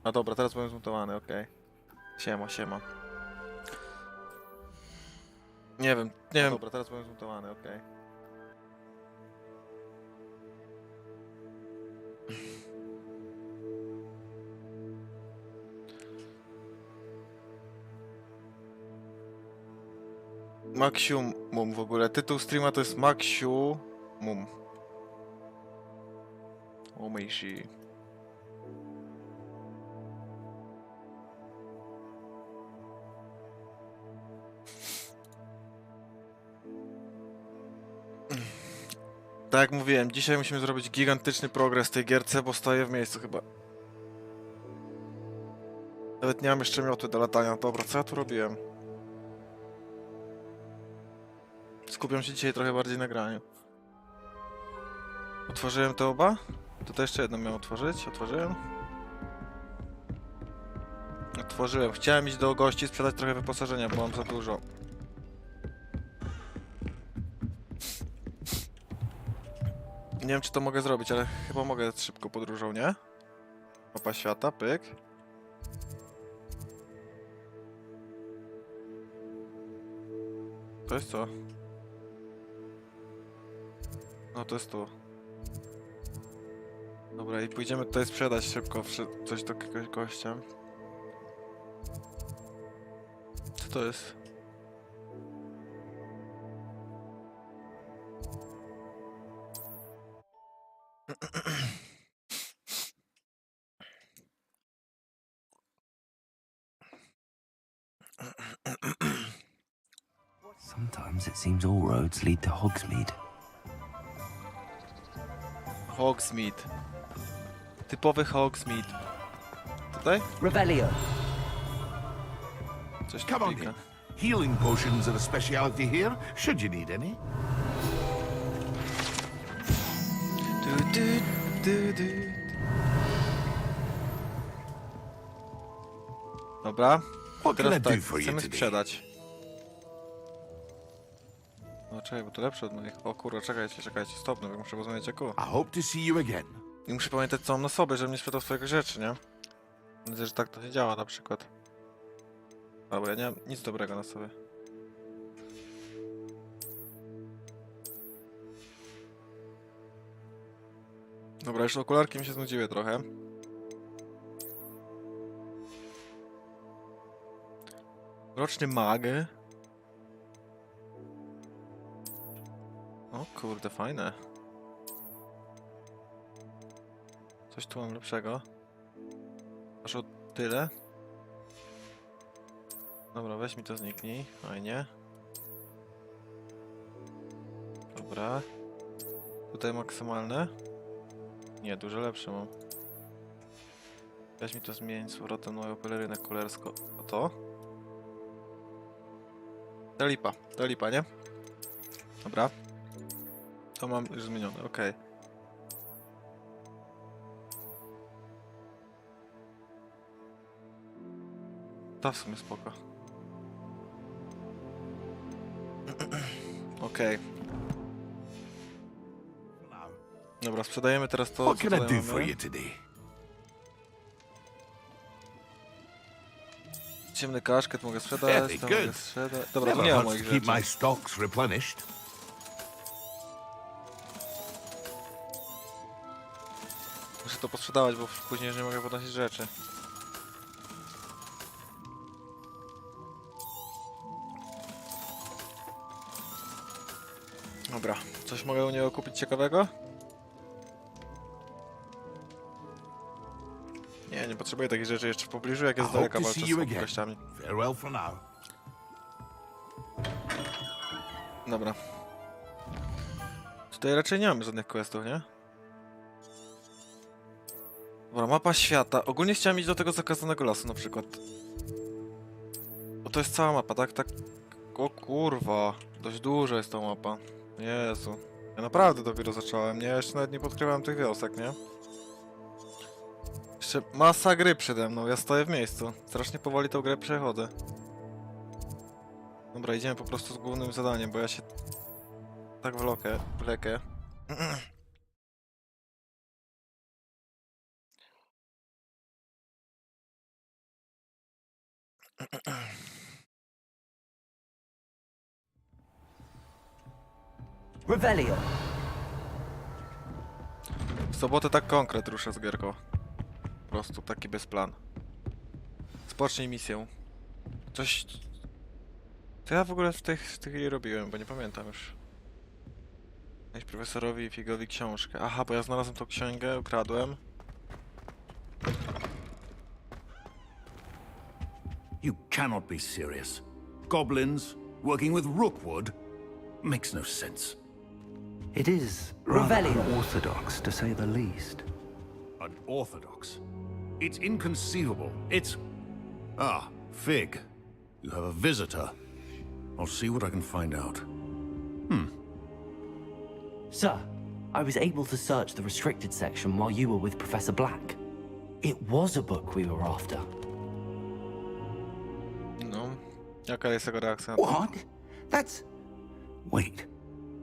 A dobra, teraz byłem zmutowany, okej. Siema, siema. Nie wiem, nie wiem. Dobra, teraz byłem zmutowany, okej. Maxiumum w ogóle. Tytuł streama to jest Maxiumum. Umyjsi. Tak jak mówiłem, dzisiaj musimy zrobić gigantyczny progres w tej gierce, bo stoję w miejscu chyba. Nawet nie mam jeszcze miotły do latania. Dobra, co ja tu robiłem? Skupiam się dzisiaj trochę bardziej na graniu. Otworzyłem te oba? To jeszcze jedno miałem otworzyć. Otworzyłem. Otworzyłem. Chciałem iść do gości, sprzedać trochę wyposażenia, bo mam za dużo. Nie wiem, czy to mogę zrobić, ale chyba mogę szybko podróżą, nie? Mapa świata, pyk. To jest co? No to jest to. Dobra, i pójdziemy tutaj sprzedać szybko coś do jakiegoś gościa. Co to jest? Sometimes it seems all roads lead to Hogsmeade. Hogsmeade. Typowy Hogsmeade. Tutaj? Revelio. Coś tu Come on pika. in. Healing potions are a speciality here, should you need any. Du. Dobra. What can Teraz I do tak, for you chcemy today? sprzedać. No czekaj, bo to lepsze od moich. O kurwa, czekajcie, stopnę, bo muszę pozmieniać jako. I hope to see you again. I muszę pamiętać co mam na sobie, żebym nie sprzedał swoich rzeczy, nie? Widzę, że tak to się działa na przykład. Dobra, ja nie mam nic dobrego na sobie. Dobra, już okularki mi się znudziły trochę. Roczny mag. O kurde, fajne. Coś tu mam lepszego. Aż o tyle. Dobra, weź mi to zniknij. Fajnie. Dobra. Tutaj maksymalne. Nie, dużo lepsze mam. Weź mi to zmień z powrotem na moją pelerynę kolersko. A to? To lipa, nie? Dobra. To mam już zmienione, okej. Ta w sumie spoko. Okej. Dobra, sprzedajemy teraz to, What co can I tutaj do for mamy. you today? Ciemny kaszket mogę sprzedać, Very to good. mogę sprzedać. Dobra, tu Never nie ma hurts moich to keep rzeczy. my stocks replenished. Muszę to posprzedawać, bo później już nie mogę podnosić rzeczy. Dobra, coś mogę u niego kupić ciekawego? Nie potrzebuję takich rzeczy jeszcze w pobliżu, jak I jest z hope daleka to walczę see z you again. gościami. Farewell for now. Dobra. Tutaj raczej nie mamy żadnych questów, nie? Dobra, mapa świata. Ogólnie chciałem iść do tego zakazanego lasu na przykład. Bo to jest cała mapa, tak? O kurwa. Dość duża jest ta mapa. Jezu. Ja naprawdę dopiero zacząłem, nie? Jeszcze nawet nie podkrywałem tych wiosek, nie? Jeszcze masa gry przede mną, ja stoję w miejscu. Strasznie powoli tą grę przechodzę. Dobra, idziemy po prostu z głównym zadaniem, bo ja się tak wlekę. Revelio. W sobotę tak konkret ruszę z gierką. Po prostu taki bez plan. Spocznij misję. Coś... Co ja w ogóle w tej chwili robiłem, bo nie pamiętam już. Dać profesorowi Figowi książkę. Aha, bo ja znalazłem tą księgę, ukradłem. You cannot be serious. Goblins working with Rookwood makes no sense. It is rather Revelio. unorthodox, to say the least. Unorthodox. It's inconceivable. It's... Ah, Fig. You have a visitor. I'll see what I can find out. Sir, I was able to search the restricted section while you were with Professor Black. It was a book we were after. No. Jaka jest jego reakcja na to? What? That's... Wait.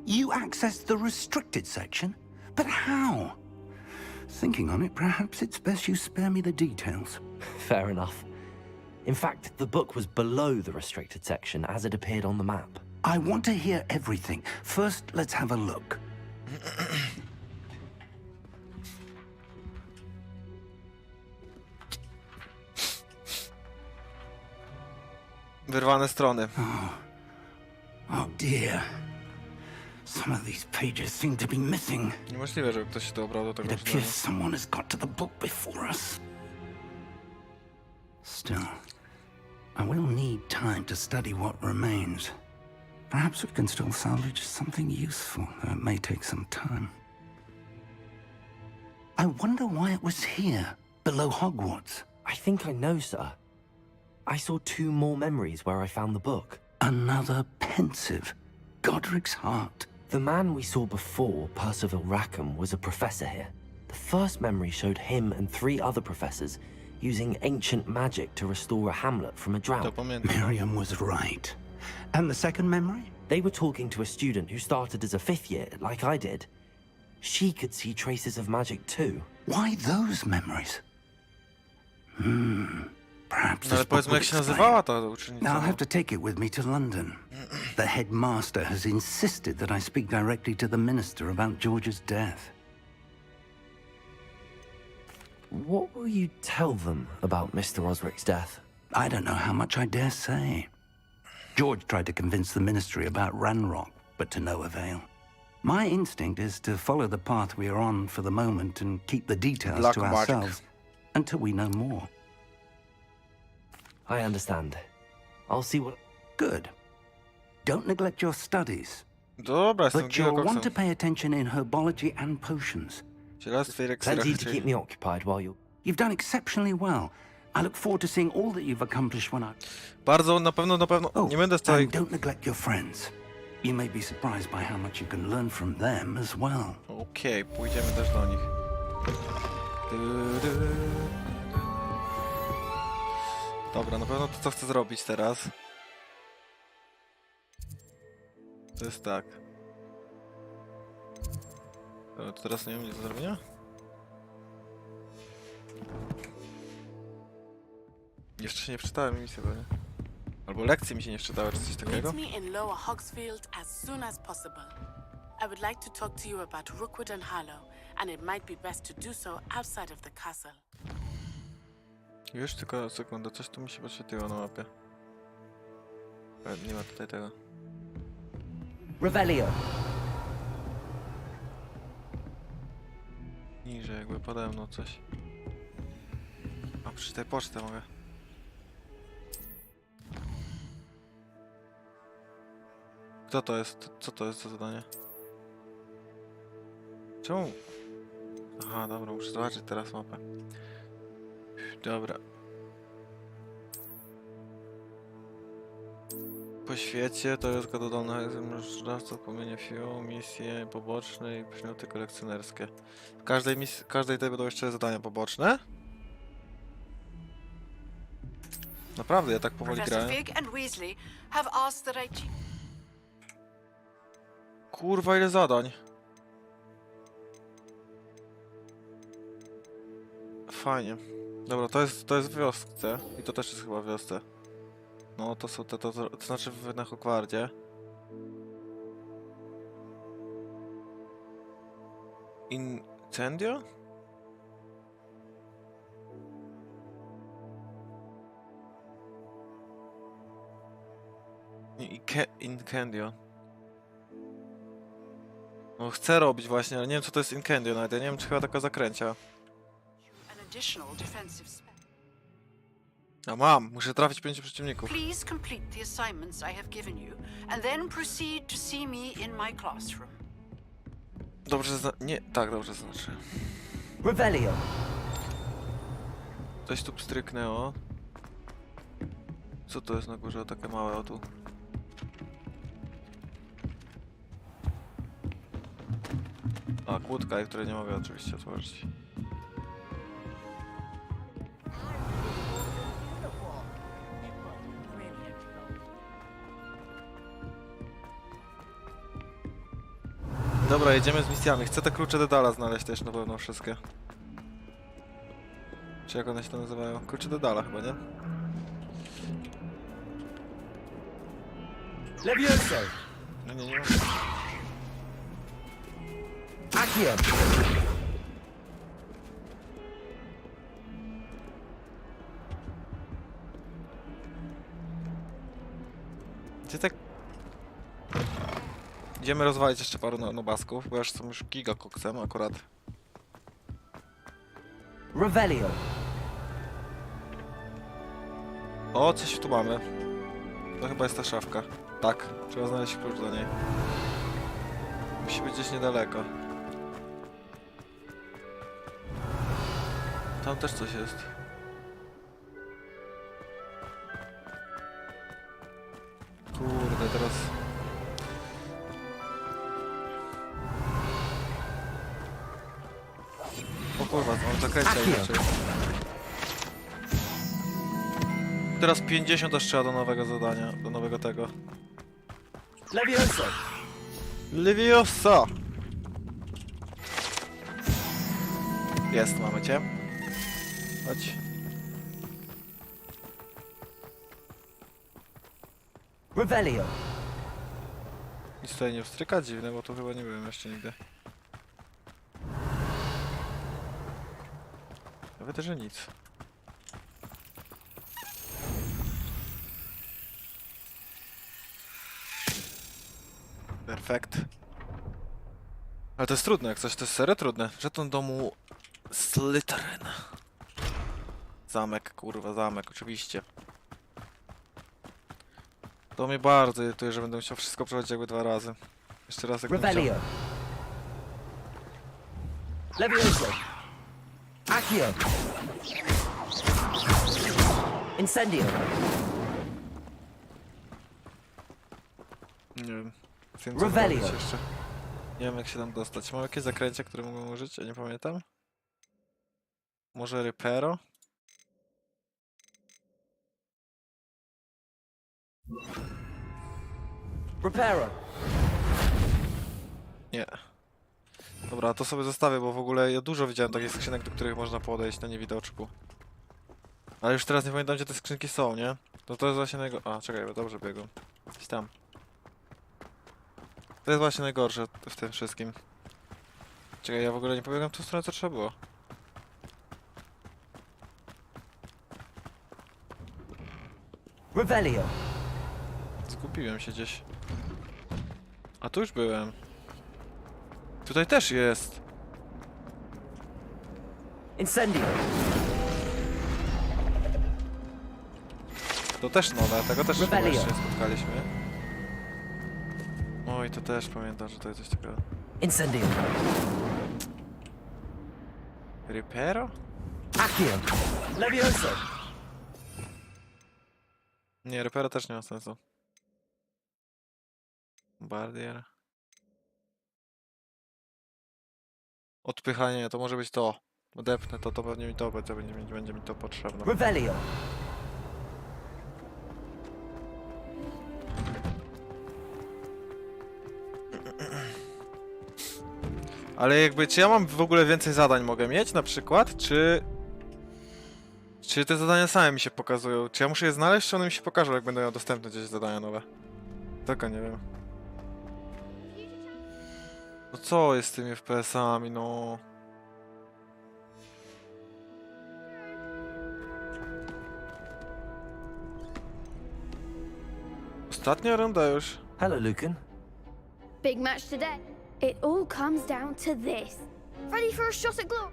You accessed the restricted section? But how? Thinking on it, perhaps it's best you spare me the details. Fair enough. In fact, the book was below the restricted section as it appeared on the map. I want to hear everything. First, let's have a look. Wyrwane strony. Oh dear. Some of these pages seem to be missing. Niemożliwe, żeby ktoś się dobrał do tego It czytania. appears someone has got to the book before us. Still, I will need time to study what remains. Perhaps we can still salvage something useful, though it may take some time. I wonder why it was here, below Hogwarts. I think I know, sir. I saw 2 more memories where I found the book. Another pensive. Godric's heart. The man we saw before, Percival Rackham, was a professor here. The first memory showed him and 3 other professors using ancient magic to restore a hamlet from a To drought. pamiętam. Miriam was right. And the second memory? They were talking to a student who started as a 5th year, like I did. She could see traces of magic too. Why those memories? Perhaps No ale this book powiedzmy, will jak się explain. nazywała ta Now I'll uczennica. have to take it with me to London. The headmaster has insisted that I speak directly to the minister about George's death. What will you tell them about Mr. Osric's death? I don't know how much I dare say. George tried to convince the ministry about Ranrock, but to no avail. My instinct is to follow the path we are on for the moment and keep the details Black to magic. ourselves until we know more. I understand. I'll see what... Good. Don't neglect your studies, Dobra, jestem but you'll want to Gilgoxem. pay attention in herbology and potions. Cielestwie i eliksirach Plenty to keep nadziei. me occupied while you... You've done exceptionally well. I look forward to seeing all that you've accomplished when I... Bardzo, na pewno, Oh, nie będę z całej... and don't neglect your friends. You may be surprised by how much you can learn from them as well. Okej, pójdziemy też do nich. Dobra, na pewno to co chcę zrobić teraz. To jest tak. To teraz nie mam nic do zrobienia? Jeszcze się nie wczytałem misji pewnie. Albo lekcje mi się nie wczytały, czy coś takiego. Meet me in Lower Hogsfield as soon as possible. I would like to talk to you about Rookwood and Harlow, and it might be best to do so outside of the castle. Już tylko sekundę, coś tu mi się podświetliło na mapie. Nie ma tutaj tego. Revelio. Niżej jakby pode mną coś. A przeczytaj pocztę mogę. Kto to jest? Co to jest za zadanie? Czemu? Aha, dobra, muszę zobaczyć teraz mapę. Dobra. Po świecie to jest go dodana możliwość płomienie fiu, misje poboczne i przedmioty kolekcjonerskie. W każdej misji, każdej tej będą jeszcze zadania poboczne? Naprawdę, ja tak powoli Professor grałem. Fig and Weasley have asked that I... Kurwa, ile zadań. Fajnie. Dobra, to jest w wiosce. I to też jest chyba w wiosce. No to są te, to znaczy na Hogwardzie. Incendio? Incendio. No chcę robić właśnie, ale nie wiem co to jest Incendio nawet. Ja nie wiem czy chyba taka zakręcia. An additional defensive spell. A mam, muszę trafić 5 przeciwników. Please complete the assignments I have given you, and then proceed to see me in my classroom. Dobrze nie, tak dobrze znaczy. Revelio. Coś tu pstryknęło. Co to jest na górze? O, takie małe o tu. A, kłódka, której nie mogę oczywiście otworzyć. Dobra, jedziemy z misjami. Chcę te klucze Dedala znaleźć też na pewno wszystkie. Czy jak one się to nazywają? Klucze Dedala chyba, nie? Levioso. No nie. Accio. Gdzie tak... Idziemy rozwalić jeszcze paru nobasków, bo już są już giga koksem akurat. Revelio. O, coś tu mamy. To chyba jest ta szafka. Tak, trzeba znaleźć klucz do niej. Musi być gdzieś niedaleko. Tam też coś jest. Kurde, teraz... O kurwa, on zakręcia inaczej. Teraz 50 aż trzeba do nowego zadania, do nowego tego. Levioso. Leviosa! Jest, mamy cię. Chodź. Revelio. Nic tutaj nie wstryka? Dziwne, bo tu chyba nie byłem jeszcze nigdy. Nawet, że nic. Perfekt. Ale to jest trudne, jak coś, to jest serio trudne. Żeton domu Slytherin. Zamek, kurwa, zamek, oczywiście. To mnie bardzo irytuje, że będę musiał wszystko przechodzić jakby 2 razy. Jeszcze raz jak będę Revelio. Levioso. Accio. Incendio. Nie wiem. Wiem, co Revelio. zrobić jeszcze. Nie wiem jak się tam dostać. Mam jakieś zakręcia, które mogę użyć? Ja nie pamiętam. Może Repero? Reparo. Nie. Dobra, to sobie zostawię, bo w ogóle ja dużo widziałem takich skrzynek, do których można podejść na niewidoczku. Ale już teraz nie pamiętam, gdzie te skrzynki są, nie? To jest właśnie najgorsze. A, czekaj, bo dobrze biegł. Gdzieś tam. To jest właśnie najgorsze w tym wszystkim. Czekaj, ja w ogóle nie pobiegam w tą stronę, co trzeba było. Revelio. Zgubiłem się gdzieś. A tu już byłem. Tutaj też jest. Incendio. To też nowe, tego też chyba Revelio. jeszcze nie spotkaliśmy. Oj, to też pamiętam, że to jest coś takiego. Incendio. Repero? Accio. Levioso. Nie, Repero też nie ma sensu. Bardier. Odpychanie, to może być to. Odepnę to pewnie mi to będzie mi to potrzebne. Revelio. Ale jakby, czy ja mam w ogóle więcej zadań mogę mieć na przykład, czy Czy te zadania same mi się pokazują? Czy ja muszę je znaleźć, czy one mi się pokażą, jak będą miał dostępne gdzieś zadania nowe? Tego nie wiem. No co jest z tymi FPS-ami, no? Ostatnia runda już. Hello, Lucan. Big match today. It all comes down to this. Ready for a shot at glory?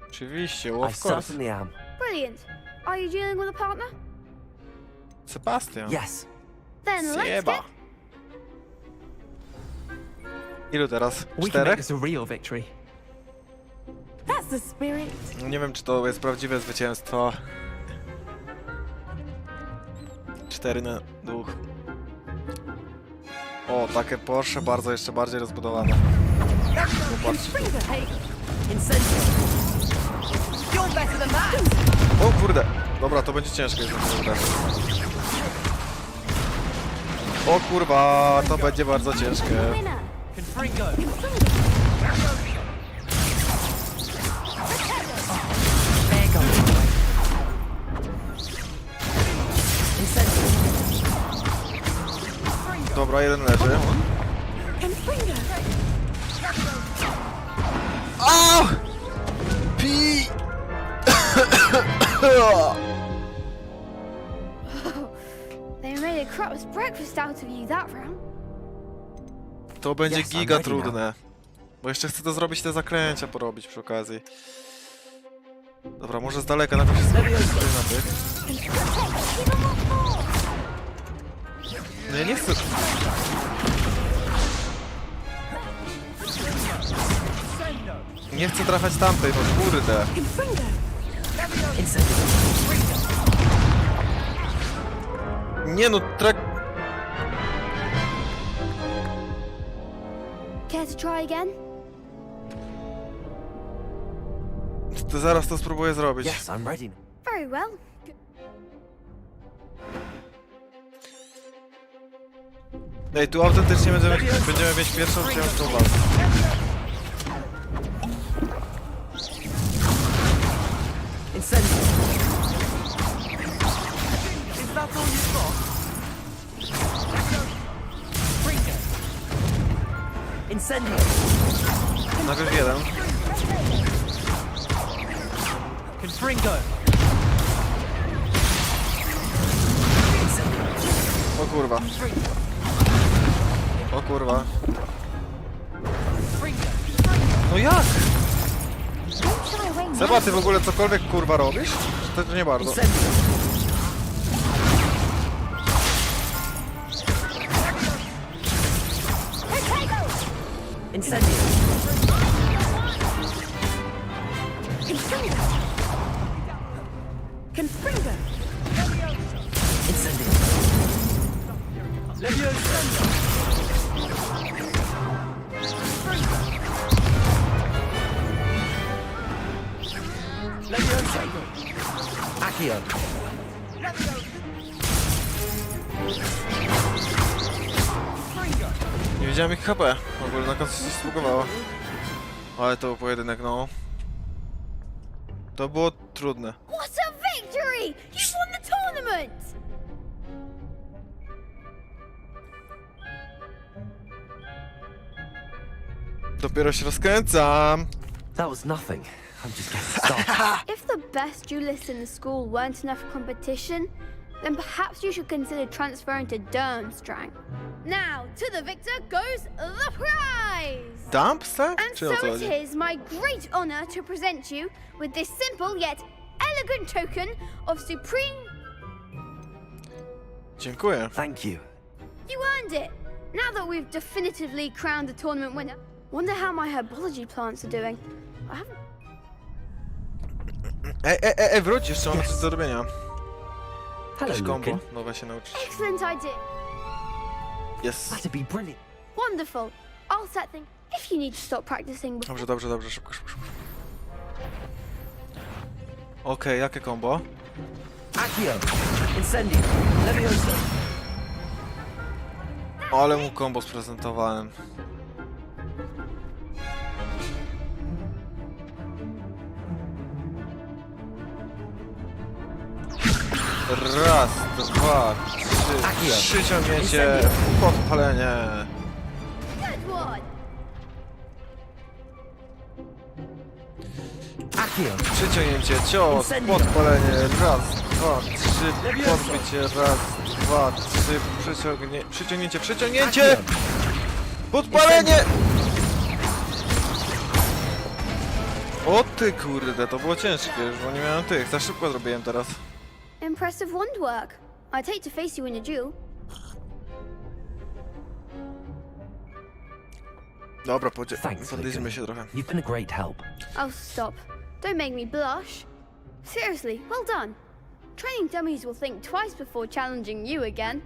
Oczywiście, I of course. certainly am. Brilliant. Are you dealing with a partner? Sebastian. Yes. Then let's Sieba. get... Ilu teraz? We can make Czterech? this a real victory. That's the spirit. Nie wiem, czy to jest prawdziwe zwycięstwo. 4-2. O, takie Porsche bardzo jeszcze bardziej rozbudowane. Zobaczcie. O kurde! Dobra, to będzie ciężkie, jeżeli nie uda. O kurwa, to będzie bardzo ciężkie. Dobra, jeden leży. O! Pi! They made a crap's breakfast out of you that round. To będzie Yes, I'm giga ready now. trudne. Bo jeszcze chcę to zrobić, te zaklęcia porobić przy okazji. Dobra, może z daleka na to się skupię na tych. No ja nie chcę... Nie chcę trafiać tamtej, no kurde. Nie no, Care to try again? To zaraz to spróbuję zrobić. Yes, I'm ready. Very well. Ej, tu autentycznie będziemy mieć pierwszą ciężką walkę. Incendiary. Is that all you've got? Ringo. Incendiary. Najpierw jeden. Confringo. O kurwa. O kurwa. No jak? Don't shy away now. Seba, ty w ogóle cokolwiek kurwa robisz? Czy to nie bardzo? Accio. Nie widziałem ich HP. W ogóle na końcu się splugowało. Ale to był pojedynek, no. To było trudne. What a victory! You won the tournament! Dopiero się rozkręcam. That was nothing. I'm just getting started. If the best duelists in the school weren't enough for competition, then perhaps you should consider transferring to Durmstrang. Now, to the victor goes the prize! Dumps, tak? And Czy o so co it chodzi? is my great honor to present you with this simple yet elegant token of supreme... Dziękuję. Thank you. You earned it! Now that we've definitively crowned the tournament winner, wonder how my herbology plants are doing. I haven't... Wróć, jeszcze mamy coś do robienia. Hello, Jakieś combo Lucan. nowe się nauczyć. Excellent idea! Jest. That'd be brilliant. Wonderful! I'll set things if you need to stop practicing before... Dobrze, szybko. Okej, jakie combo? Accio. Incendio. Levioso. Ale mu combo sprezentowałem. Raz, dwa, trzy. Przyciągnięcie. Podpalenie. Good one. Accio. Przyciągnięcie, cios, podpalenie. Raz, dwa, trzy. Podbicie. Raz, dwa, trzy. Przyciągnięcie. Podpalenie! O ty kurde, to było ciężkie, już bo nie miałem tych. Za szybko zrobiłem teraz. Impressive wand work. I'd hate to face you in a duel. Dobra, Thanks, podliśmy Lucan. się trochę. You've been a great help. Oh, stop. Don't make me blush. Seriously, well done. Training dummies will think twice before challenging you again.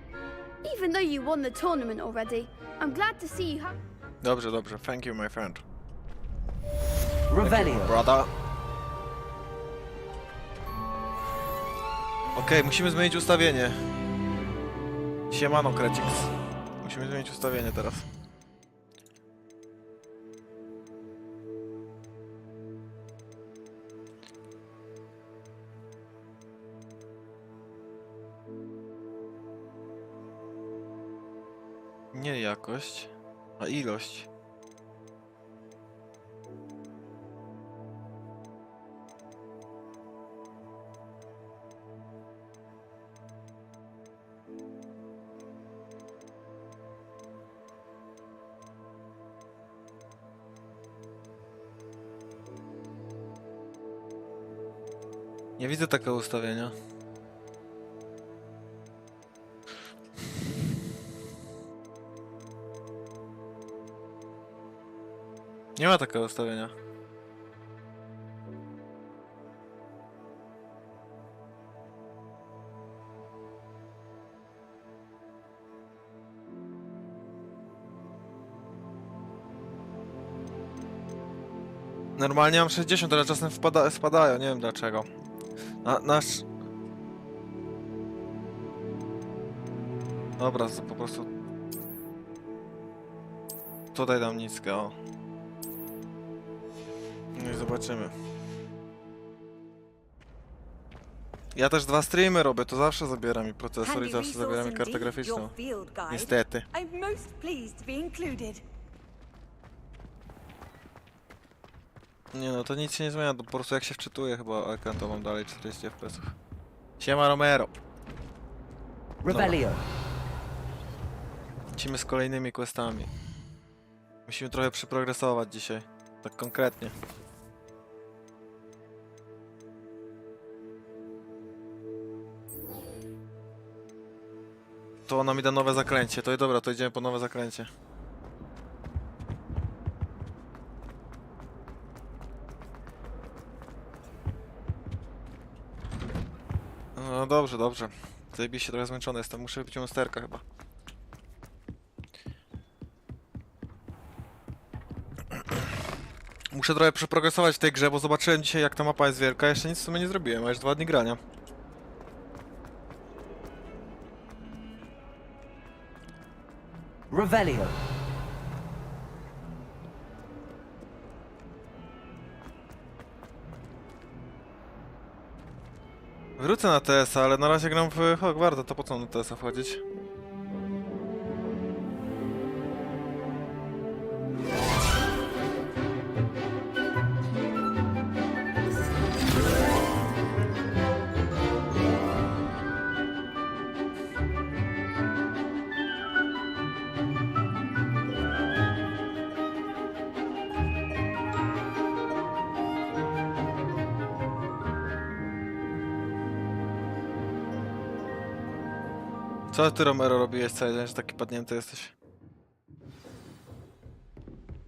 Even though you won the tournament already, I'm glad to see you have... Dobrze, dobrze. Thank you, my friend. Revelio. Brother. Okej, musimy zmienić ustawienie. Siemano, Krecix. Musimy zmienić ustawienie teraz. Nie jakość, a ilość. Nie widzę takiego ustawienia. Nie ma takiego ustawienia. Normalnie mam 60, ale czasem spadają, nie wiem dlaczego. Nasz... Dobra, to po prostu... Tutaj dam niskę, o. No i zobaczymy. Ja też 2 streamy robię, to zawsze zabiera mi procesor i zawsze zabiera mi kartę graficzną. Niestety. I'm most pleased to be included. Nie no, to nic się nie zmienia, po prostu jak się wczytuję chyba ekran, to mam dalej 40 fps. Siema Romero. Revelio. Lecimy z kolejnymi questami. Musimy trochę przyprogresować dzisiaj. Tak konkretnie. To ona mi da nowe zaklęcie. To i dobra, to idziemy po nowe zaklęcie. No dobrze, dobrze. Zajebiście trochę zmęczony jestem. Muszę wypić monsterka chyba. Muszę trochę przeprogresować w tej grze, bo zobaczyłem dzisiaj jak ta mapa jest wielka. Jeszcze nic w sumie nie zrobiłem, a już 2 dni grania. Revelio. Wrócę na TS-a, ale na razie gram w Hogwarta, to po co na TS-a wchodzić? Co ty, Romero, robiłeś cały dzień, że taki padnięty jesteś?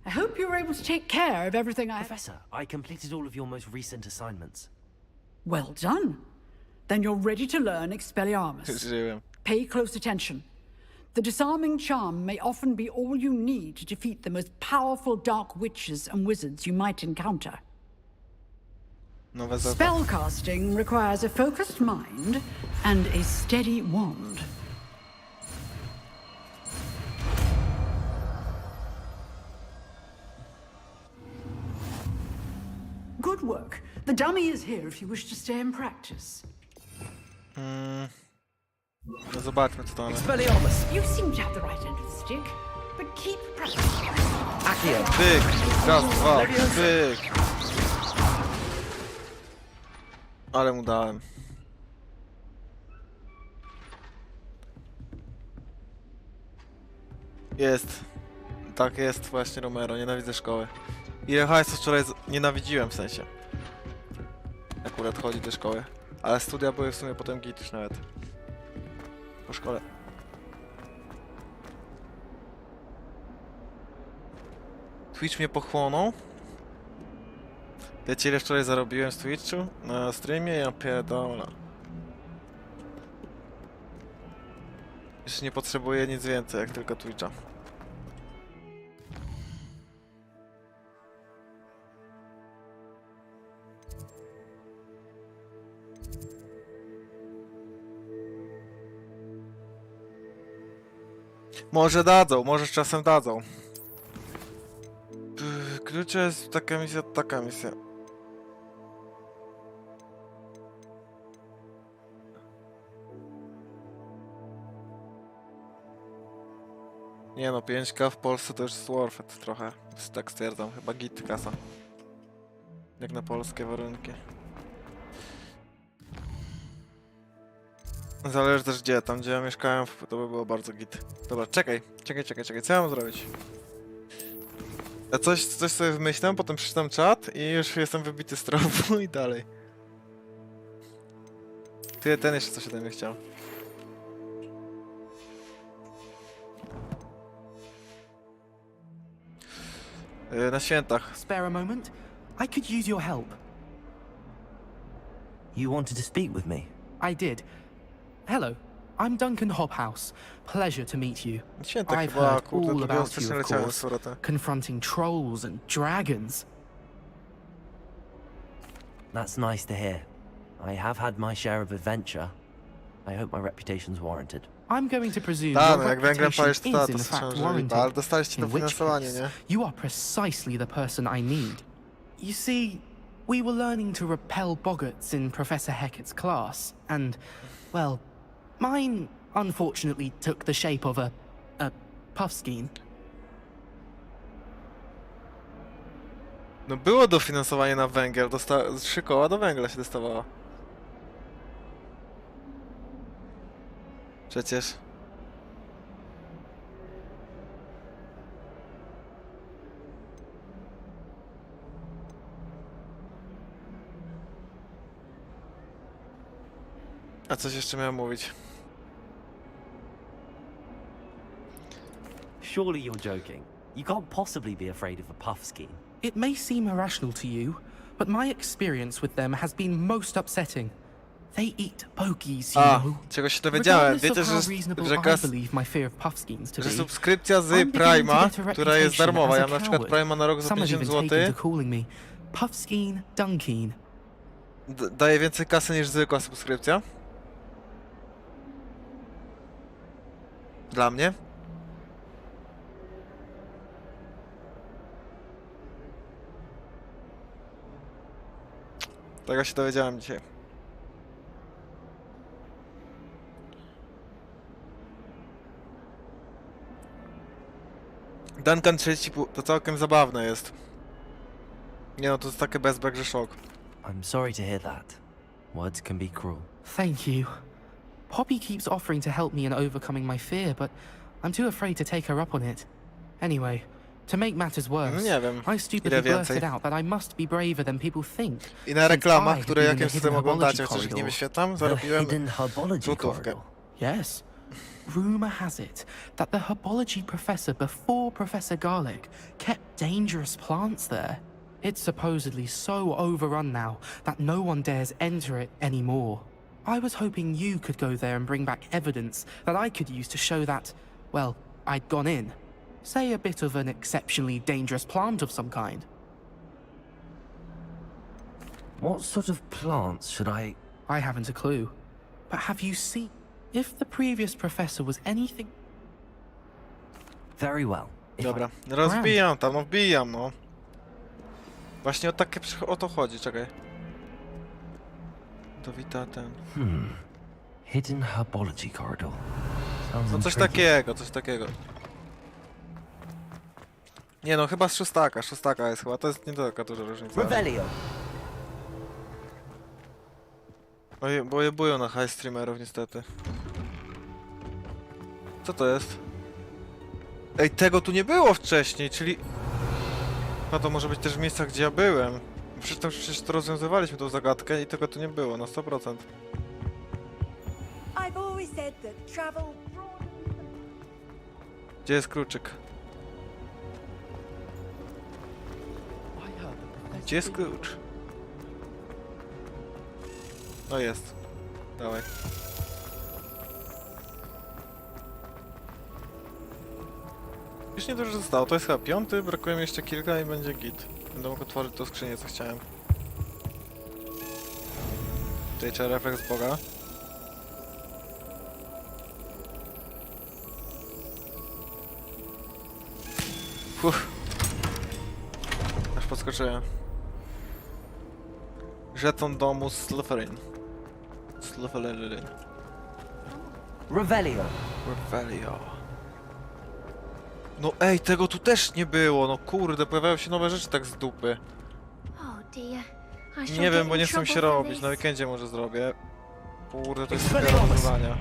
I hope you were able to take care of everything I... Professor, I completed all of your most recent assignments. Well done. Then you're ready to learn Expelliarmus. Żyłem. Pay close attention. The disarming charm may often be all you need to defeat the most powerful dark witches and wizards you might encounter. Nowe zadanie. Spellcasting requires a focused mind and a steady wand. Good work. The dummy is here if you wish to stay and practice. No zobaczmy co to mamy. Expelliarmus. You seem to have the right end of the stick, but keep practicing. Accio. Pyk! Raz, dwa, pyk! Ale mu dałem. Jest. Tak jest właśnie, Romero. Nienawidzę szkoły. Ile hajsu wczoraj nienawidziłem w sensie. Akurat chodzi do szkoły. Ale studia były w sumie potem git już nawet. Po szkole. Twitch mnie pochłonął. Wiecie ile wczoraj zarobiłem z Twitchu? Na streamie? Ja pierdolę. Już nie potrzebuję nic więcej, jak tylko Twitcha. Może dadzą, może z czasem dadzą. Klucze jest taka misja, taka misja. Nie no, 5K w Polsce to już jest worth it trochę. Tak stwierdzam, chyba git kasa. Jak na polskie warunki. Zależy też gdzie, tam gdzie ja mieszkałem, to by było bardzo git. Dobra, czekaj, co ja mam zrobić? Ja coś sobie wymyślam, potem przeczytam czat i już jestem wybity z tropu i dalej. Ty, ten jeszcze coś ode mnie chciał. Na świętach. Spare a moment? I could use your help. You wanted to speak with me? I did. Hello, I'm Duncan Hobhouse. Pleasure to meet you. Święta I've chyba, heard kurde, all to about you, biostycznie of leciałem z course, powrotem. confronting trolls and dragons. That's nice to hear. I have had my share of adventure. I hope my reputation's warranted. I'm going to presume Tak, your no jak węglem reputation palisz is to in słyszałem, fact że lipa, ale warranted. dostaliście In which dofinansowanie, case, nie? you are precisely the person I need. You see, we were learning to repel boggarts in Professor Hecat's class, and, well, mine unfortunately took the shape of a puffskein. No było dofinansowanie na węgiel, 3 koła do węgla się dostawało. Przecież. A coś jeszcze miałem mówić. Surely you're joking. You can't possibly be afraid of a puff scheme. It may seem irrational to you, but my experience with them has been most upsetting. They eat bogies, you know. Czegoś się dowiedziałem. Regardless Wiecie, of how reasonable I believe my fear of puffskeins to że be, subskrypcja z I'm beginning to Prima, get a która jest reputation darmowa. as Ja a mam na przykład coward. Prima na rok za Some have 50 even taken zł. to calling me Puffskeen Dunkeen. Daje więcej kasy niż zwykła subskrypcja. Dla mnie. Tego się dowiedziałem dzisiaj. Duncan 30,5 to całkiem zabawne jest. Nie no, to jest takie bezbek, że szok. I'm sorry to hear that. Words can be cruel. Thank you. Poppy keeps offering to help me in overcoming my fear, but I'm too afraid to take her up on it. Anyway, to make matters worse, Nie wiem, I stupidly ile więcej. blurted out that I must be braver than people think. I na since reklamach, I które had been in jakimś the cudem hidden oglądacie, herbology chociaż ich nie corridor. wyświetlam, The zarobiłem hidden herbology złotówkę. corridor. Yes. Rumor has it that the herbology professor before Professor Garlic kept dangerous plants there. It's supposedly so overrun now that no one dares enter it anymore. I was hoping you could go there and bring back evidence that I could use to show that, well, I'd gone in. Say a bit of an exceptionally dangerous plant of some kind. What sort of plants should I... I haven't a clue. But have you seen? If the previous professor was anything... Very well. If Dobra, rozbijam tam, no wbijam, no. Właśnie o to chodzi, czekaj. To wita ten. Hidden herbology corridor. Sounds No coś intriguing. takiego, coś takiego. Nie no, chyba z szóstaka. Szóstaka jest chyba, to jest nie taka duża różnica. Revelio. Bo jebują na high streamerów niestety. Co to jest? Ej, tego tu nie było wcześniej, czyli... No to może być też w miejscach, gdzie ja byłem. Przecież to rozwiązywaliśmy tą zagadkę i tego tu nie było, na 100%. I've always said that travel. Gdzie jest kluczyk? Gdzie jest klucz? No jest. Dawaj. Już nie dużo zostało, to jest chyba 5, brakuje mi jeszcze kilka i będzie git. Będę mógł otworzyć tą skrzynię, co chciałem. Tutaj trzeba refleks Boga. Fuh. Aż podskoczyłem. Żeton domu Slytherin. Slytherin. Revelio. Revelio. No ej, tego tu też nie było, no kurde, pojawiają się nowe rzeczy tak z dupy. Oh dear. I shall Nie wiem, get bo in nie chcę mi się trouble for robić, this. na weekendzie może zrobię. Kurde, to jest dopiero rozwiązania.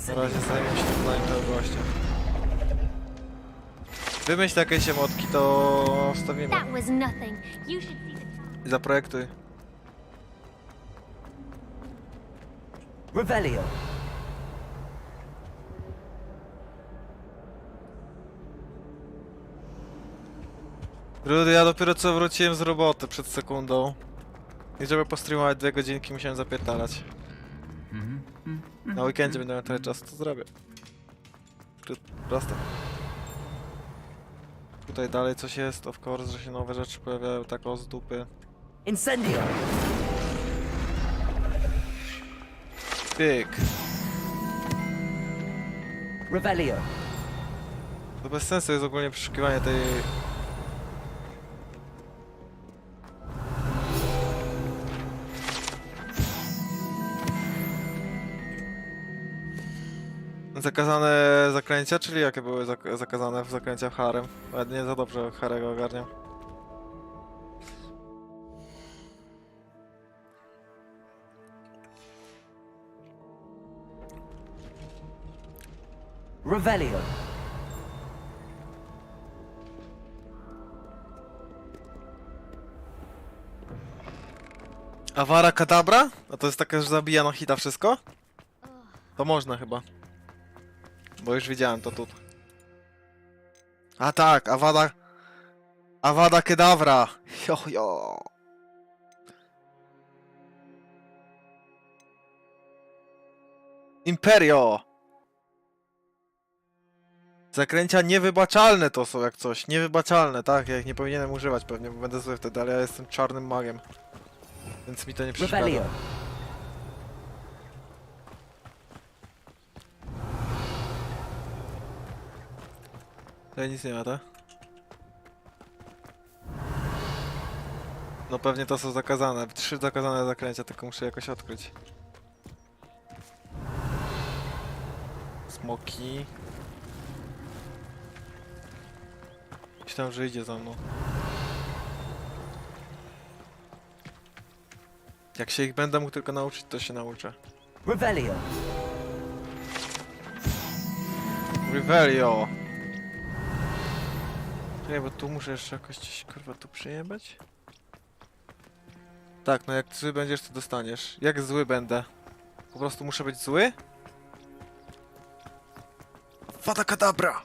Na razie zajmę się wykonaniem tego gościa. Wymyśl jakieś emotki, to wstawimy. That was nothing. You should see the I zaprojektuj. Revelio. Rudy, ja dopiero co wróciłem z roboty przed sekundą. I żeby postreamować 2 godzinki musiałem zapierdalać. Na weekendzie będę miał trochę czasu, to zrobię. Proste. Tutaj dalej coś jest, of course, że się nowe rzeczy pojawiają tak o z dupy. Incendio. Pyk. Revelio. To bez sensu jest ogólnie przeszukiwanie tej... Zakazane zaklęcia, czyli jakie były zakazane w zaklęciach harem? Ale nie za dobrze Harego ogarniam. Revelio. Awara Kadabra? A to jest taka, że zabija na hita wszystko? To można chyba. Bo już widziałem to tu. A tak, Awada... Awada Kedavra! Jo. Imperio! Zaklęcia niewybaczalne to są jak coś. Niewybaczalne, tak? Ja ich nie powinienem używać pewnie, bo będę zły wtedy, ale ja jestem czarnym magiem. Więc mi to nie przeszkadza. Revelio. Tutaj nic nie ma, tak? No pewnie to są zakazane. 3 zakazane zaklęcia, tylko muszę jakoś odkryć. Smoki. Myślałem, że idzie za mną. Jak się ich będę mógł tylko nauczyć, to się nauczę. Revelio. Revelio! Czekaj, bo tu muszę jeszcze jakoś coś, kurwa, tu przyjebać? Tak, no jak zły będziesz, to dostaniesz. Jak zły będę? Po prostu muszę być zły? Fata kadabra!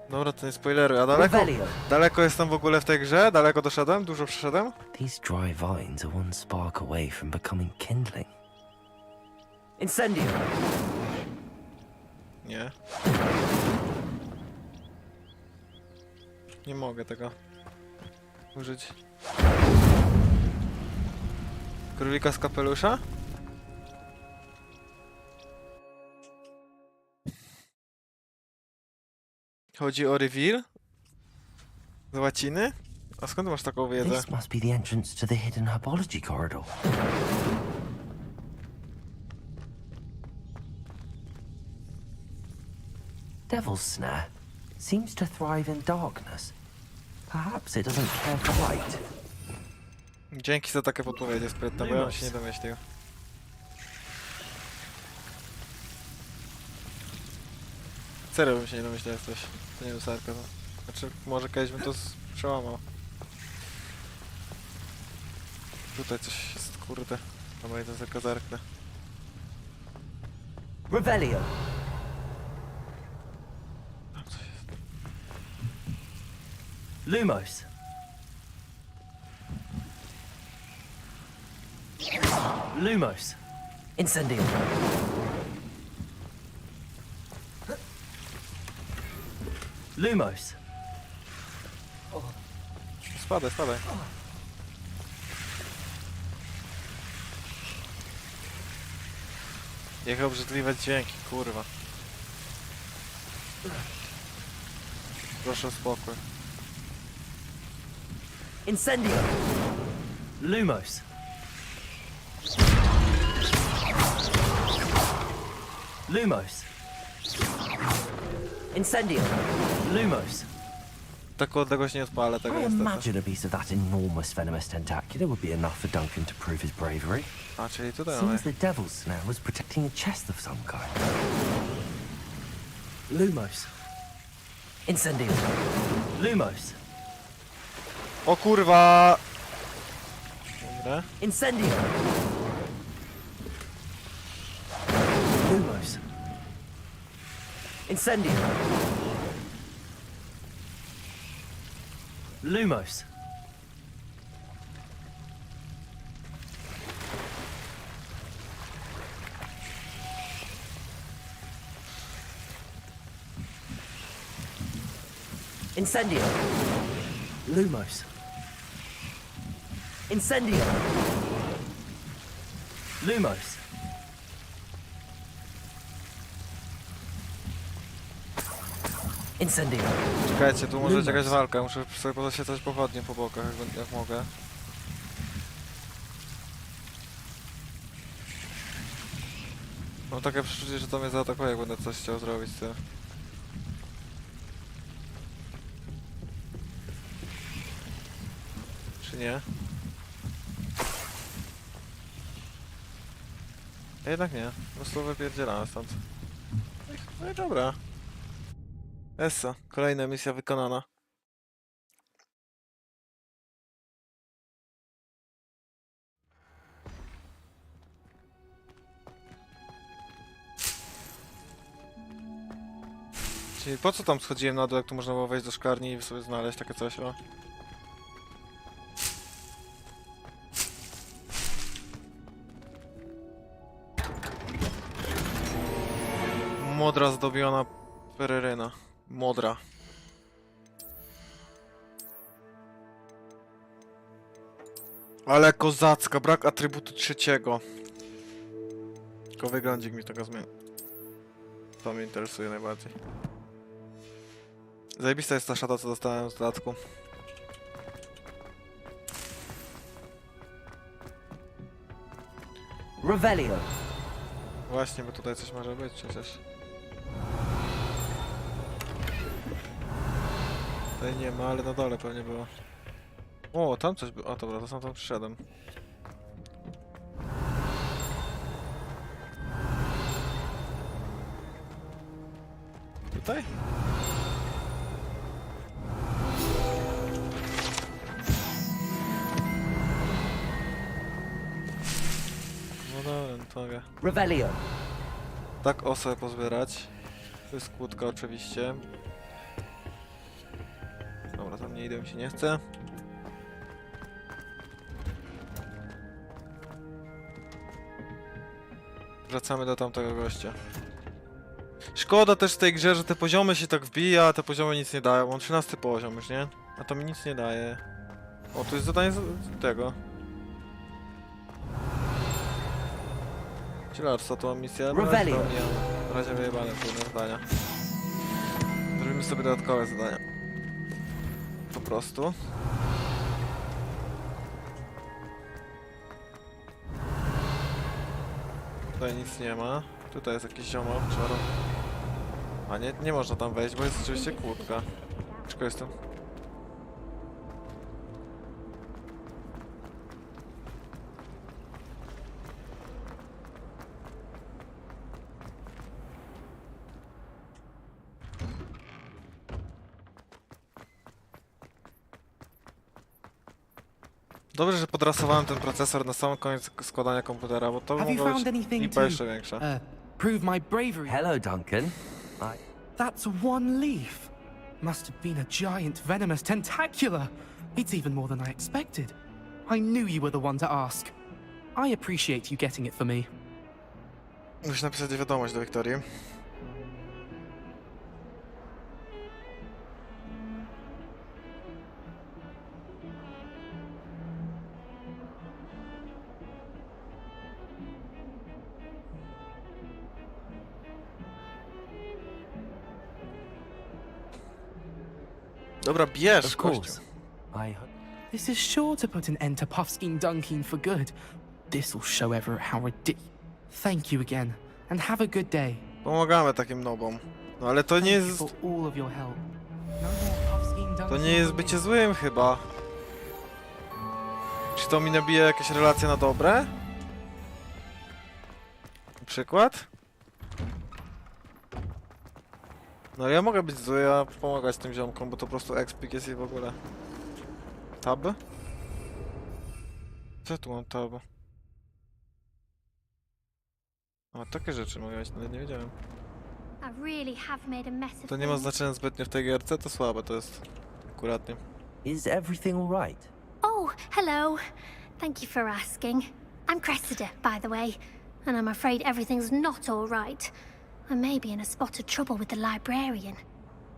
Dobra, to nie spoileruj, a daleko? Revelio. Daleko jestem w ogóle w tej grze? Daleko doszedłem? Dużo przeszedłem? These dry vines are one spark away from becoming kindling. Incendio. Nie. Nie mogę tego użyć. Królika z kapelusza? Chodzi o reveal? Z łaciny? A skąd masz taką wiedzę? This must be the entrance to the hidden herbology corridor. Devil's Snare seems to thrive in darkness. Perhaps it doesn't care for light. Dzięki za takie podpowiedzi sprytne, bo ja bym się nie domyślił. Serio bym się nie domyślił jak coś. To nie wiem, sarkazm. Znaczy, może kiedyś bym to przełamał. Tutaj coś jest, kurde. Dobra, idę za kazarknę. Revelio. Tam coś jest. Lumos. Lumos. Incendio. Lumos. Spadaj, spadaj. Jakie obrzydliwe dźwięki, kurwa. Proszę o spokój. Incendio. Lumos. Lumos. Incendio. Lumos. Taką odległość nie odpalę tego I niestety. imagine a piece of that enormous venomous tentacular would be enough for Duncan to prove his bravery. A, czyli tutaj mamy. Seems the Devil's Snare was protecting a chest of some kind. Lumos. Incendio. Lumos. O kurwa! Dobra. Incendio. Lumos. Incendio. Lumos. Incendio. Lumos. Incendio. Lumos. Incendio. Czekajcie, tu może być jakaś Lumos. walka. Muszę sobie pozaświecać pochodnie po bokach, jak mogę. Mam takie przeczucie, że to mnie zaatakuje, jak będę coś chciał zrobić z tym. Czy nie? Jednak nie. Po prostu wypierdzielamy stąd. No i dobra. Essa. Kolejna misja wykonana. Czyli po co tam schodziłem na dół, jak tu można było wejść do szklarni i sobie znaleźć takie coś, o? Modra zdobiona pereryna. Modra. Ale kozacka, brak atrybutu trzeciego. Tylko wyglądzik mi tego zmieni. To mnie interesuje najbardziej. Zajebista jest ta szata, co dostałem z dodatku. Revelio. Właśnie, bo tutaj coś może być przecież. Tutaj nie ma, ale na dole pewnie było. O, tam coś było. A dobra, to sam tam przyszedłem. Tutaj? No dobra, no to mogę. Revelio. Tak osę pozbierać. To jest kłódka oczywiście. Dobra, tam nie idę, mi się nie chce. Wracamy do tamtego gościa. Szkoda też w tej grze, że te poziomy się tak wbija, a te poziomy nic nie dają. Mam 13 poziom już, nie? A to mi nic nie daje. O, tu jest zadanie z tego. Cielarstwo to mam misję. Revelio. Na razie wyjebane trudne zadania. Zrobimy sobie dodatkowe zadania. Po prostu. Tutaj nic nie ma. Tutaj jest jakiś ziomek, czaro. A nie można tam wejść, bo jest oczywiście kłódka. Czego jestem? Dobrze, że podrasowałem ten procesor na sam koniec składania komputera, bo to Have you mogło found być anything lipa to jeszcze większa. prove my bravery? Hello, Duncan. That's one leaf. Must have been a giant venomous tentacula. It's even more than I expected. I knew you were the one to ask. I appreciate you getting it for me. Musisz napisać wiadomość do Wiktorii. Dobra, bierz, Of kościół. course. This is sure to put an end to Puffskein Dunkin for good. This'll show Everett how ridiculous. Thank you again, and have a good day. Pomagamy takim nobom. No ale to nie Thank you jest... for all of your help. No more Puffskein Dunkin. To nie jest bycie złym chyba. Czy to mi nabije jakieś relacje na dobre? Na przykład? No ale ja mogę być zły, a pomagać tym ziomkom, bo to po prostu expik jest i w ogóle. Tab? Co tu mam tab? A takie rzeczy mogę mieć, nawet nie wiedziałem. I really have made a mess of To nie ma things. znaczenia zbytnio w tej gierce, to słabe to jest. Akuratnie. Is everything all right? Oh, hello. Thank you for asking. I'm Cressida, by the way, and I'm afraid everything's not all right. I may be in a spot of trouble with the librarian.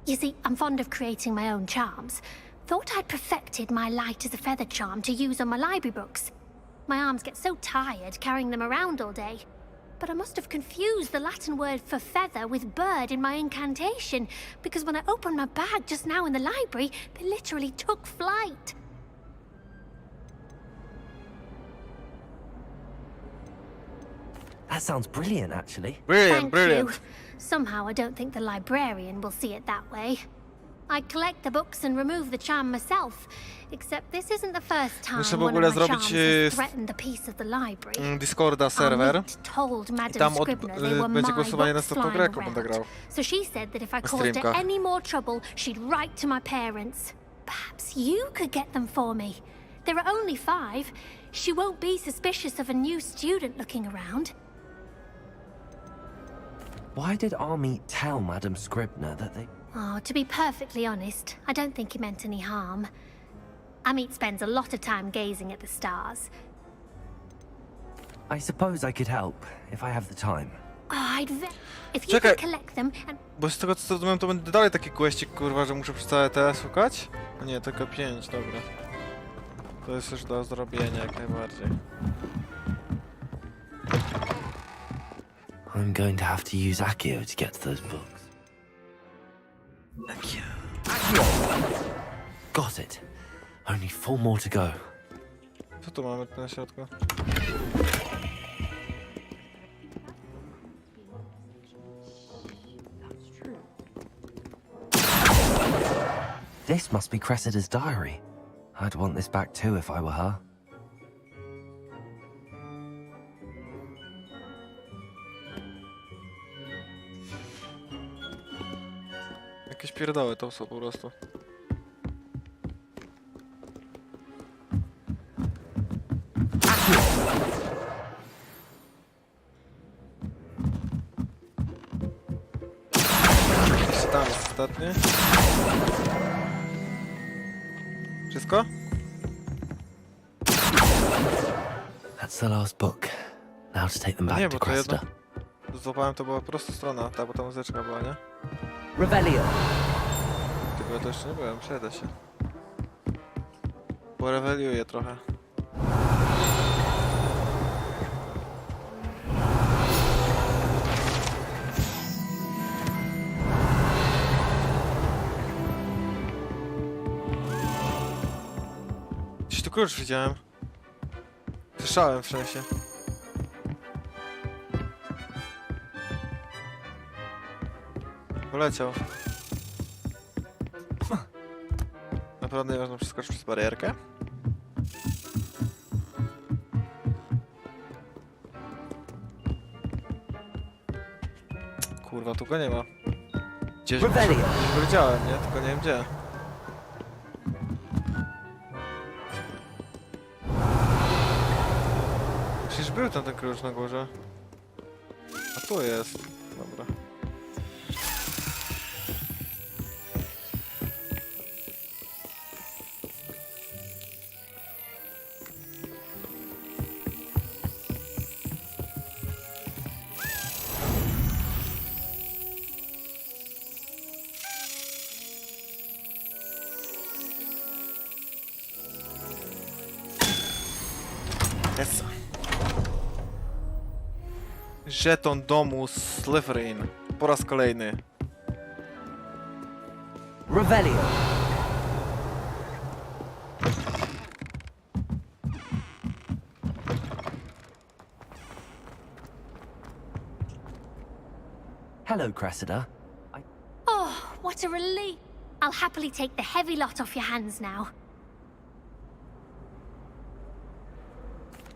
You see, I'm fond of creating my own charms. Thought I'd perfected my light as a feather charm to use on my library books. My arms get so tired carrying them around all day. But I must have confused the Latin word for feather with bird in my incantation, because when I opened my bag just now in the library, they literally took flight. That sounds brilliant, actually. Brilliant, Thank brilliant. you. Somehow I don't think the librarian will see it that way. I collect the books and remove the charm myself, except this isn't the first time Muszę w one ogóle of my zrobić charms has threatened the peace of the library. Discorda serwer. Our mate told I Madam tam Scribner they were będzie my głosowanie na books następną grę, flying jaką będę grał. around. So she said that if I Na caused her streamkach. any more trouble, she'd write to my parents. Perhaps you could get them for me. There are only 5. She won't be suspicious of a new student looking around. Why did Army tell Madam Scribner that they... Oh, to be perfectly honest, I don't think he meant any harm. Amit spends a lot of time gazing at the stars. I suppose I could help, if I have the time. Oh, if you Czekaj. could collect them and... Bo z tego co rozumiem, to będzie dalej taki questik, kurwa, że muszę przez całe te szukać? No nie, tylko 5, dobra. To jest już do zrobienia jak najbardziej. I'm going to have to use Accio to get to those books. Accio. Got it. Only 4 more to go. Co tu mamy tu na środku? This must be Cressida's diary. I'd want this back too if I were her. Jakieś pierdoły to są po prostu. Jeszcze tam jest ostatnie. Wszystko? That's the last book. Now to take them back Nie, to bo to jedno... Cressida. Złapałem, to była prosta strona, ta, bo ta muzyczka była, nie? Revelio. Tylko ja to jeszcze nie byłem, przejdę się. Poreweliuję trochę. Gdzieś tu klucz widziałem. Słyszałem w sensie. Poleciał. Naprawdę nie można przeskoczyć przez barierkę? Kurwa, tu go nie ma. Gdzieś go widziałem, nie? Tylko nie wiem gdzie. Przecież był tam ten klucz na górze. A tu jest. Dobra. Jest. Żeton domu Slytherin. Po raz kolejny. Revelio. Hello, Cressida. Oh, what a relief. I'll happily take the heavy lot off your hands now.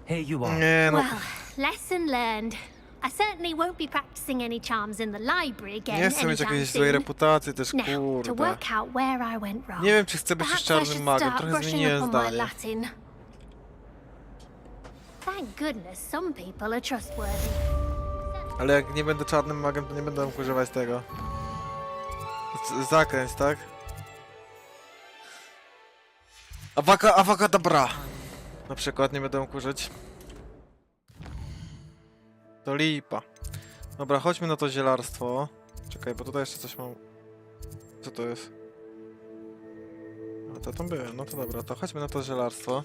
Here you are. Nie no, Well, lesson learned. I certainly won't be practicing any charms in the library again nie chcę mieć anytime jakiejś złej soon. reputacji też, Now, to kurde. work out where I went wrong. Nie wiem, czy chcę być już Perhaps I should czarnym magiem, start trochę brushing zmieniłem up on my zdanie. Latin. Thank goodness some people are trustworthy. Ale jak nie będę czarnym magiem, to nie będę mógł używać tego. Zakręć, tak? Awakadabra! Na przykład nie będę mógł użyć. To lipa. Dobra, chodźmy na to zielarstwo. Czekaj, bo tutaj jeszcze coś mam. Co to jest? A to tam byłem, no to dobra, to chodźmy na to zielarstwo.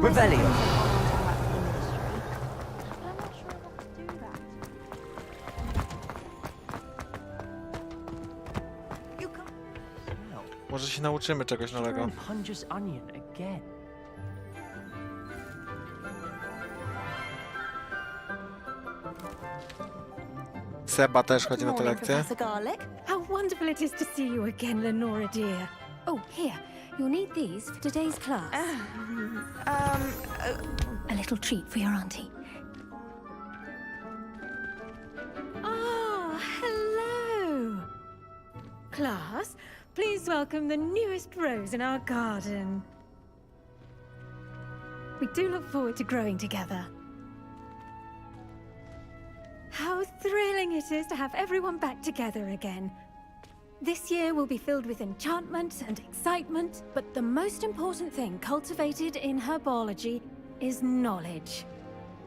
Revelio. Może się nauczymy czegoś nowego. Punches onion again. Seba też chodzi na tę Morning, lekcję. Professor Garlic. How wonderful it is to see you again, Lenora dear. Oh, here. You'll need these for today's class. A little treat for your auntie. Oh, hello. Class, please welcome the newest rose in our garden. We do look forward to growing together. How thrilling it is to have everyone back together again. This year will be filled with enchantment and excitement, but the most important thing cultivated in herbology is knowledge.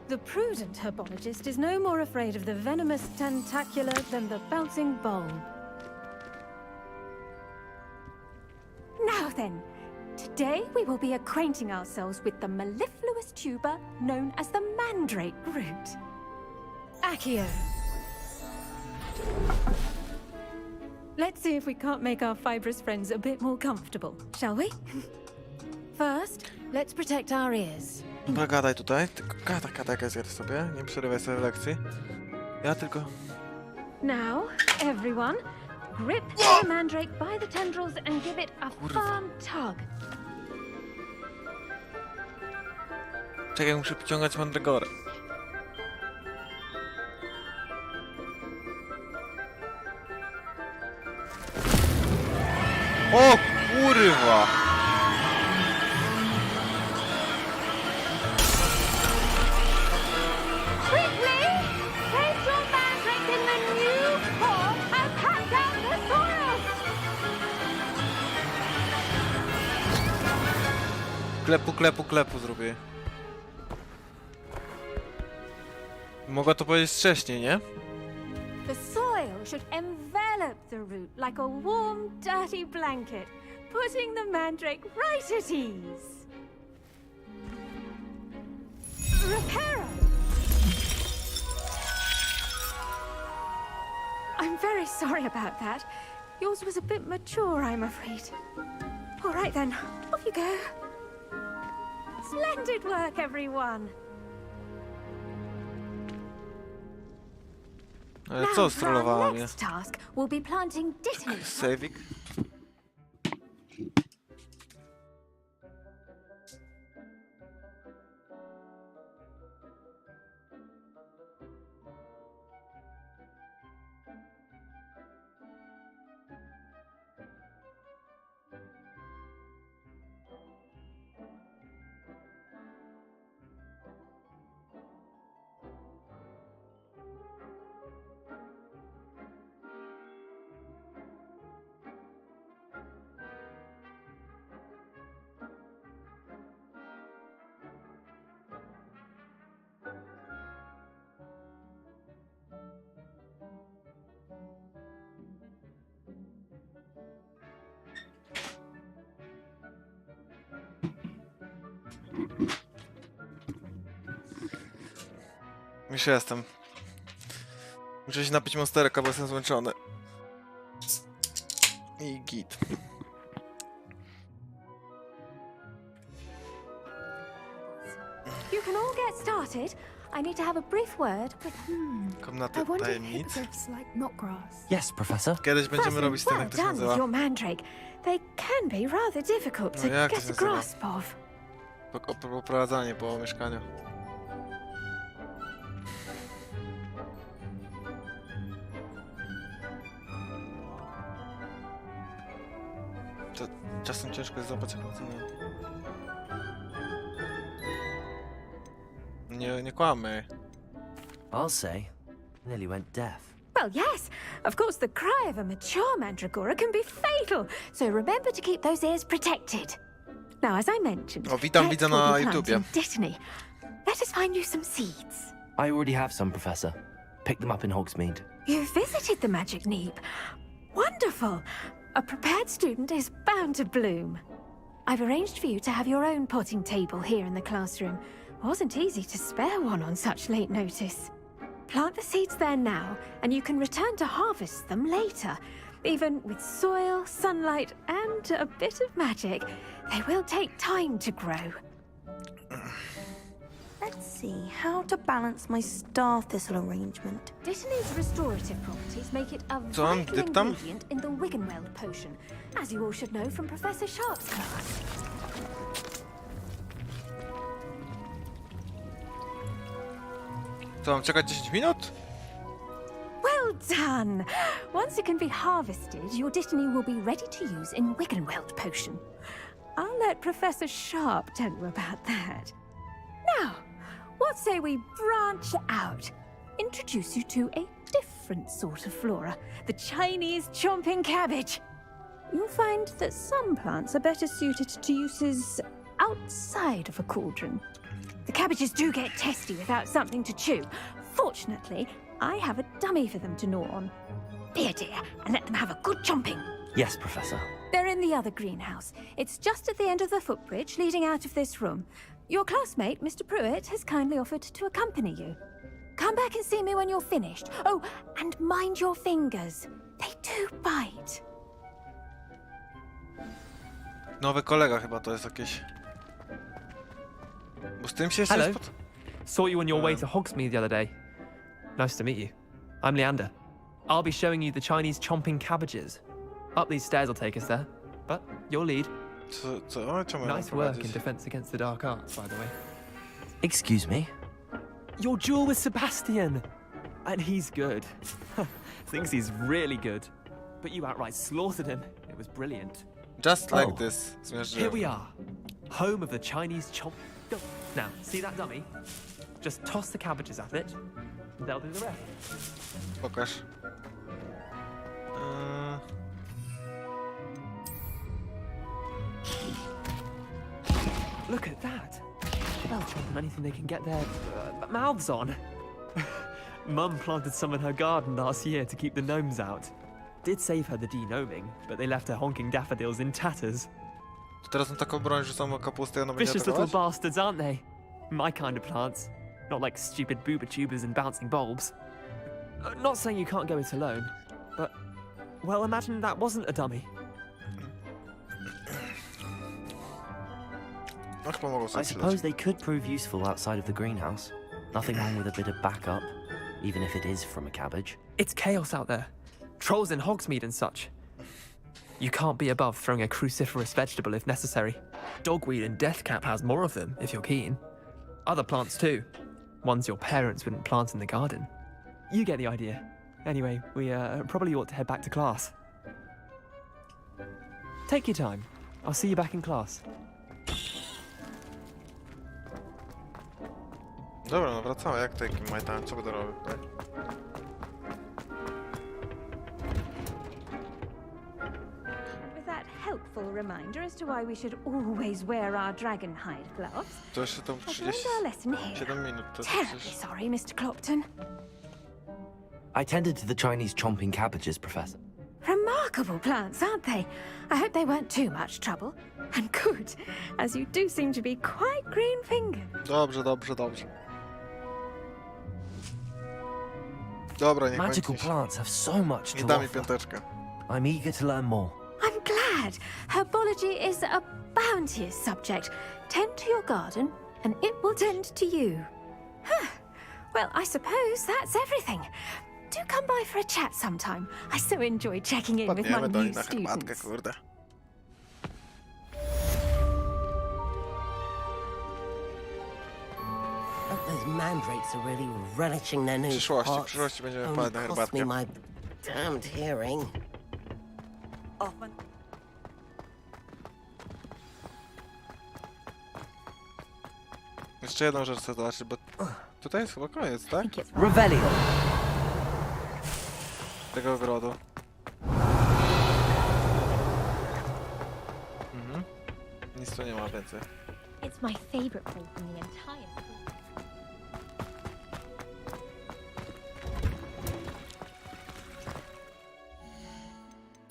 The prudent herbologist is no more afraid of the venomous tentacular than the bouncing bulb. Now then, today we will be acquainting ourselves with the mellifluous tuber known as the mandrake root. Accio. Let's see if we can't make our fibrous friends a bit more comfortable, shall we? First, let's protect our ears. Dobra, gadaj tutaj. Tylko gadaj sobie. Nie przerywaj sobie w lekcji. Ja tylko... Now, everyone, grip the mandrake by the tendrils and give it a firm tug. Czekaj, muszę pociągać mandragorę. O kurwa! Quickly! Place your mandrake in the new pot and cut down the soil! Klepu zrobię. Mogła to powiedzieć wcześniej, nie? The soil should envelop the root like a warm, dirty blanket, putting the mandrake right at ease. Reparo! very sorry about that. Yours was a bit mature, I'm afraid. All right then, off you go. Splendid work, everyone. Ale co, strollowała mnie? Next task will be planting Dittany. Saving? Już jestem. Muszę się napić monsterka, bo jestem zmęczony. I git. You can all get started. I need to have a brief word with... Komnaty I wonder if tajemnic. hippogriffs like knotgrass. Yes, Professor. Kiedyś będziemy Firstly, robić ten, well jak to się done with nazywa. your mandrake. They can be rather difficult to No jak to get się a nazywa? grasp of. Poprowadzanie po mieszkaniu. To czasem ciężko jest złapać jak funkcjonuje. Nie kłamy. I'll say, nearly went deaf. Well, yes. Of course, the cry of a mature mandragora can be fatal, so remember to keep those ears protected. Now, as I mentioned, O, witam next widza we'll na be YouTubie. planting Dittany. Let us find you some seeds. I already have some, Professor. Picked them up in Hogsmeade. You visited the Magic Neep. Wonderful. A prepared student is bound to bloom. I've arranged for you to have your own potting table here in the classroom. Wasn't easy to spare one on such late notice. Plant the seeds there now, and you can return to harvest them later. Even with soil, sunlight, and a bit of magic, they will take time to grow. Let's see how to balance my star thistle arrangement. Dittany's restorative properties make it a Co mam, vital diptam? ingredient in the Wiggenweld potion, as you all should know from Professor Sharp's class. Co, mam czekać 10 minut? Well done! Once it can be harvested, your Dittany will be ready to use in Wiggenweld potion. I'll let Professor Sharp tell you about that. Now, what say we branch out? Introduce you to a different sort of flora, the Chinese chomping cabbage. You'll find that some plants are better suited to uses outside of a cauldron. The cabbages do get testy without something to chew. Fortunately, I have a dummy for them to gnaw on. Be a dear and let them have a good chomping. Yes, Professor. They're in the other greenhouse. It's just at the end of the footbridge leading out of this room. Your classmate, Mr. Pruitt, has kindly offered to accompany you. Come back and see me when you're finished. Oh, and mind your fingers. They do bite. Nowy kolega chyba to jest jakieś. Bo z tym się jeszcze Hello. Saw you on your way to Hogsmeade the other day. Nice to meet you. I'm Leander. I'll be showing you the Chinese chomping cabbages. Up these stairs will take us there. But you'll lead. Co? Czemu mam Nice work in prowadzić? defense against the dark arts, by the way. Excuse me? Your duel with Sebastian! And he's good. Thinks he's really good. But you outright slaughtered him. It was brilliant. Just like Oh. this. Here we are. Home of the Chinese chomp... Go. Now, see that dummy? Just toss the cabbages at it. And they'll do the rest. Pokaż. Look at that. They'll chomp on anything they can get their mouths on. Mum planted some in her garden last year to keep the gnomes out. Did save her the de-gnoming, but they left her honking daffodils in tatters. To teraz na taką broń rzucam kapustę i ona będzie Vicious little atakować? bastards, aren't they? My kind of plants. Not like stupid booba tubers and bouncing bulbs. Not saying you can't go it alone. But, well, imagine that wasn't a dummy. No chyba mogą I sobie suppose przydać. they could prove useful outside of the greenhouse. Nothing wrong with a bit of backup, even if it is from a cabbage. It's chaos out there. Trolls in Hogsmeade and such. You can't be above throwing a cruciferous vegetable if necessary. Dogweed and Deathcap has more of them, if you're keen. Other plants too. Ones your parents wouldn't plant in the garden. You get the idea. Anyway, we probably ought to head back to class. Take your time. I'll see you back in class. Dobra, no wracamy. Jak to jakim majtałem? Co będę robił? Tak? With that helpful reminder as to why we should always wear our dragon hide gloves, To jeszcze tam I've learned our lesson here. 37 minut. To Terribly przecież... sorry, Mr. Clopton. I tended to the Chinese chomping cabbages, Professor. Remarkable plants, aren't they? I hope they weren't too much trouble. And good, as you do seem to be quite green-fingered. Dobrze, dobrze, dobrze. Dobra, niech Magical kończy się. plants have so much Nie to da mi offer. piąteczkę. I'm eager to learn more. I'm glad. Herbology is a bounteous subject. Tend to your garden, and it will tend to you. Huh. Well, I suppose that's everything. Do come by for a chat sometime. I so enjoy checking in with my Padniemy do niej new na herbatkę, students. kurde. Those mandrakes are really relishing their new W przyszłości będziemy Only wpadać na cost me herbatkę. my damned hearing. Often. Jeszcze jedną rzecz chcę zobaczyć, bo tutaj jest chyba koniec, tak? Revelio. Tego ogrodu. Mhm. Nic tu nie ma więcej. It's my favorite place in the entire school.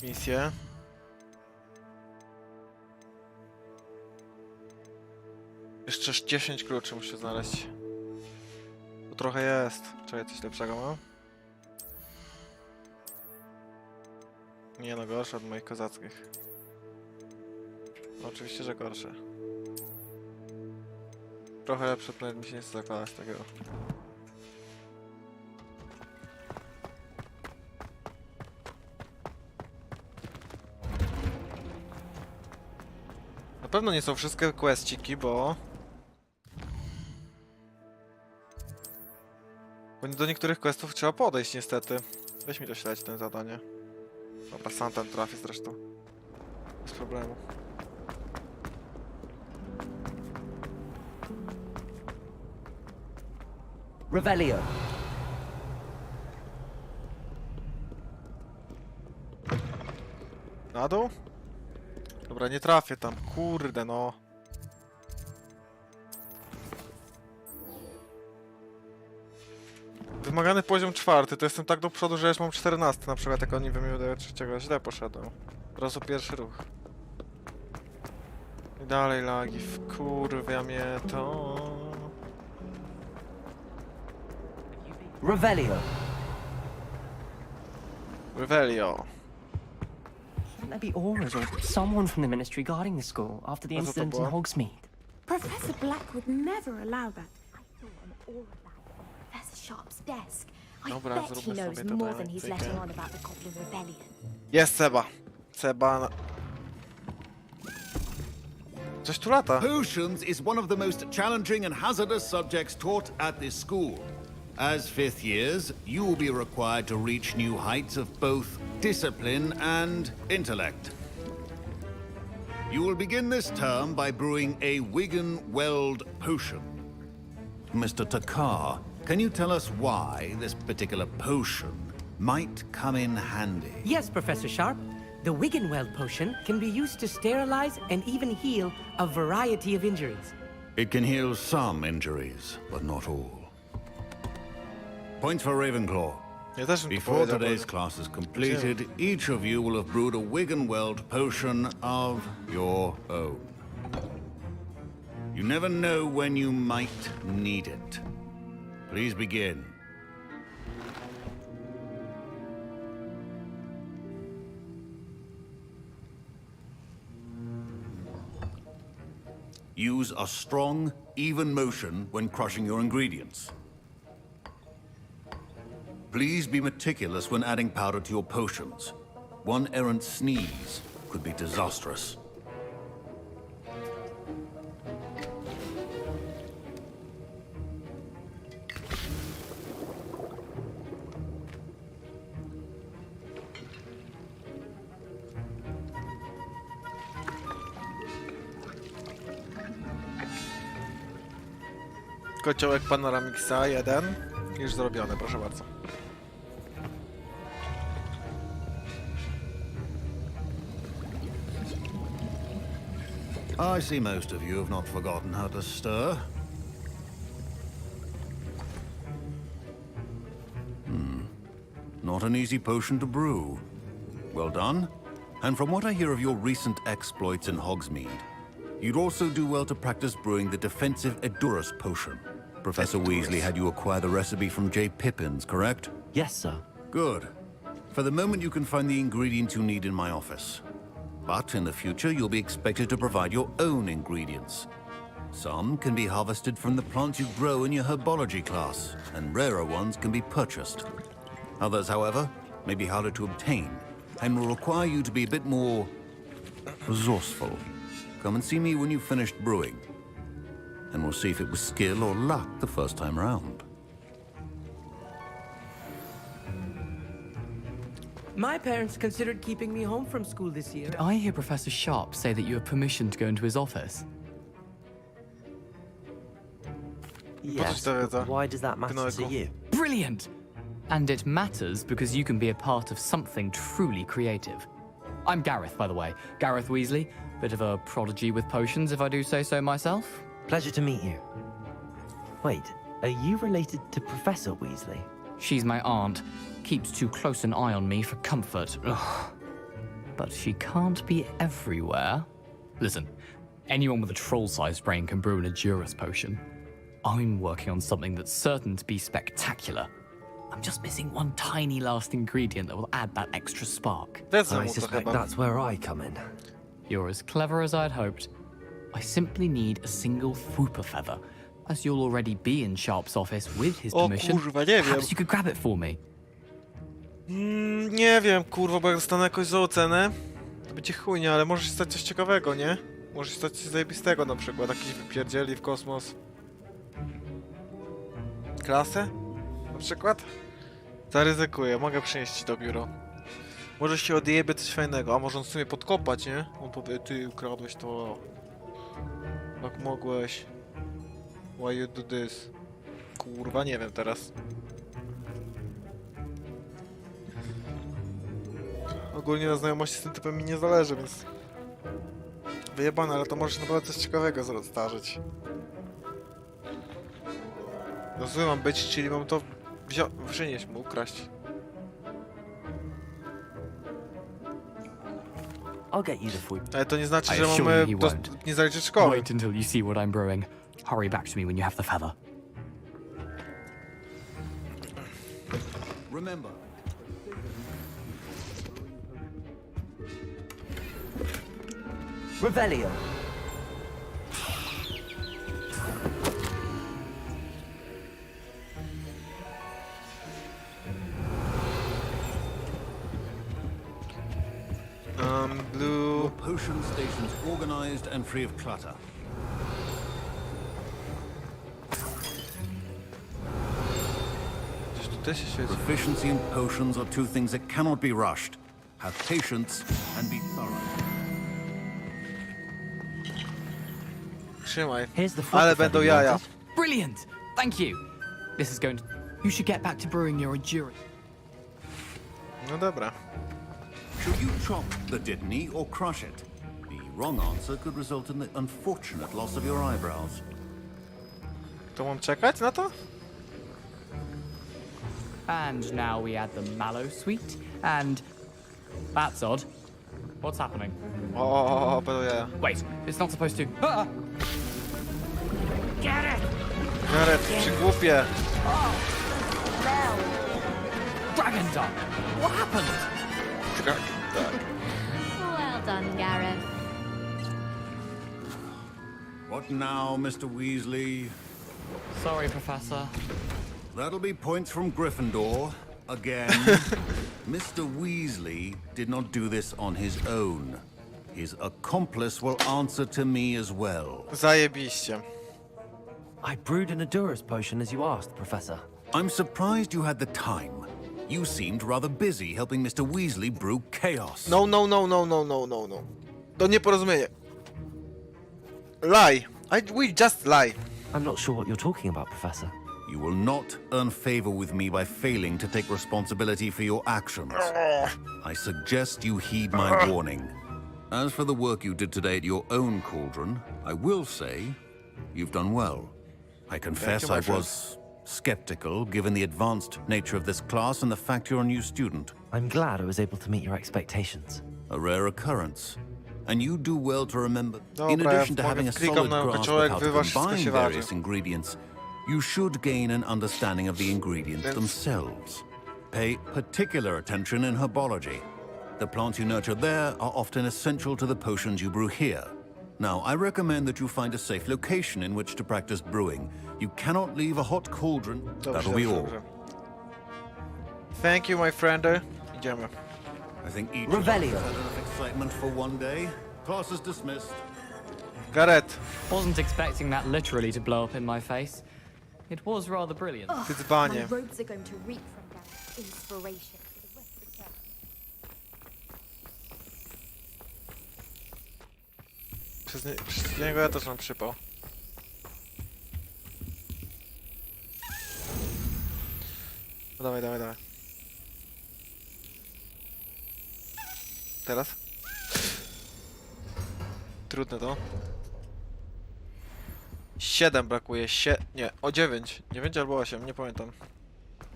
Misję. Jeszcze 10 kluczy muszę znaleźć. Tu trochę jest. Czekaj, coś lepszego mam? Nie no, gorsze od moich kozackich. No, oczywiście, że gorsze. Trochę lepsze, to mi się nie chce zakładać takiego. Na pewno nie są wszystkie questciki, bo do niektórych questów trzeba podejść niestety. Weź mi to śledź, ten zadanie. Dobra, sam tam trafię zresztą. Bez problemu. Revelio. Na dół? Dobra, nie trafię tam, kurde no. Wymagany poziom 4, to jestem tak do przodu, że już mam 14 na przykład, jak oni wymieniają trzeciego, źle poszedłem. Od razu pierwszy ruch. I dalej lagi, wkurwia mnie to. Revelio. Revelio. Shouldn't there be Aurors or someone from the ministry guarding the school after the That's what the incident in boy. Hogsmeade? Professor Black would never allow that. I saw an aura bag on Professor Sharp's desk. I Dobra, bet he zróbmy knows sobie to more dalej, than he's cykę. letting on about the Goblin Rebellion. Jest Seba. Seba. Coś tu lata. Potions is one of the most challenging and hazardous subjects taught at this school. As fifth years, you will be required to reach new heights of both discipline and intellect. You will begin this term by brewing a Wigan-Weld potion. Mr. Takar, can you tell us why this particular potion might come in handy? Yes, Professor Sharp. The Wiggenweld potion can be used to sterilize and even heal a variety of injuries. It can heal some injuries, but not all. Point for Ravenclaw. Ja też bym to Before powiedział, today's bo- class is completed, each of you will have brewed a Wiggenweld potion of your own. You never know when you might need it. Please begin. Use a strong, even motion when crushing your ingredients. Please be meticulous when adding powder to your potions. One errant sneeze could be disastrous. Kociołek Panoramixa 1. Już zrobiony, proszę bardzo. I see most of you have not forgotten how to stir. Not an easy potion to brew. Well done. And from what I hear of your recent exploits in Hogsmeade, you'd also do well to practice brewing the defensive Edurus potion. Professor Weasley had you acquire the recipe from J. Pippins, correct? Yes, sir. Good. For the moment, you can find the ingredients you need in my office. But in the future, you'll be expected to provide your own ingredients. Some can be harvested from the plants you grow in your herbology class, and rarer ones can be purchased. Others, however, may be harder to obtain, and will require you to be a bit more resourceful. Come and see me when you've finished brewing, and we'll see if it was skill or luck the first time round. My parents considered keeping me home from school this year. Did I hear Professor Sharp say that you have permission to go into his office? Yes, but why does that matter to you? Brilliant! And it matters because you can be a part of something truly creative. I'm Gareth, by the way. Gareth Weasley. Bit of a prodigy with potions, if I do say so myself. Pleasure to meet you. Wait, are you related to Professor Weasley? She's my aunt. Keeps too close an eye on me for comfort. Ugh. But she can't be everywhere. Listen, anyone with a troll-sized brain can brew an Edurus potion. I'm working on something that's certain to be spectacular. I'm just missing one tiny last ingredient that will add that extra spark. I suspect that's where I come in. You're as clever as I'd hoped. I simply need a single Fwooper feather. As you'll already be in Sharp's office with his permission, perhaps you could grab it for me. Nie wiem, kurwa, bo jak dostanę jakoś za ocenę, to będzie chujnia, ale może się stać coś ciekawego, nie? Może się stać coś zajebistego na przykład, jakiś wypierdzieli w kosmos. Klasę? Na przykład? Zaryzykuję, mogę przynieść ci do biura. Może się odjebie coś fajnego, a może on w sumie podkopać, nie? On powie, ty ukradłeś to. Jak mogłeś? Why you do this? Kurwa, nie wiem teraz. Ogólnie na znajomości z tym typem mi nie zależy, więc... Wyjebane, ale to może się naprawdę coś ciekawego zdarzyć. No zły mam być, czyli mam to przynieść mu, ukraść. I'll get you the food. Ale to nie znaczy, że mamy nie zaliczyć szkoły. Wait until you see what I'm brewing. Hurry back to me when you have the feather. Remember. Revelio. Blue. Your potion station's organized and free of clutter. Proficiency in potions are two things that cannot be rushed. Have patience and be thorough. Trzymaj. Here's the Ale będą jaja. Brilliant! Thank you! This is going to... You should get back to brewing your Edurus. No dobra. Should you chop the Dittany or crush it? The wrong answer could result in the unfortunate loss of your eyebrows. To mam czekać na to? And now we add the mallow sweet, and... That's odd. What's happening? O, będą jaja. Wait, it's not supposed to... Ah! Gareth, przygłupie. Dragon Duck! What happened? Well done, Gareth. What now, Mr. Weasley? Sorry, Professor. That'll be points from Gryffindor. Again. Mr. Weasley did not do this on his own. His accomplice will answer to me as well. Zajebiście. I brewed an Adurus potion as you asked, Professor. I'm surprised you had the time. You seemed rather busy helping Mr. Weasley brew chaos. No. To nieporozumienie. Lie. We just lie. I'm not sure what you're talking about, Professor. You will not earn favor with me by failing to take responsibility for your actions. I suggest you heed my warning. As for the work you did today at your own cauldron, I will say you've done well. I confess I was skeptical, given the advanced nature of this class and the fact you're a new student. I'm glad I was able to meet your expectations. A rare occurrence. And you do well to remember, Dobra, in addition to ja having a klikam solid na grasp kociołek, of how to wywal, wszystko combine się waży. various ingredients, you should gain an understanding of the ingredients themselves. Pay particular attention in herbology. The plants you nurture there are often essential to the potions you brew here. Now, I recommend that you find a safe location in which to practice brewing. You cannot leave a hot cauldron. That'll be all. Thank you, my friend. Idziemy. I think each Revelio. of us had enough excitement for one day. Class is dismissed. Gareth. Wasn't expecting that literally to blow up in my face. It was rather brilliant. Ty dzbanie. My robes are going to reek from Gareth's inspiration for the rest of the term. Przez niego ja też mam przypał. No dawaj. Teraz? Trudne to. 7 brakuje, nie, o 9. 9 albo 8, nie pamiętam.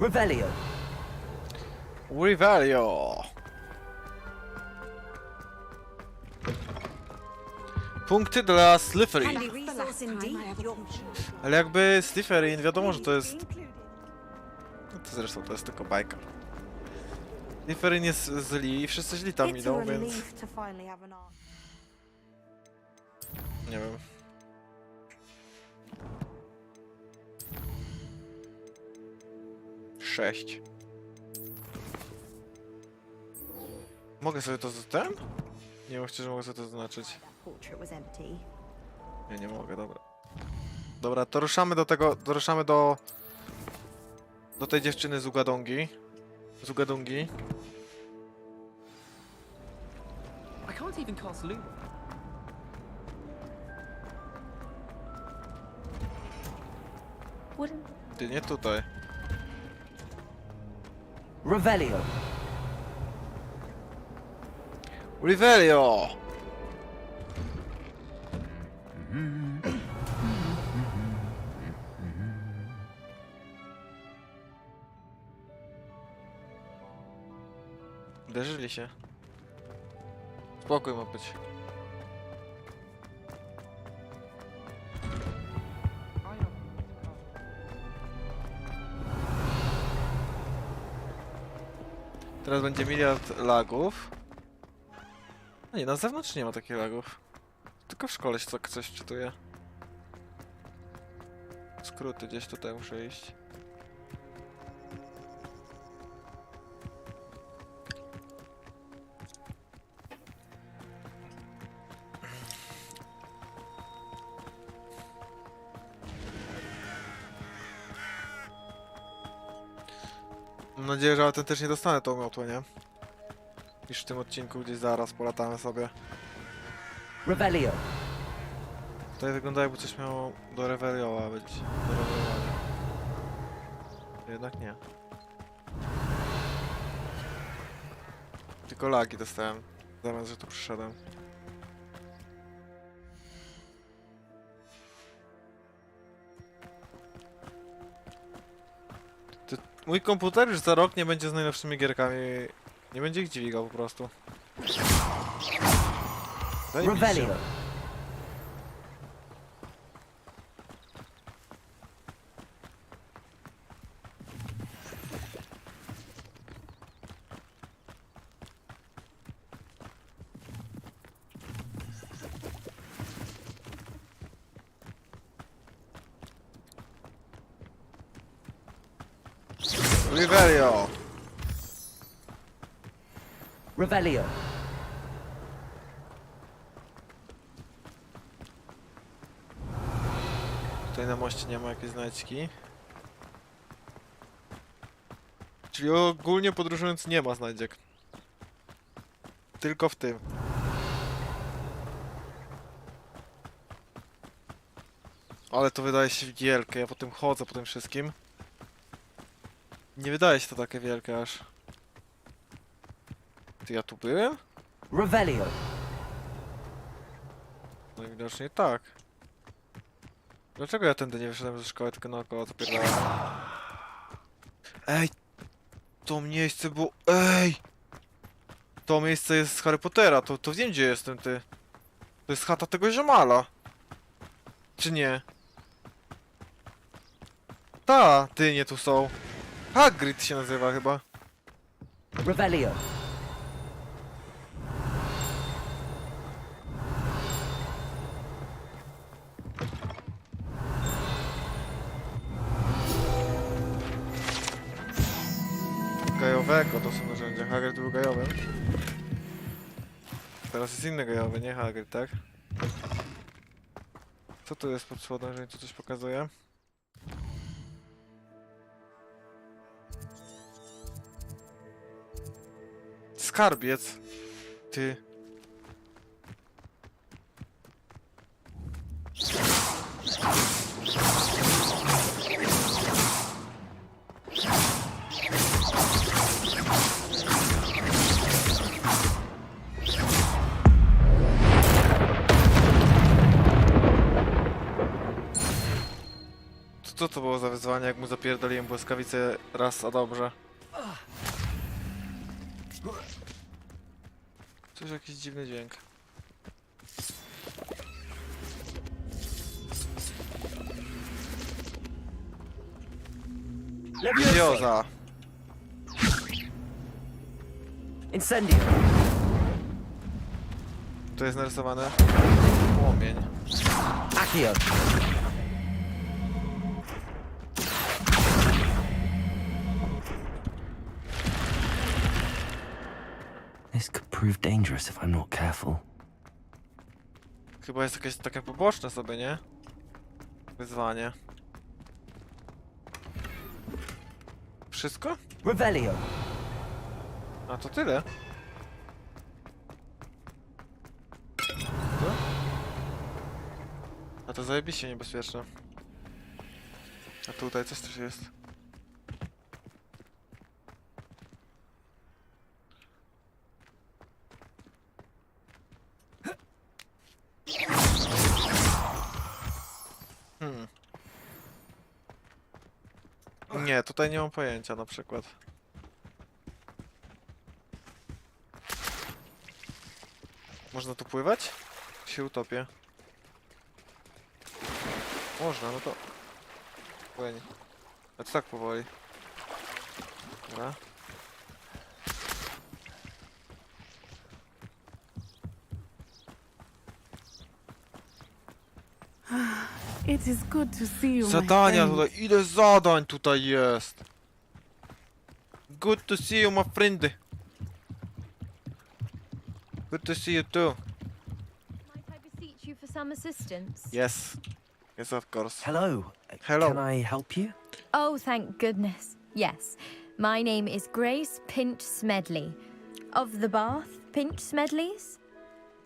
Revelio. Revelio. Punkty dla Slytherin. Ale jakby Slytherin, wiadomo, że to jest... No to zresztą to jest tylko bajka. Slytherin jest źli i wszyscy źli tam idą, więc... Nie wiem. Sześć. Mogę sobie to ten? Nie wiem, szczerze mogę sobie to zaznaczyć. Ja nie mogę, dobra. Dobra, to ruszamy do tego, do tej dziewczyny z Ugadongi. Z Ugadungi. I can't even cast Luma. Ty, nie tutaj. Revelio. Revelio! Uderzyli się. Spokój ma być. Teraz będzie miliard lagów. A nie, na zewnątrz nie ma takich lagów. Tylko w szkole się coś czytuje. Skróty gdzieś tutaj muszę iść. Mam nadzieję, że autentycznie dostanę tą miotłę, nie? Już w tym odcinku gdzieś zaraz polatamy sobie. Revelio. Tutaj wygląda, jakby coś miało do Revelioła być. Do Reveliowania. Jednak nie. Tylko lagi dostałem, zamiast że tu przyszedłem. Mój komputer już za rok nie będzie z najnowszymi gierkami. Nie będzie ich dźwigał po prostu. Revelio. Riverio. Revelio. Tutaj na moście nie ma jakiejś znajdźki. Czyli ogólnie podróżując nie ma znajdziek. Tylko w tym. Ale to wydaje się wielkie, ja po tym chodzę, po tym wszystkim. Nie wydaje się to takie wielkie aż. Ty, ja tu byłem? Revelio. No i widocznie tak. Dlaczego ja tędy nie wyszedłem ze szkoły, tylko naokoło zapierdałem? Ej! To miejsce było... Ej! To miejsce jest z Harry Pottera, to wiem gdzie jestem, ty. To jest chata tego ziomala. Czy nie? Ta, ty nie tu są. Hagrid się nazywa chyba. Revelio. Gajowego to są narzędzia. Hagrid był gajowym. Teraz jest inny gajowy, nie Hagrid, tak? Co tu jest pod spodem, jeżeli tu coś pokazuje? Skarbiec. Ty. Co to było za wyzwanie, jak mu zapierdoliłem błyskawicę raz, a dobrze? Coś jakiś dziwny dźwięk. Leviosa! Incendio. To jest narysowane. Płomień. Accio. This could prove dangerous if I'm not careful. Chyba jest jakieś takie poboczne sobie, nie? Wyzwanie. Wszystko? Revelio. A to tyle. Co? A to zajebiście niebezpieczne. A tutaj coś też jest. Nie, tutaj nie mam pojęcia na przykład. Można tu pływać? Się utopię. Można, no to... Płyń. A to tak powoli. Dobra. It is good to see you, my Zadania friend. tutaj, ile zadań tutaj jest? Good to see you, my friend. Good to see you too. Might I beseech you for some assistance? Yes. Yes, of course. Hello. Hello. Can I help you? Oh, thank goodness. Yes. My name is Grace Pinch Smedley. Of the Bath Pinch Smedleys?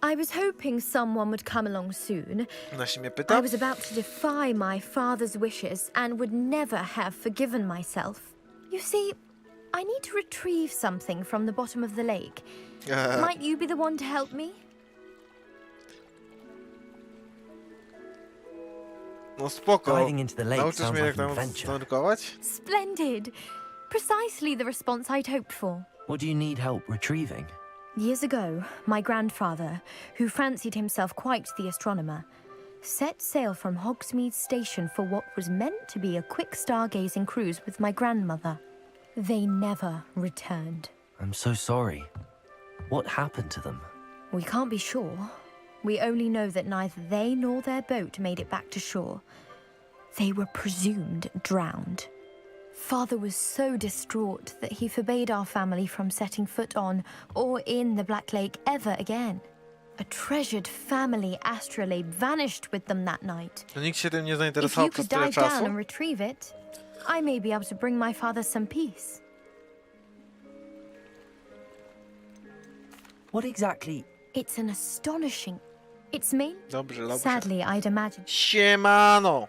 I was hoping someone would come along soon. Ona się mnie pyta? I was about to defy my father's wishes and would never have forgiven myself. You see, I need to retrieve something from the bottom of the lake. Might you be the one to help me? No spoko. Diving into the lake Nauczysz sounds mnie jak like an tam adventure. nurkować? Splendid. Precisely the response I'd hoped for. What do you need help retrieving? Years ago, my grandfather, who fancied himself quite the astronomer, set sail from Hogsmeade Station for what was meant to be a quick stargazing cruise with my grandmother. They never returned. I'm so sorry. What happened to them? We can't be sure. We only know that neither they nor their boat made it back to shore. They were presumed drowned. Father was so distraught that he forbade our family from setting foot on or in the Black Lake ever again. A treasured family astrolabe vanished with them that night. To nikt się tym nie If zainteresował you przez could tyle dive down czasu? and retrieve it, I may be able to bring my father some peace. What exactly? It's an astonishing... It's me? Dobrze, dobrze. Sadly, I'd imagine. Siemano!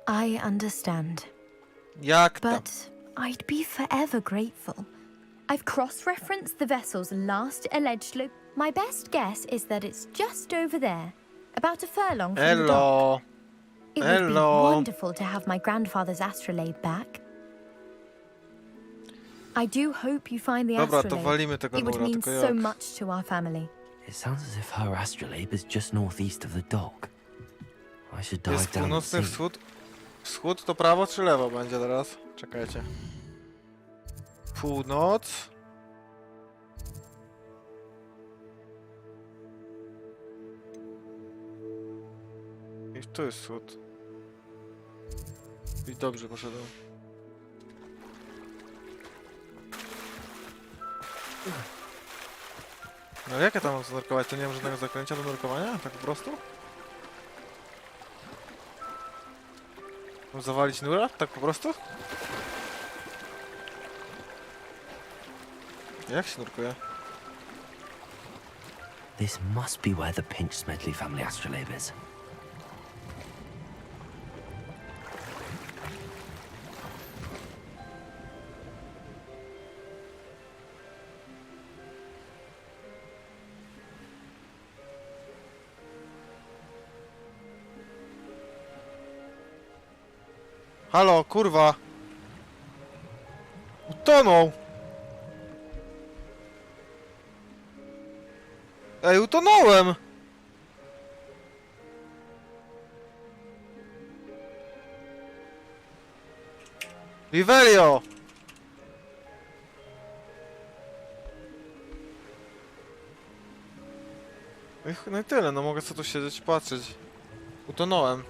I understand. Jak tam? But I'd be forever grateful. I've cross-referenced the vessel's last alleged My best guess is that it's just over there, about a furlong from the dock. Hello. It would be Hello. wonderful to have my grandfather's astrolabe back. I do hope you find the Dobra, to astrolabe. walimy tego It would nura, mean tylko so jak? much to our family. It sounds as if her astrolabe is just northeast of the dock. I should dive Jest down and północny see. wschód. Wschód to prawo czy lewo będzie teraz? Czekajcie. Północ. I tu jest wschód. I dobrze poszedłem. No jak ja tam mam zanurkować? To nie mam żadnego zaklęcia do nurkowania? Tak po prostu? Mam zawalić nura? Tak po prostu? Jak się nurkuje? This must be where the Pinch Smedley family astrolabe is. Halo, kurwa! Utonął! Ej, utonąłem! Rivelio! No i tyle, no mogę sobie tu siedzieć i patrzeć. Utonąłem.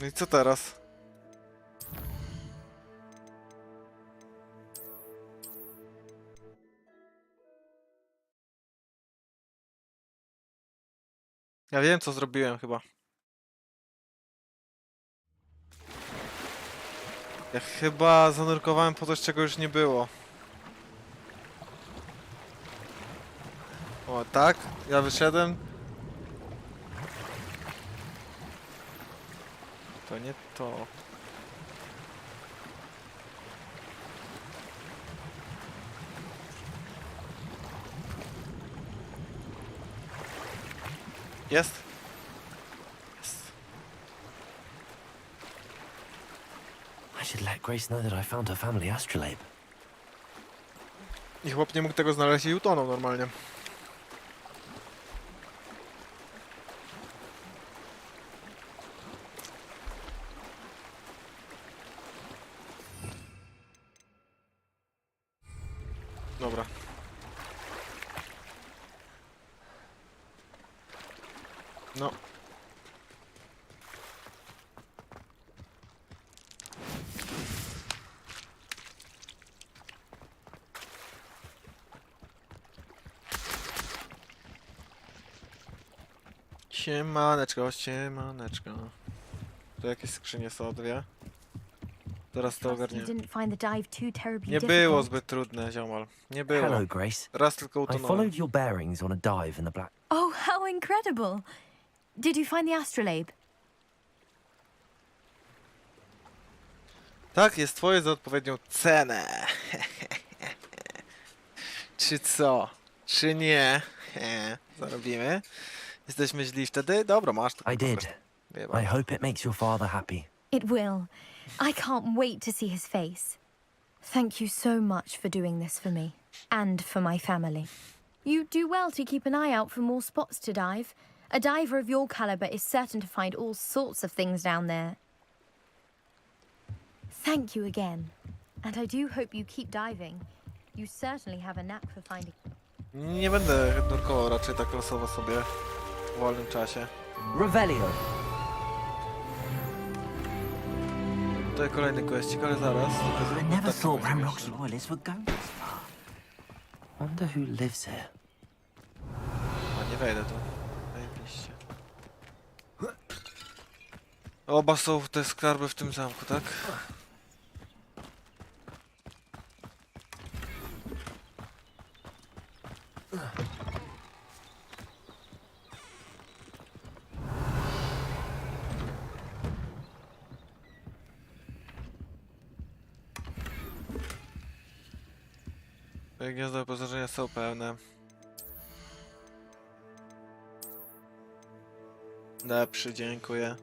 No i co teraz? Ja wiem, co zrobiłem chyba. Ja chyba zanurkowałem po coś, czego już nie było. O, tak? Ja wyszedłem. To nie to. Jest? Jest. I should let Grace know that I found her family astrolabe. I chłop nie mógł tego znaleźć i utonął normalnie. Dobra. No. Siemaneczko, siemaneczko. Tu jakieś skrzynie są dwie. Teraz to You ogarnię. didn't find the dive too terribly Nie difficult. było zbyt trudne, ziomal. Nie było. Hello, Grace. Raz tylko I utonąłem. followed your bearings on a dive in the Black... Oh, how incredible! Did you find the astrolabe? Tak, jest twoje za odpowiednią cenę. Czy co? Czy nie? Zarobimy. Jesteśmy źli wtedy? Dobra, masz to. I did. I hope it makes your father happy. It will. I can't wait to see his face. Thank you so much for doing this for me. And for my family. You do well to keep an eye out for more spots to dive. A diver of your caliber is certain to find all sorts of things down there. Thank you again. And I do hope you keep diving. You certainly have a knack for finding... Nie będę nurkował raczej tak losowo sobie w wolnym czasie. Revelio. Tutaj kolejny questik, ale zaraz. I never thought Ranrock's loyalists would go this far. Wonder who lives here. A nie wejdę tu. Zajebiście. Oba są te skarby w tym zamku, tak? Gniazdo wyposażenia są pełne. Lepszy, dziękuję.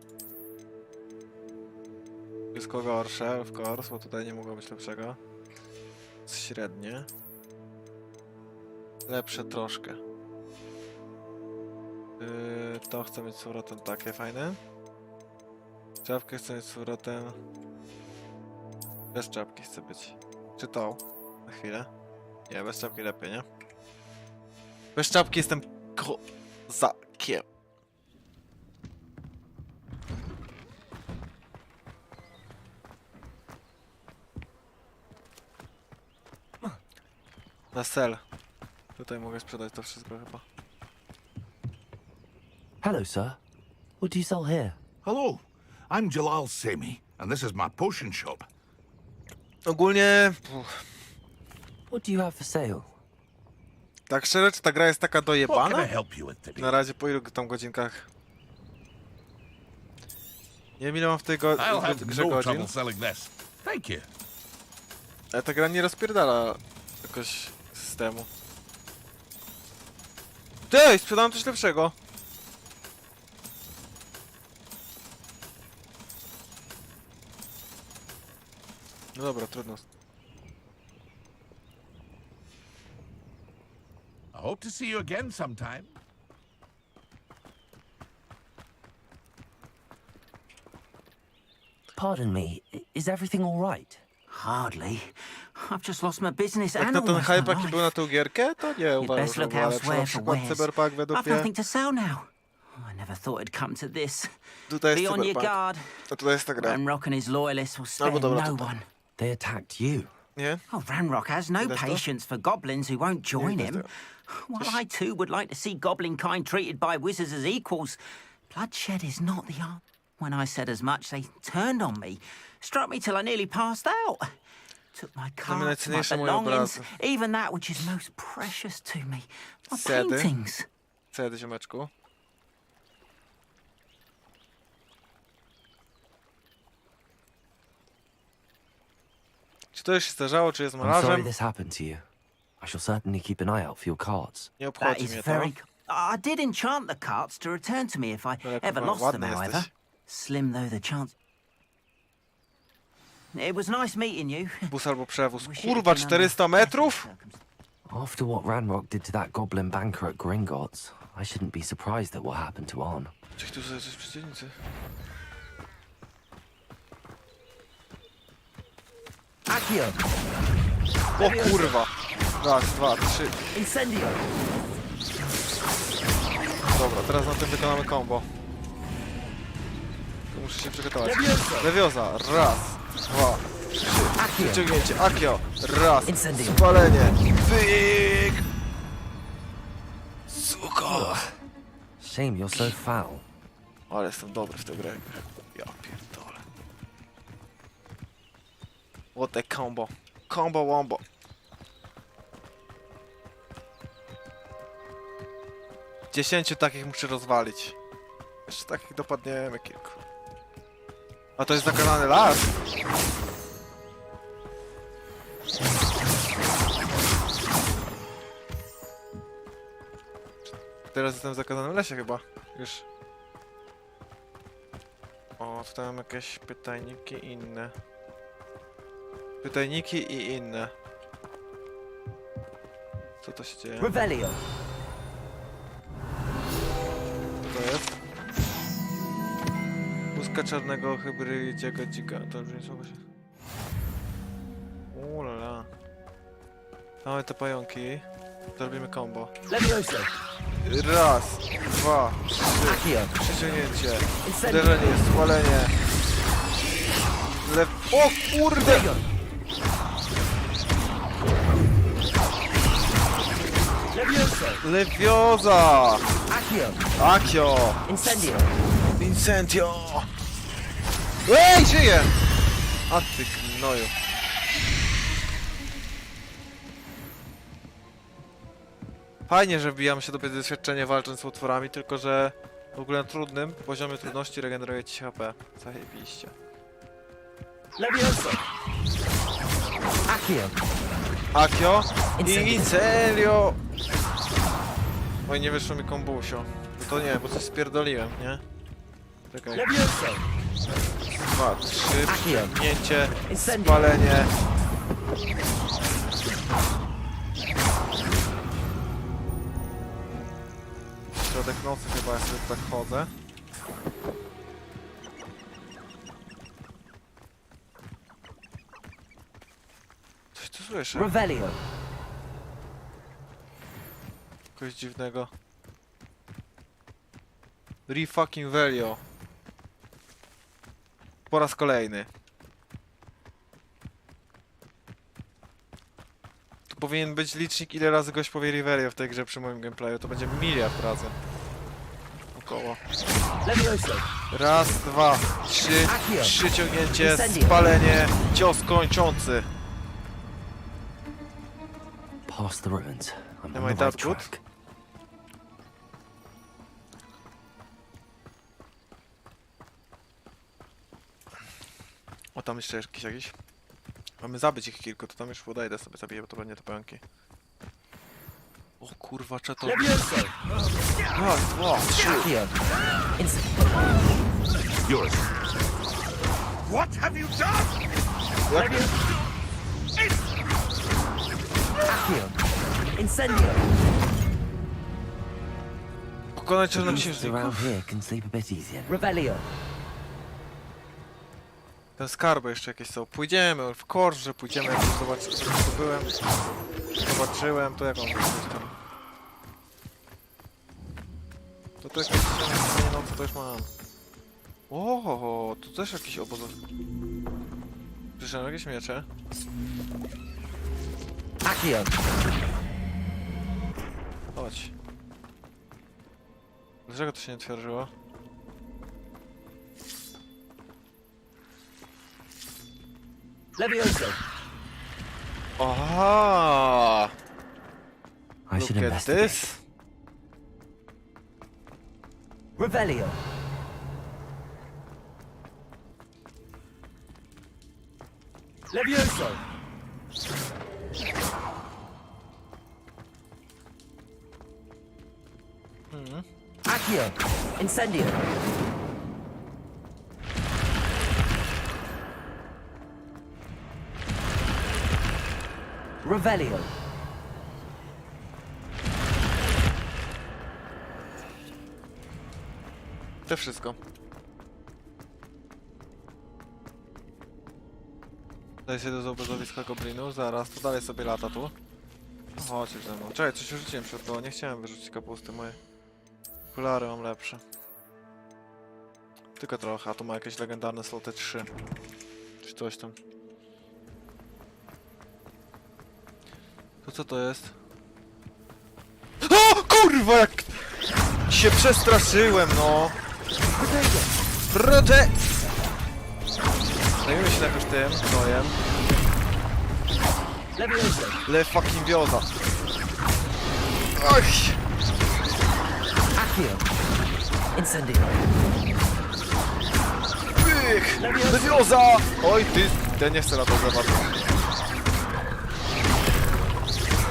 Wszystko gorsze, of course, bo tutaj nie mogło być lepszego. Średnie. Lepsze troszkę. To chcę mieć z powrotem takie fajne. Czapkę chcę mieć z powrotem. Bez czapki chcę być. Czy to? Na chwilę. Nie, bez czapki lepiej, nie? Bez czapki jestem kozakiem. Na sel. Tutaj mogę sprzedać to wszystko chyba. Hello, sir. What do you sell here? Hello, I'm Jalal Semi, and this is my potion shop. Ogólnie... What do you have for sale? Tak szczerze, czy ta gra jest taka What can dojebana? I help you with today? Na razie po ilu tam godzinkach? Nie wiem ile mam w tej I'll have grze no godzin. trouble selling this. Thank you. Ale ta gra nie rozpierdala jakoś systemu. Ty, sprzedałem coś lepszego. No dobra, trudno. I hope to see you again sometime. Pardon me, is everything all right? Hardly. I've just lost my business Jak and na ten almost my hype jaki life. był na tą gierkę, to nie You'd uważam, best że look była lepsza. Na elsewhere for przykład wares. Cyberpunk według I've mnie. nothing to sell now. I never thought it'd come to this. Tutaj Be jest on your Cyberpunk. guard. A tutaj jest ta gra. Ranrock and his loyalists will spare Albo dobra, no tutaj. one. They attacked you. Nie? Oh, Ranrock has no Widać to? patience for goblins who won't join widać him. tego. While I too would like to see goblin kind treated by wizards as equals, bloodshed is not the art. When I said as much, they turned on me, struck me till I nearly passed out. Took my carts, my najcenniejsze moje belongings, obrazy. even that which is most precious to me, my Sedy. paintings. Cedy, ziomeczku. Czy to już się zdarzało, czy jest I'm sorry malarzem? this happened to you. I shall certainly keep an eye out for your cards. Nie That obchodzi is mnie to. very... I did enchant the carts to return to me if I Ale ever kurwa, lost them, ładny however. jesteś. Slim though the chance... It was nice meeting you. Bus albo przewóz. Wish it Kurwa, had been 400 metrów? After what Ranrock did to that goblin banker at Gringotts, I shouldn't be surprised at what happened to On. Czy tu są coś przeciwnicy? Accio! O kurwa! Raz, dwa, trzy. Incendio! Dobra, teraz na tym wykonamy combo. Tu muszę się przygotować. Lewioza. Raz, dwa, trzy. Wyciągnięcie. Akio. Raz. Incendio. Spalenie. Fyk! Suko! Shame you're so foul. Ale jestem dobry w tę grę. Ja pierdolę. What a combo. Combo wombo. Dziesięciu takich muszę rozwalić. Jeszcze takich dopadniemy kilku. A to jest zakazany las? Teraz jestem w zakazanym lesie chyba. Już. O, tutaj mam jakieś pytajniki inne. Pytajniki i inne. Co to się dzieje? Revelio. Co to jest? Puska czarnego hybrydziego dzika. To już nie są się. Ulala. Mamy te pająki. Zrobimy combo. Levioso. Raz, dwa, trzy. Przyciągnięcie. Uderzenie, spalenie. O kurde! Leviosa! Akio! Incendio! Ej, żyje! A ty gnoju. Fajnie, że wbijamy się do doświadczenia walcząc z utworami, tylko że w ogóle na trudnym poziomie trudności regeneruje ci HP. Zajebiście. Levioso. Akio i Incendio! Oj, nie wyszło mi kombusio. No to nie, bo coś spierdoliłem, nie? Czekaj. Dwa, trzy, przyciągnięcie, spalenie. Środek nocy chyba, ja sobie tak chodzę. Coś tu słyszę. Revelio. Kogoś dziwnego. Fucking Velio. Po raz kolejny. Tu powinien być licznik, ile razy gość powie Rivelio w tej grze przy moim gameplayu. To będzie miliard razy. Około. Raz, dwa, trzy. Przyciągnięcie, spalenie, cios kończący. Past the ruins. I'm Am on I the that right good? track. O, tam jeszcze jakiś. Mamy zabić ich kilku, to tam już podejdę sobie, zabiję, bo to będzie to pająki. O kurwa, czeto. Raz, dwa, trzy. Yours. What have you done? Jak? Incendio. Pokonać The beasts czarnoksiężników. around here can sleep a bit easier. Revelio. Ten skarby jeszcze jakieś są. Pójdziemy, w course, że pójdziemy, jak już byłem. Zobaczyłem, to jak on gdzieś tam. To jakieś no to już mam. O, tu też jakiś obóz. Słyszałem jakieś miecze. Akio. Chodź. Dlaczego to się nie otworzyło? Levioso. Aha! I should Look at investigate. this. Revelio. Levioso. Accio. Incendio. Revelio. To wszystko. Daj się do obozowiska goblinów, zaraz, to dalej sobie lata tu. No chodź już ze mną. Czekaj, coś wyrzuciłem przed to, nie chciałem wyrzucić kapusty, moje okulary mam lepsze. Tylko trochę, a tu ma jakieś legendarne sloty 3. Czy coś tam. To co to jest? O kurwa, jak się przestraszyłem, no! Prote! Zajmijmy się najpierw tym gnojem. Le fucking wioza. Oj! Incendio. Pyk! Lewioza! Oj ty! Ja nie chcę na to za bardzo.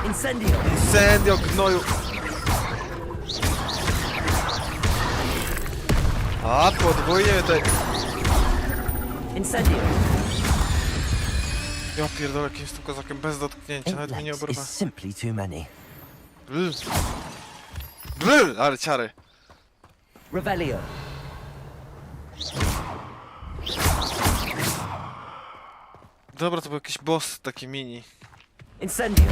Incendio. Incendio, gnoju! A, podwójnie tutaj. Incendio. Ja pierdolę, jakimś tym kozakiem bez dotknięcia, nawet mnie nie oberwa. Is simply too many. Ale ciary. Revelio. Dobra, to był jakiś boss taki mini. Incendio.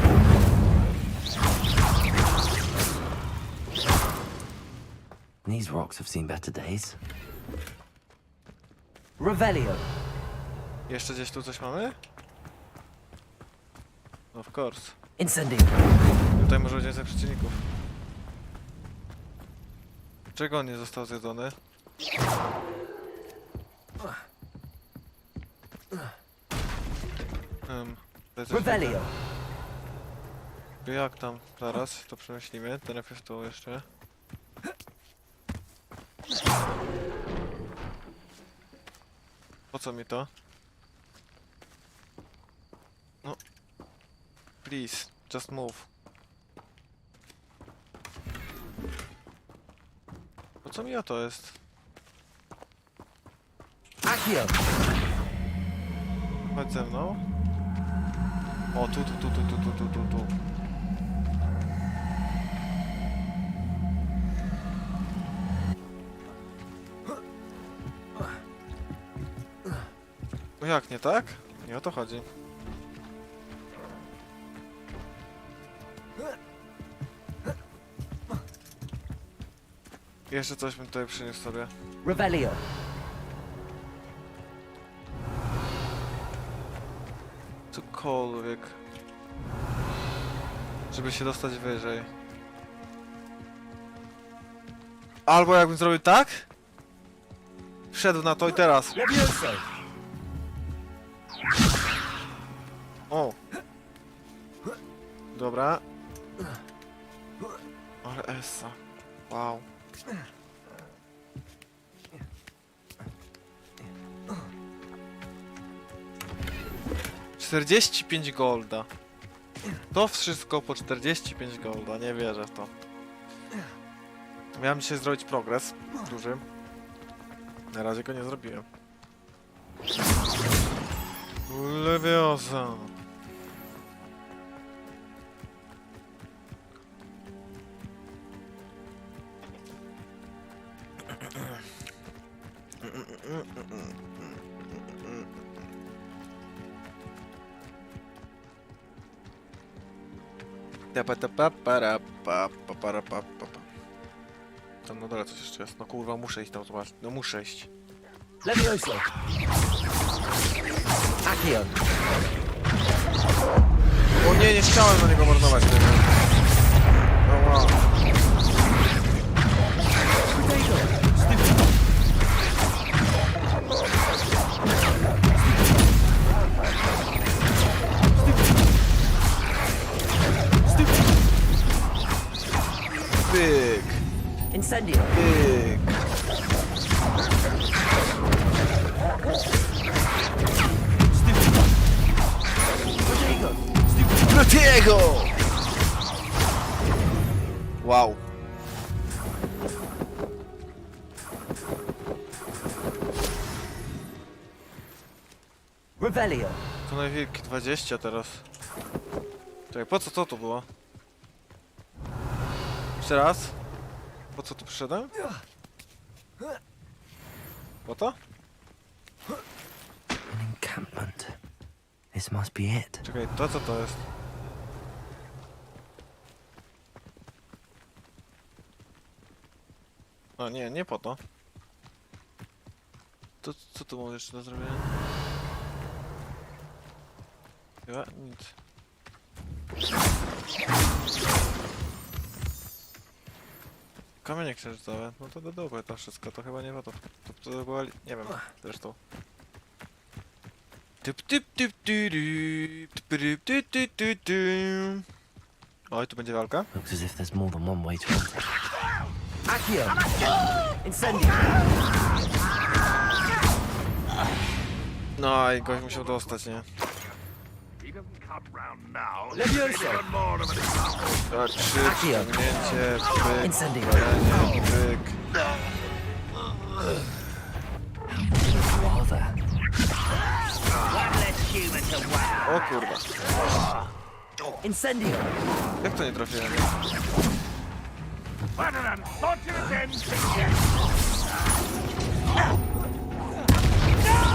These rocks have seen better days. Revelio. Jeszcze gdzieś tu coś mamy? Of course. Incendio. Tutaj może być więcej przeciwników. Czego on nie został zjedzony? Revelio. Jak tam? Zaraz to przemyślimy. To najpierw tu jeszcze. Po co mi to? No. Please, just move. Po co mi to jest? Accio. Chodź ze mną. O, tu. No jak, nie tak? Nie o to chodzi. Jeszcze coś bym tutaj przyniósł sobie. Revelio. Cokolwiek. Żeby się dostać wyżej. Albo jakbym zrobił tak? Wszedł na to i teraz. O. Dobra. Ale essa. Wow. $45 golda. To wszystko po 45 golda. Nie wierzę w to. Miałem dzisiaj zrobić progres duży. Na razie go nie zrobiłem. Lewiosa. Tam na dole coś jeszcze jest. No kurwa, muszę iść tam zobaczyć. No muszę iść. Levioso. Accio. O nie, nie chciałem na niego marnować tego. No wow. Big. Incendio. Big. Protego! Wow. Revelio. To największe 20 teraz. Czekaj, po co to tu było? Jeszcze raz? Po co tu przyszedłem? Po to? An encampment. This must be it. Czekaj, to co to jest? O nie, nie po to. To co tu mam jeszcze do zrobienia? Chyba nic. Kamienie księżycowe, no to do dupy to wszystko, to chyba nie po to. To była, nie wiem, zresztą. Oj, tu będzie walka. Looks as if there's more than one way to enter. Accio. Incendio. No i gość musiał dostać, nie? Levioso. To przyciągnięcie, pyk, Incendio. pyk. Who are there? O kurwa. Incendio. Jak to nie trafiłem?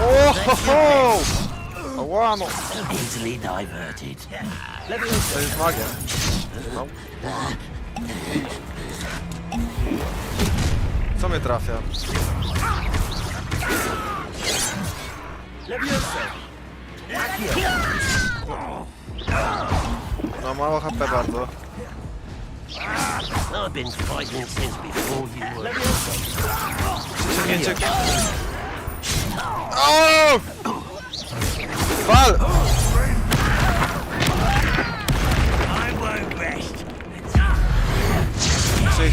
O ho ho! Ała no! Easily diverted. To jest magia. No. Co mnie trafia? No mało HP bardzo. I've been fighting since before you were. Przyciągnięcie. O! Wal! I won't rest. Czyli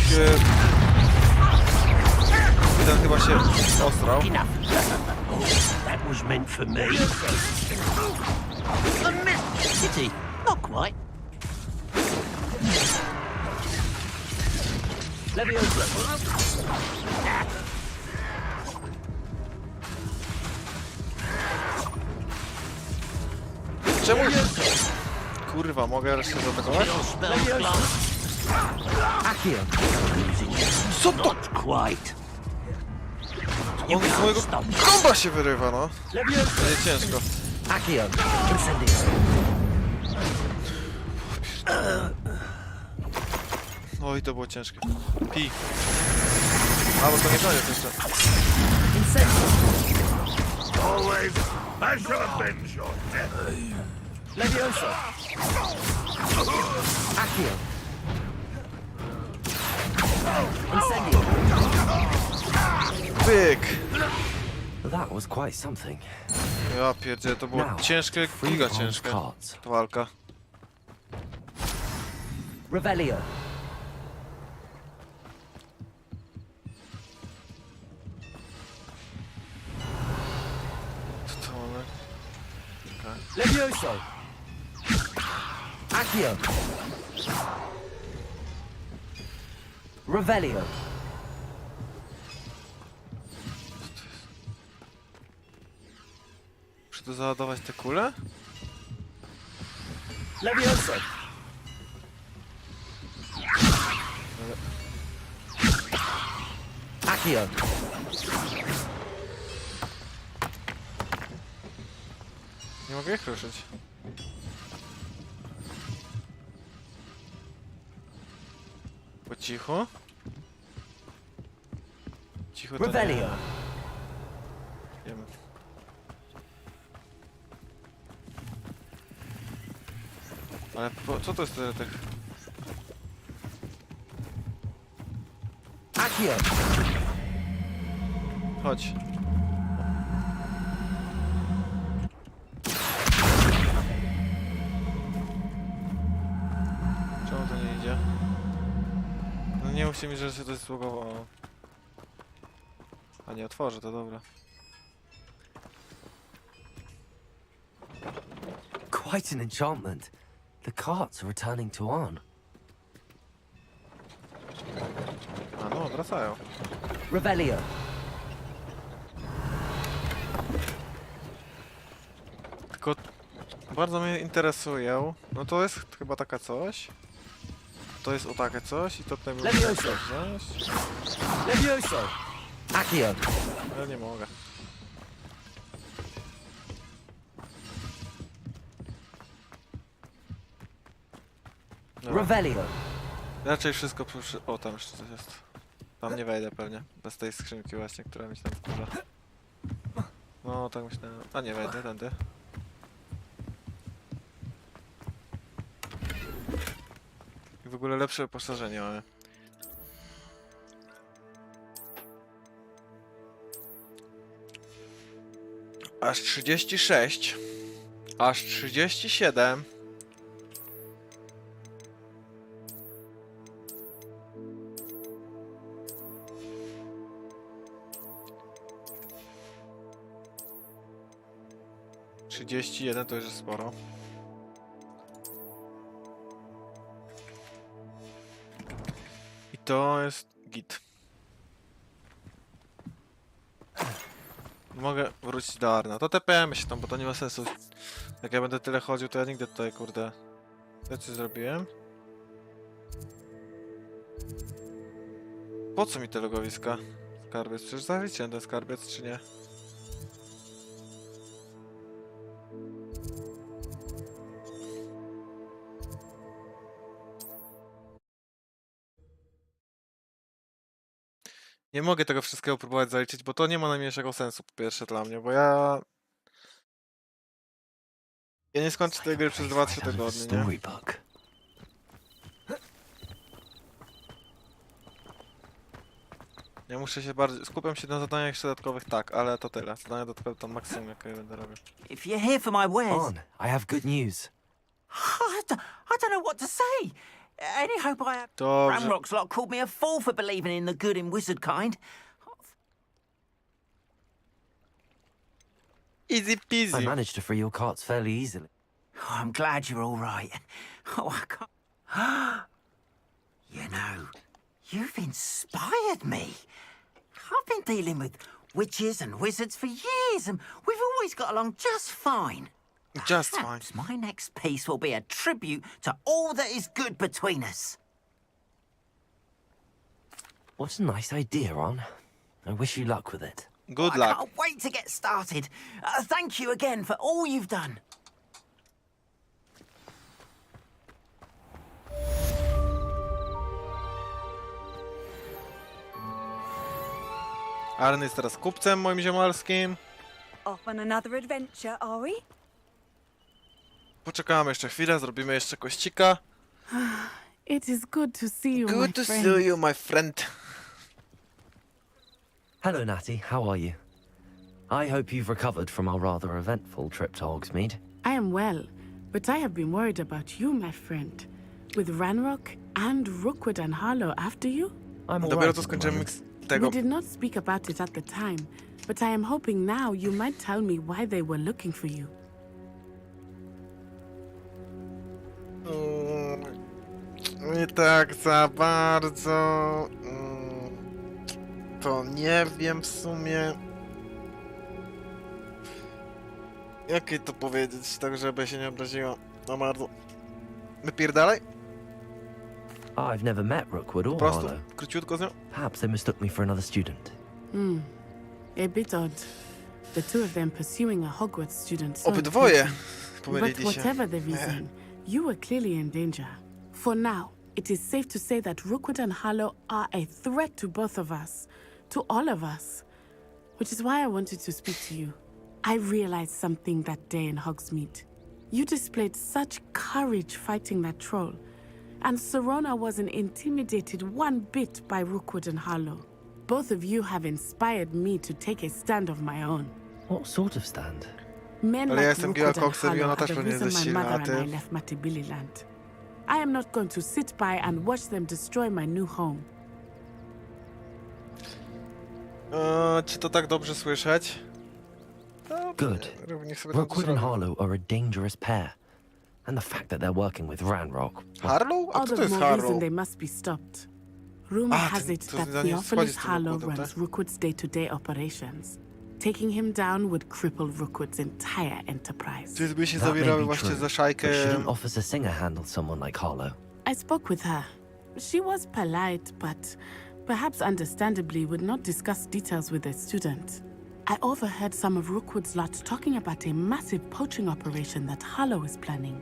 ten chyba się ostrał. That was meant for me. I missed. Pity. Not quite. Czemu? Kurwa, mogę jeszcze zaatakować? Co to? Not quite. On z mojego komba się wyrywa, no. Będzie ciężko. Oj, to było ciężkie. Pi. A, bo to nie koniec jeszcze. Always, I should have been your death. Levioso. Accio. Incendio. Pyk! That was quite something. Ja pierdzielę, to było ciężkie, giga ciężkie. Ta walka. Revelio. Co to mamy? Okay. Levioso. Accio. Revelio. Muszę tu załadować te kule? Levioso. Accio. Nie mogę ich ruszyć. Po cichu. Cicho to nie. Revelio. Wiemy. Ale co to jest tyle tych? Accio. Chodź. Czemu to nie idzie? No nie mówcie mi, że się to zlogowało. A nie otworzę, to dobra. Quite an enchantment. The carts are returning to on. A no, wracają. Revelio. Tylko bardzo mnie interesują. No to jest chyba taka coś. To jest o takie coś i to tutaj bym chciał Levioso. wziąć. Levioso. Accio. Ja nie mogę. Dobra. Revelio. Raczej wszystko przy... O, tam jeszcze coś jest. Tam nie wejdę pewnie. Bez tej skrzynki właśnie, która mi się tam wkurza. No, tak myślałem. A nie wejdę, tędy. I w ogóle lepsze wyposażenie mamy. Aż 36. Aż 37. To już jest sporo. I to jest git. Mogę wrócić do Arna. To TPM się tam, bo to nie ma sensu. Jak ja będę tyle chodził, to ja nigdy tutaj, kurde... Ja coś zrobiłem? Po co mi te logowiska? Skarbiec. Przecież zaliczyłem ten skarbiec, czy nie? Nie mogę tego wszystkiego próbować zaliczyć, bo to nie ma najmniejszego sensu po pierwsze dla mnie, bo ja nie skończę tej gry przez 2-3 tygodnie, nie? Ja muszę się bardziej... Skupiam się na zadaniach jeszcze dodatkowych, tak, ale to tyle. Zadania dodatkowe to maksimum, jakie będę robił. If you're here for my wares... On, I have good news. I don't know what to say. Any hope I have... Dobrze. Ramrock's lot called me a fool for believing in the good in wizard kind. Easy peasy. I managed to free your carts fairly easily. Oh, I'm glad you're all right. Oh, I can't... You know, you've inspired me. I've been dealing with witches and wizards for years, and we've always got along just fine. Just Perhaps my next piece will be a tribute to all that is good between us. What a nice idea, Ron. I wish you luck with it. Good I luck. can't wait to get started. Thank you again for all you've done. Aaron jest teraz kupcem moim ziomalskim. Off on another adventure, are we? Poczekamy jeszcze chwilę, zrobimy jeszcze kościka. It is good to see you, my Good to friend. see you, my friend. Hello, Natty. How are you? I hope you've recovered from our rather eventful trip to Hogsmeade. I am well, but I have been worried about you, my friend. With Ranrock and Rookwood and Harlow after you? I'm all Dopiero right co at the skończyłem moment. mix tego. We did not speak about it at the time, but I am hoping now you might tell me why they were looking for you. Nie tak za bardzo. To nie wiem w sumie. Jak jej to powiedzieć, tak żeby się nie obraziła za bardzo. Wypierdalaj? I've never met Rookwood Po or prostu, Harlow. króciutko z nią. Perhaps they mistook me for another student. A bit odd. The two of them pursuing a Hogwarts student. so Obydwoje quickly. But pomylili się. whatever the reason, you were clearly in danger. For now, it is safe to say that Rookwood and Harlow are a threat to both of us, to all of us. Which is why I wanted to speak to you. I realized something that day in Hogsmeade. You displayed such courage fighting that troll, and Serona wasn't intimidated one bit by Rookwood and Harlow. Both of you have inspired me to take a stand of my own. What sort of stand? Men Ale ja like jestem Rookwood and Gilcoxem i Harlow ona are też the pewnie jest reason my silna, a mother and I ty? left Matabeleland. I am not going to sit by and watch them destroy my new home. Czy to tak dobrze słyszeć? Good. Niech sobie tam Rookwood and zrobią. Harlow are a dangerous pair. And the fact that they're working with Ranrock... Harlow? A All kto to the jest more reason Harlow? they must be stopped. Rumor Ah, has ten- it to that za nie Theophilus wchodzić z tym Harlow Rookwoodem, runs tak? Rookwood's day-to-day operations. Taking him down would cripple Rookwood's entire enterprise. Czyżby się That may zabierały be właśnie true, za szajkę... but shouldn't Officer Singer handle someone like Harlow? I spoke with her. She was polite, but perhaps understandably would not discuss details with a student. I overheard some of Rookwood's lot talking about a massive poaching operation that Harlow is planning.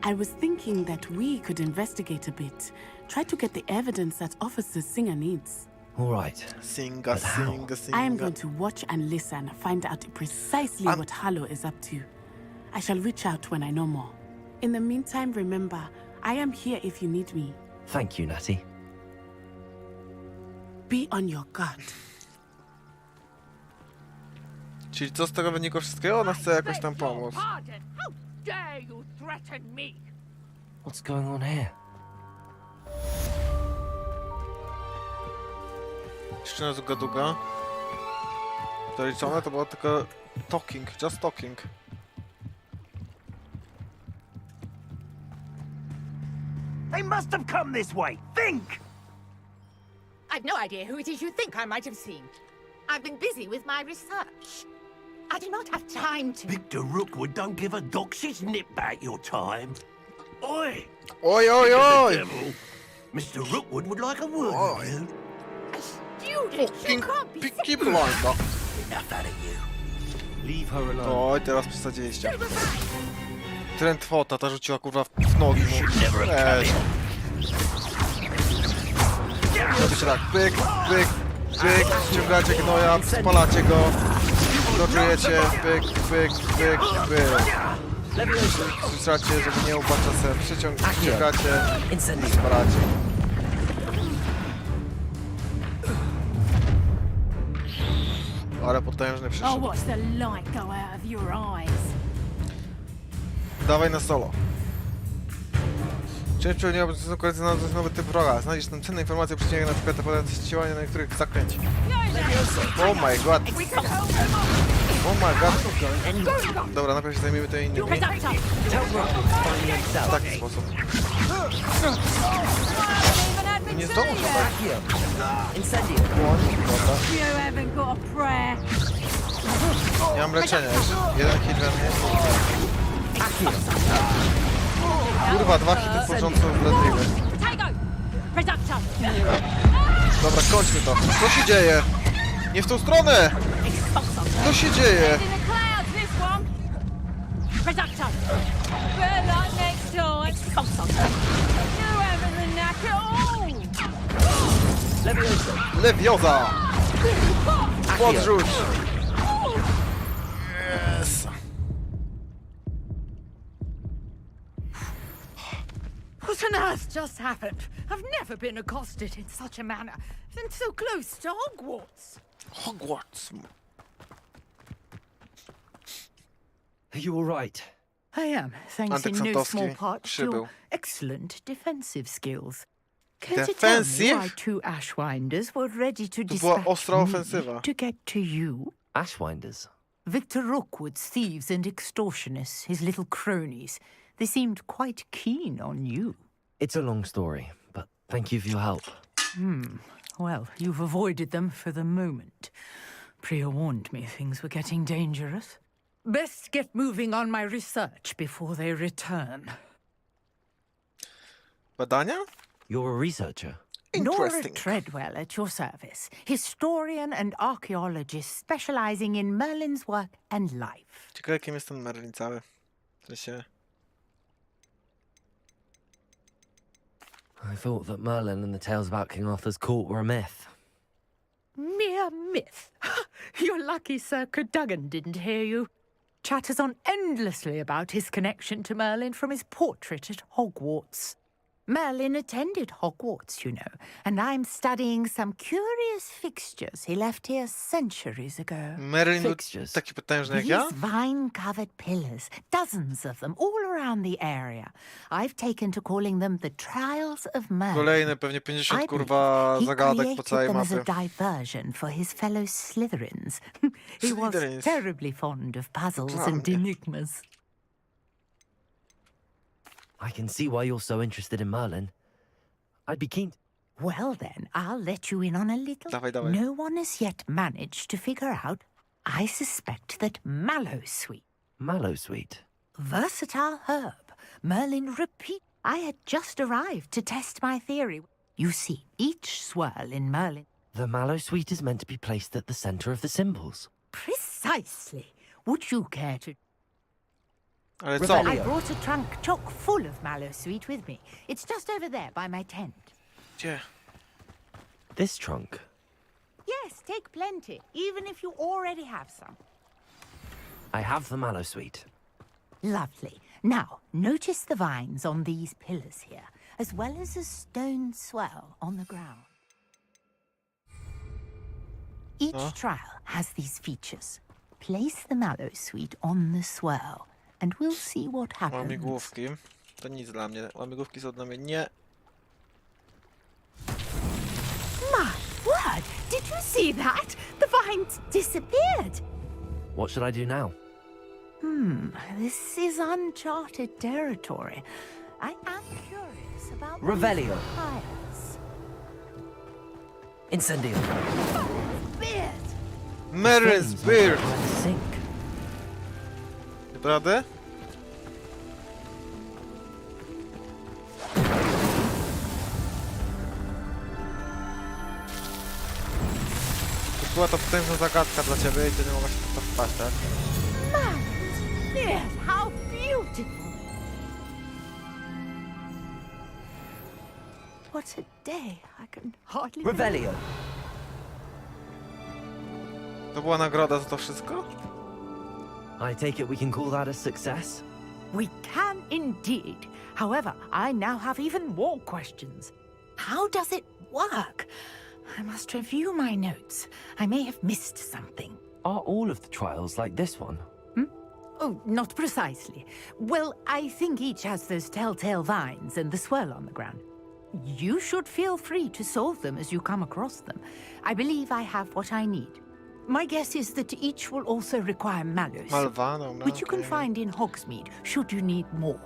I was thinking that we could investigate a bit, try to get the evidence that Officer Singer needs. All right. Singa, But how? singa, I am singa. going to watch and listen, find out precisely what Harlow is up to. I shall reach out when I know more. In the meantime, remember, I am here if you need me. Thank you, Natty. Be on your guard. Czyli co z tego wynikło wszystkiego? Ona chce jakoś tam pomóc. Pardon! How dare you threaten me? What's going on here? Jeszcze raz gaduga. Zaliczone to było tylko talking, just talking. They must have come this way. Think! I've no idea who it is you think I might have seen. I've been busy with my research. I do not have time to... Victor Rookwood don't give a doxy's nip back your time. Oi! Oi, oi, oi! Devil. Mr. Rookwood would like a word with you. Student, you can't be... Piki blinder. Enough out of you. Leave her alone. Oj, teraz przesadziliście. Trendfota ta rzuciła kurwa w nogi mu. Robić tak, pyk, pyk. pyk, ściągacie gnoja, spalacie go, doczujecie, pyk, pyk, pyk, pyk. Słyszacie, żeby nie upadł czasem, ściągacie i spalacie. Ale potężny przyszedł. Oh, watch the light go out of your eyes. Dawaj na solo. Część pewnie obecną kolekcję znalazł nowy typ wroga. Znajdziesz tam cenne informacje o przyczyniach, na przykład podające działania, na niektórych zakręci. Oh my god. Oh my god. Dobra, najpierw się zajmiemy tymi innymi. W taki sposób. Nie zdążę, tak? Nie mam leczenia jeszcze. Jeden hit we mnie. Kurwa, 2 hity w porządku wledliwy. Dobra, kończmy to. Co się dzieje? Nie w tą stronę! Co się dzieje? Lewioza! Podrzuć! Yes! What on earth just happened? I've never been accosted in such a manner, and so close to Hogwarts. Hogwarts. Are you all right? I am, thanks in no Antyksantovski small part to przybył. your excellent defensive skills. Care to tell me Defensive? why 2 Ashwinders were ready to To była dispatch ostra me ofensywa. to get to you? Ashwinders? Victor Rookwood's thieves and extortionists, his little cronies. They seemed quite keen on you. It's a long story, but thank you for your help. Well, you've avoided them for the moment. Priya warned me things were getting dangerous. Best get moving on my research before they return. Badania? You're a researcher? Nora Interesting. Treadwell at your service, historian and archaeologist specializing in Merlin's work and life. Ciekawe, kim jest ten Merlin cały. W sensie... I thought that Merlin and the tales about King Arthur's court were a myth. Mere myth. You're lucky Sir Cadogan didn't hear you. Chatters on endlessly about his connection to Merlin from his portrait at Hogwarts. Merlin attended Hogwarts, you know, and I'm studying some curious fixtures he left here centuries ago. Merlin był Fixtures. taki potężny jak ja? These vine-covered pillars, dozens of them, all around the area. I've taken to calling them the Trials of Merlin. Kolejne pewnie 50 I kurwa believe he zagadek po created całej them as a mapie. diversion for his fellow Slytherins. He was Slytherins. terribly fond of puzzles Dla and mnie. enigmas. I can see why you're so interested in Merlin. I'd be keen. Well then, I'll let you in on a little. Dawaj, dawaj. No one has yet managed to figure out. I suspect that Mallowsweet, Mallowsweet? versatile herb, Merlin repeat. I had just arrived to test my theory. You see, each swirl in Merlin. The Mallowsweet is meant to be placed at the center of the symbols. Precisely. Would you care to? Ale co? I brought a trunk chock full of Mallowsweet with me. It's just over there by my tent. Gdzie? This trunk? Yes, take plenty, even if you already have some. I have the Mallowsweet. Lovely. Now, notice the vines on these pillars here, as well as a stone swell on the ground. Each trial has these features. Place the Mallowsweet on the swell, and we'll see what happens. Łamigłówki. To nic dla mnie. Łamigłówki są dla mnie nie... My word! Did you see that? The vines disappeared. What should I do now? This is uncharted territory. I am curious about Revelio. these piles. Incendio. Beard! Merlin's beard! By the sink. Naprawdę? To była to potężna zagadka dla ciebie i ty nie mogłaś w to wpaść, tak? Beard, how beautiful! What a day! I can hardly. Revelio. To była nagroda za to wszystko? I take it we can call that a success? We can indeed. However, I now have even more questions. How does it work? I must review my notes. I may have missed something. Are all of the trials like this one? Oh, not precisely. Well, I think each has those telltale vines and the swirl on the ground. You should feel free to solve them as you come across them. I believe I have what I need. My guess is that each will also require malus, Malvano, no, which you can okay. find in Hogsmeade, should you need more.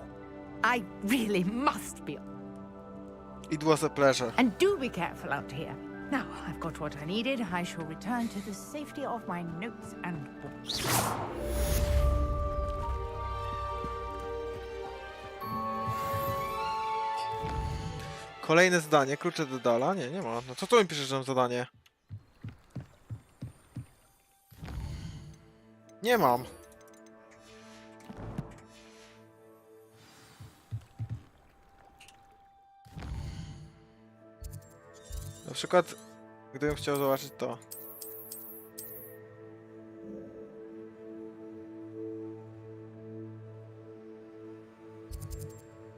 I really must be. It was a pleasure. And do be careful out here. Now, I've got what I needed. I shall return to the safety of my notes and books. Kolejne zdanie, klucze do Dala? Nie, nie ma. No co tu mi piszesz, że mam zadanie? Nie mam. Na przykład, gdybym chciał zobaczyć to.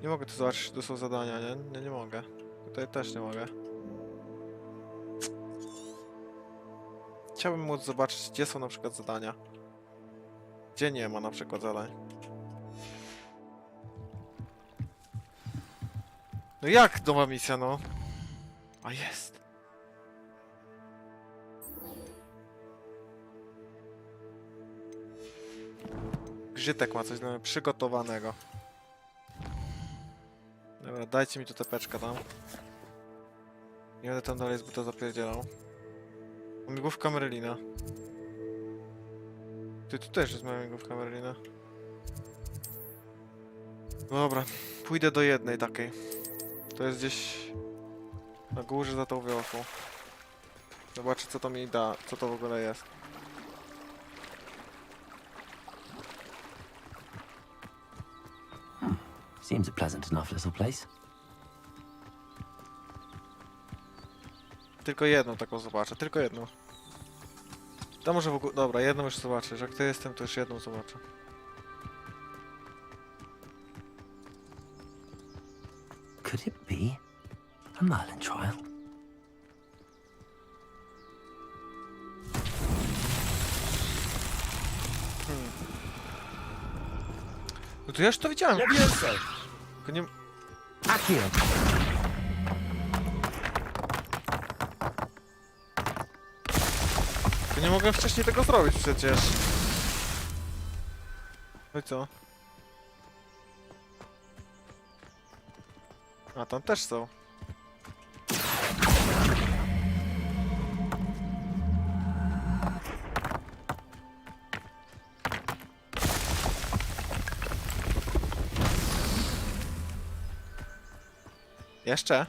Nie mogę tu zobaczyć, to są zadania, nie? Nie mogę. Tutaj też nie mogę. Chciałbym móc zobaczyć, gdzie są na przykład zadania. Gdzie nie ma na przykład zadań. No jak nowa misja, no? A jest. Grzytek ma coś dla mnie przygotowanego. Dobra, dajcie mi tu tepeczkę tam. Nie będę tam dalej z buta zapierdzielał. Migłówka Merlina. Ty, tu też jest moja migłówka Merlina. Dobra, pójdę do jednej takiej. To jest gdzieś na górze za tą wiosłą. Zobaczę, co to mi da, co to w ogóle jest. Seems a pleasant enough little place. Tylko jedną taką zobaczę, tylko jedną. To może w ogóle... Dobra, jedną już zobaczę. Jak to jestem, to już jedną zobaczę. Could it be a Merlin trial? No to ja już to widziałem. Nie więcej. Tylko nie... Akio! To nie mogłem wcześniej tego zrobić przecież. No i co? A, tam też są. Jeszcze?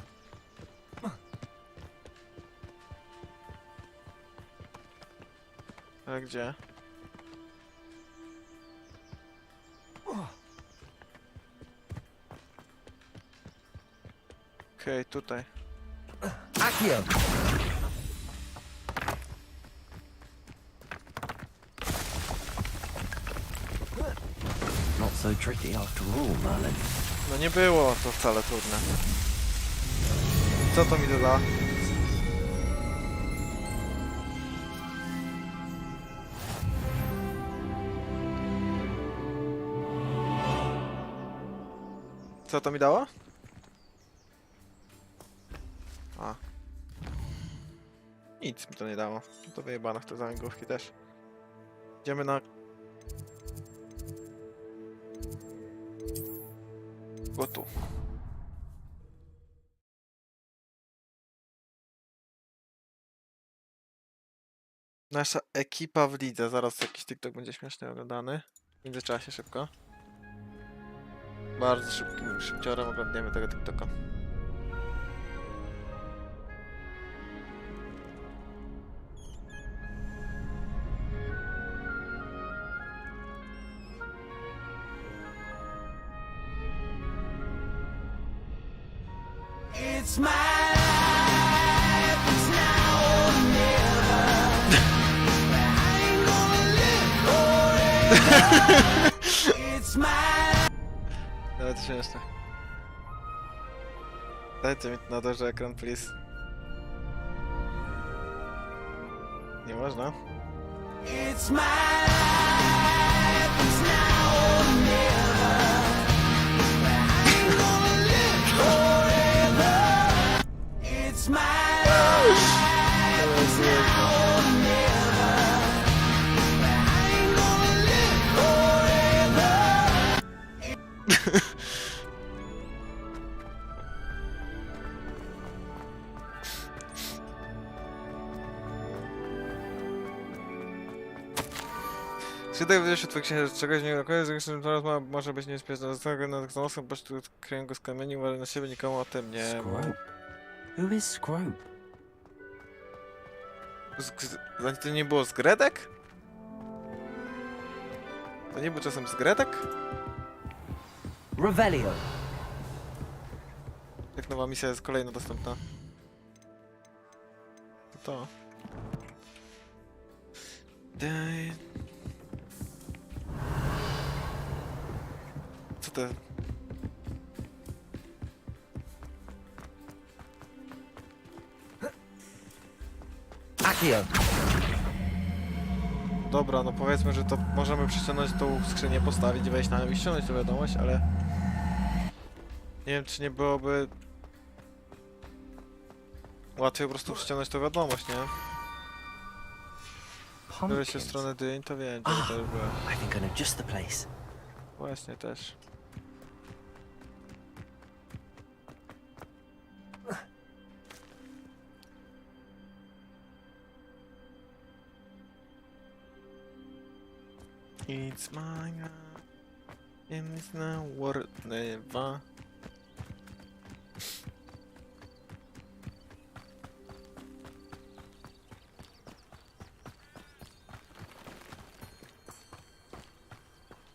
A gdzie? Okej, tutaj. Akio! Not so tricky after all, Merlin. No nie było to wcale trudne. Co to mi doda? Co to mi dało? A. Nic mi to nie dało. To wyjebane w te zamigłówki też. Idziemy na... Go tu. Nasza ekipa w lidze. Zaraz jakiś TikTok będzie śmiesznie oglądany. W międzyczasie szybko. Bardzo szybkim szybciorem oglądniemy tego TikToka. It's my life, it's now or never. I Nawet śmieszne. Dajcie mi na duży ekran, please. Nie można? It's my life, it's now or never. I ain't gonna live forever. It's my life, it's now or never. I ain't gonna live forever. Czy tak będzie się twój księżyc czegoś nie brakuje, zresztą teraz może być niebezpieczne. Zostawiam go na nosem, po prostu kryję go z kamieni, ale na siebie nikomu o tym nie... Scrope? Who is Scrope? To nie było z Gredek? To nie był czasem z Gredek? Revelio. Jak nowa misja jest kolejna dostępna. To. Daj. Co to? Accio. Dobra, no powiedzmy, że to możemy przyciągnąć tą skrzynię, postawić, wejść na nią i ściągnąć tę wiadomość, ale... Nie wiem, czy nie byłoby... Łatwiej po prostu przyciągnąć tę wiadomość, nie? Biorę się w stronę dyń, to wiem, gdzie to już było. I think I know just the place. Właśnie, też. It's my and it's now worth never.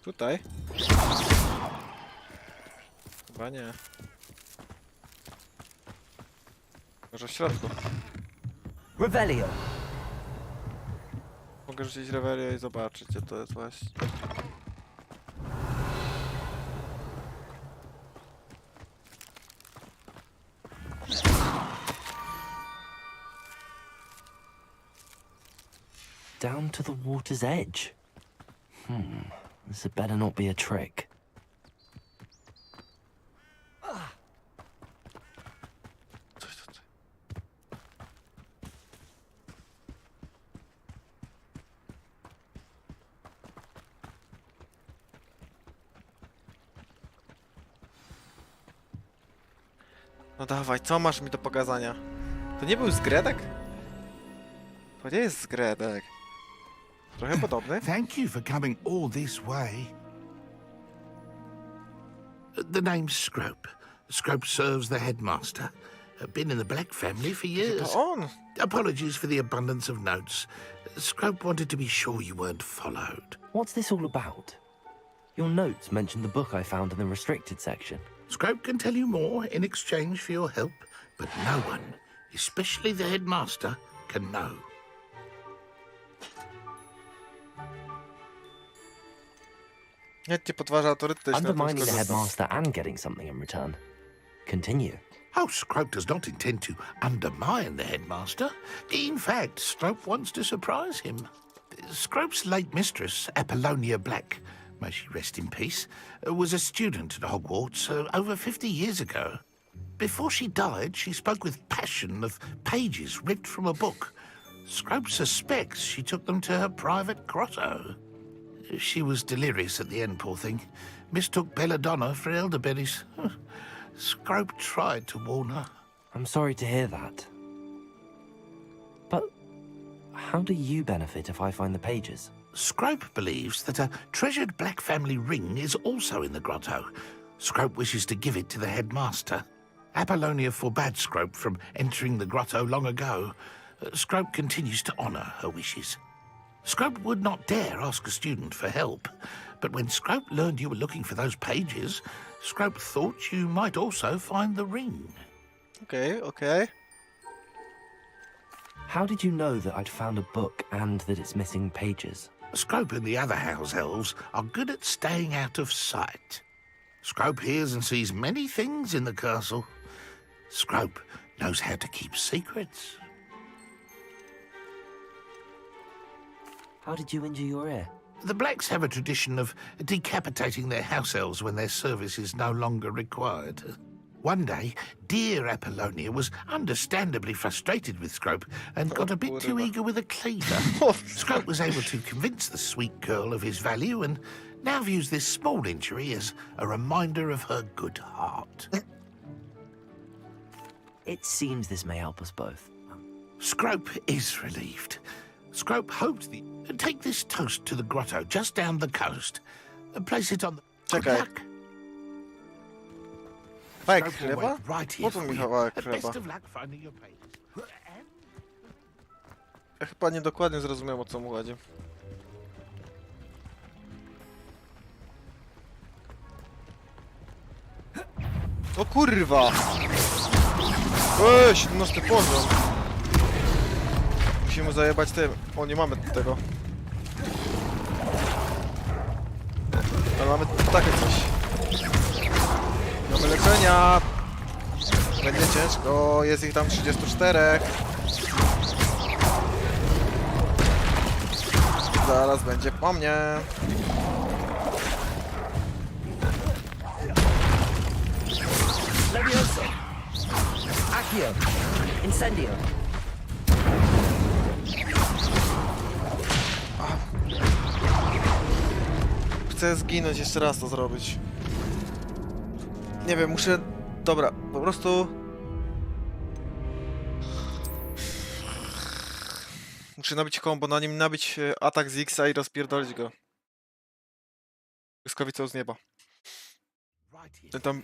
Tutaj? Chyba nie. Może w środku. Revelio. Mogę rzucić Revelio i zobaczyć, gdzie to jest właśnie. Down to the water's edge. This had better not be a trick. No dawaj, co masz mi do pokazania? To nie był zgredek? To nie jest zgredek. Trochę podobny. Thank you for coming all this way. The name's Scrope. Scrope serves the headmaster. Been in the Black family for years. Apologies for the abundance of notes. Scrope wanted to be sure you weren't followed. What's this all about? Your notes mentioned the book I found in the restricted section. Scrope can tell you more in exchange for your help, but no one, especially the headmaster, can know. Undermining the headmaster and getting something in return. Continue. Oh, Scrope does not intend to undermine the headmaster. In fact, Scrope wants to surprise him. Scrope's late mistress, Apollonia Black, may she rest in peace, was a student at Hogwarts over 50 years ago. Before she died, she spoke with passion of pages ripped from a book. Scrope suspects she took them to her private grotto. She was delirious at the end, poor thing. Mistook belladonna for elderberries. Scrope tried to warn her. I'm sorry to hear that. But how do you benefit if I find the pages? Scrope believes that a treasured Black family ring is also in the grotto. Scrope wishes to give it to the headmaster. Apollonia forbade Scrope from entering the grotto long ago. Scrope continues to honour her wishes. Scrope would not dare ask a student for help, but when Scrope learned you were looking for those pages, Scrope thought you might also find the ring. Okay. How did you know that I'd found a book and that it's missing pages? Scrope and the other house elves are good at staying out of sight. Scrope hears and sees many things in the castle. Scrope knows how to keep secrets. How did you injure your ear? The Blacks have a tradition of decapitating their house elves when their service is no longer required. One day, dear Apollonia was understandably frustrated with Scrope and got a bit too eager with a cleaver. Scrope was able to convince the sweet girl of his value and now views this small injury as a reminder of her good heart. It seems this may help us both. Scrope is relieved. Scrope hopes the... Take this toast to the grotto just down the coast and place it on the... Good luck. Kawałek chleba? Right Po co mi kawałek chleba? Best of luck finding your papers. Ja chyba niedokładnie zrozumiałem, o co mu chodzi. O kurwa! 17 poziom. Musimy zajebać tym. O, nie mamy tego. Ale mamy takie coś. Mamy leczenia. Będzie ciężko. Jest ich tam 34. Zaraz będzie po mnie. Levioso. Accio. Incendio. Chcę zginąć, jeszcze raz to zrobić. Nie wiem, muszę... Dobra, po prostu... Muszę nabić combo, na nim nabić atak z X-a i rozpierdolić go. Błyskawicą z nieba. Ten tam...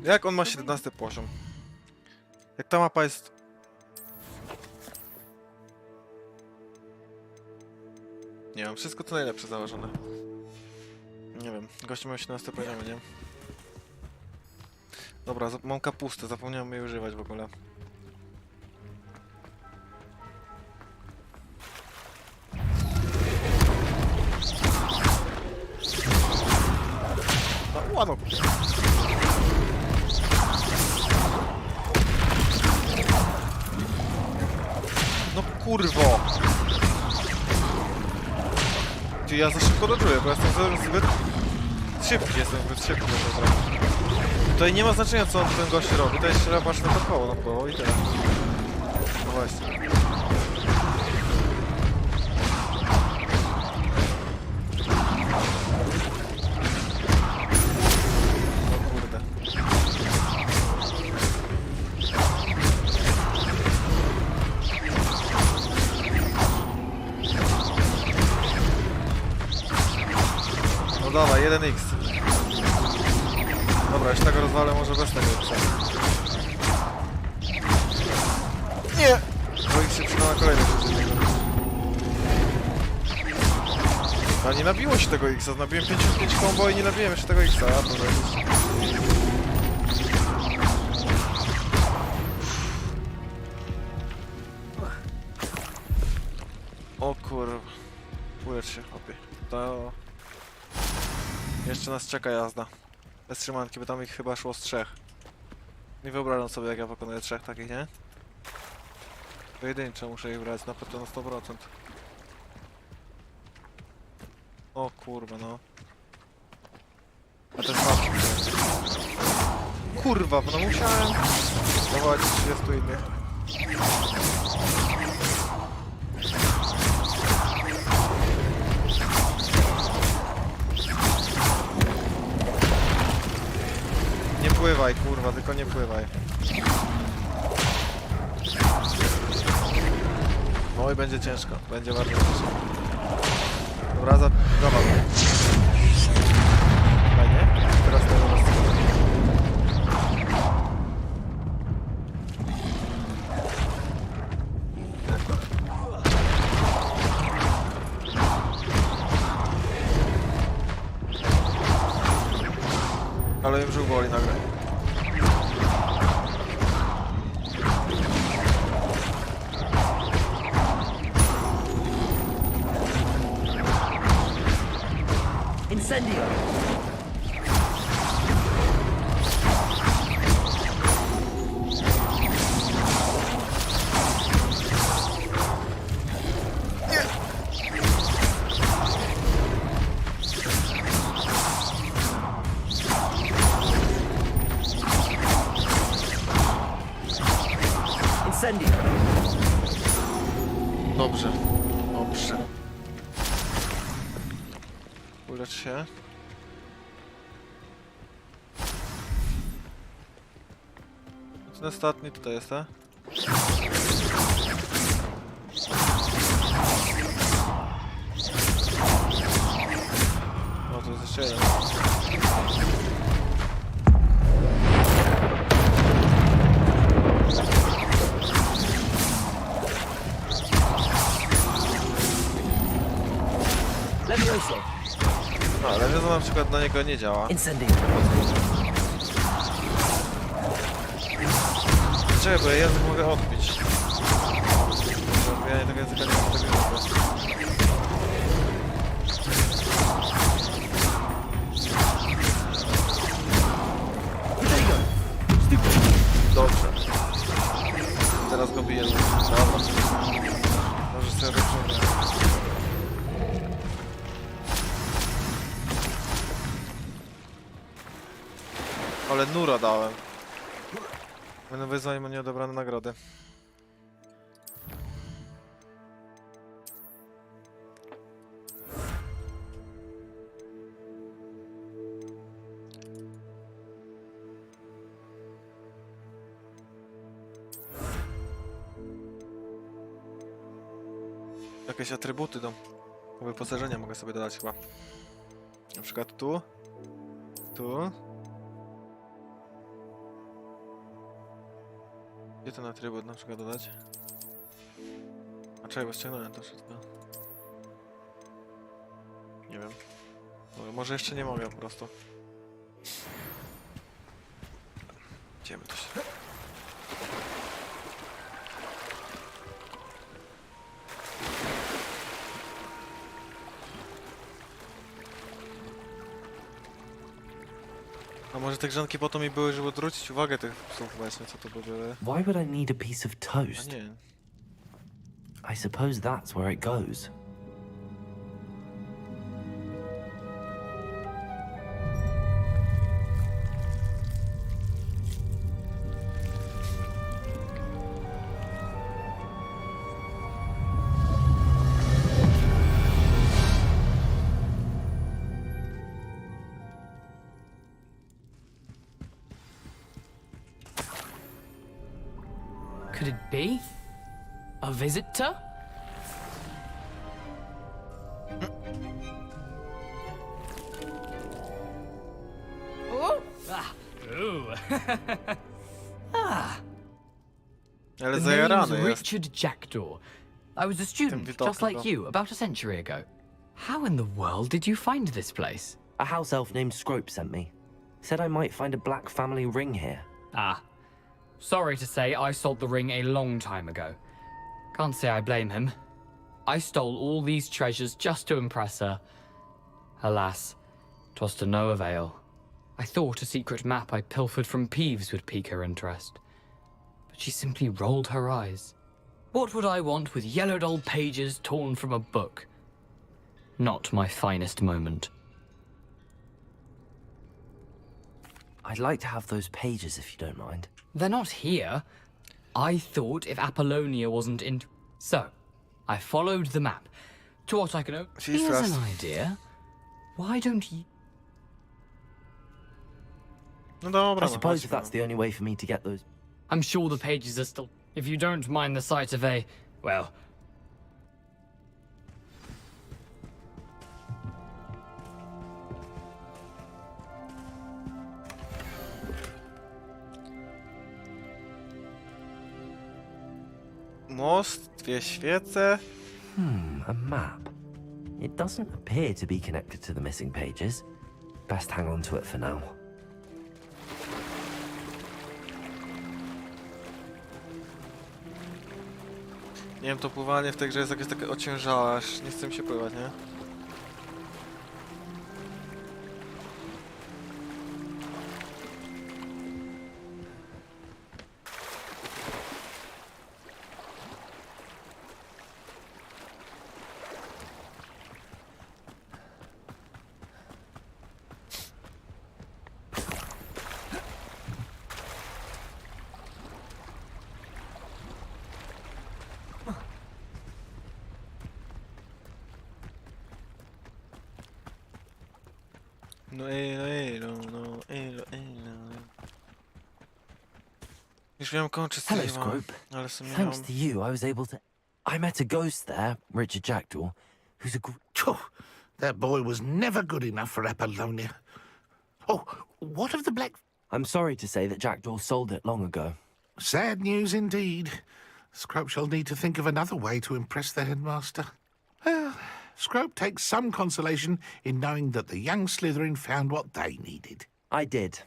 Jak on ma 17 poziom? Jak ta mapa jest... Nie wiem, wszystko to najlepsze założone. Nie wiem, gościu miał 17 poziomy, nie? Dobra, mam kapustę, zapomniałem jej używać w ogóle. No, ładno. No kurwo! Ja za szybko dodżuję, bo jestem zbyt szybki, dobra. Tutaj nie ma znaczenia, co ten gość robi, tutaj trzeba patrzeć na to koło, i tyle. No właśnie. O kurde. No dawaj, 1x. Dobra, już tego rozwalę może bez tego x. Nie! Bo x się przyda na kolejne przeciwnika. A nie nabiło się tego x-a, nabiłem 55 combo i nie nabiłem jeszcze tego x-a, ja to zrobić. O kurwa. Ulecz się, chłopie. To... Jeszcze nas czeka jazda. Bez trzymanki, bo tam ich chyba szło z 3. Nie wyobrażam sobie, jak ja pokonuję 3 takich, nie? Pojedynczo muszę ich brać, na pewno na 100%. O kurwa, no. A ten fakt. Kurwa, no musiałem dawać 30 innych. Nie pływaj, kurwa, tylko nie pływaj. No i będzie ciężko, będzie bardzo ciężko. Dobra, zobacz. Fajnie, teraz to jest... Ale im brzuch boli nagle. Incendio! Incendio! Dobrze, dobrze. Ulecz się. Ten ostatni tutaj jest, tak? No to jest jeszcze jeden. Levioso! No, ale wiedzą na przykład na niego nie działa. Incendio! Czekaj, bo ja język mogę odbić. Odbijanie tego języka nie mam tego języka. Dobrze. Teraz go biję. Dobra. Może sobie rozciągnę. Ale nura dałem. Będę wyzwanie ma nieodebrane nagrody. Jakieś atrybuty do wyposażenia mogę sobie dodać chyba. Na przykład tu. Tu. Gdzie ten atrybut na przykład dodać? A czekaj, bo ściągnąłem to wszystko. Nie wiem. Może jeszcze nie mogę po prostu. Idziemy to się. A może te grzanki po to mi były, żeby odwrócić uwagę tych psów właśnie, co to by były? Why would I need a piece of A toast? nie. I suppose that's where it goes. Could it be? A visitor? Oh! Ah! Ooh! Ah! Ale The zajarany name's jest. Richard Jackdaw. I was a student, just like you, about a century ago. How in the world did you find this place? A house elf named Scrope sent me. Said I might find a black family ring here. Ah. Sorry to say, I sold the ring a long time ago. Can't say I blame him. I stole all these treasures just to impress her. Alas, 'twas to no avail. I thought a secret map I pilfered from Peeves would pique her interest. But she simply rolled her eyes. What would I want with yellowed old pages torn from a book? Not my finest moment. I'd like to have those pages if you don't mind. They're not here. I thought if Apollonia wasn't in... So, I followed the map. To what I can... Here's an idea. Why don't you... No dobra, I suppose if that's the only way for me to get those... I'm sure the pages are still... If you don't mind the sight of a... well... Most, dwie świece. A map. It doesn't appear to be connected to the missing pages. Best hang on to it for now. Nie wiem, to pływanie w tej grze jest jakieś takie ociężałe, aż nie chce mi się pływać, nie? No elo, no elo. Już miałem kończyć Hello, streama, Scrope. ale w sumie Thanks mam... to you, I was able to... I met a ghost there, Richard Jackdaw, who's a... That boy was never good enough for Apollonia. Oh, what of the black... I'm sorry to say that Jackdaw sold it long ago. Sad news indeed. Scrope shall need to think of another way to impress the headmaster. Well, Scrope takes some consolation in knowing that the young Slytherin found what they needed. I did.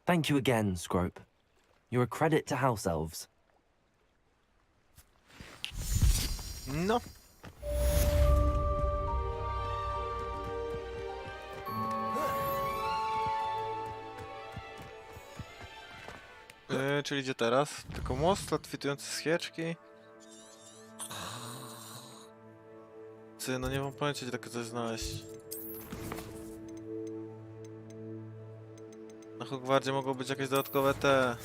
Thank you again, Scrope. You're a credit to House Elves. No. Czyli gdzie teraz? Tylko most, latwitujące schieczki. No nie mam pojęcia, gdzie takie coś znaleźć. Na Hogwardzie mogą być jakieś dodatkowe te...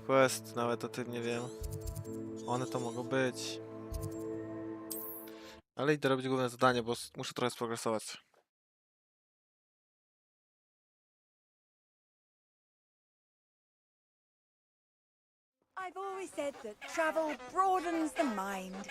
quest, nawet o tym nie wiem. One to mogą być. Ale idę robić główne zadanie, bo muszę trochę sprogresować. I've always said that travel broadens the mind.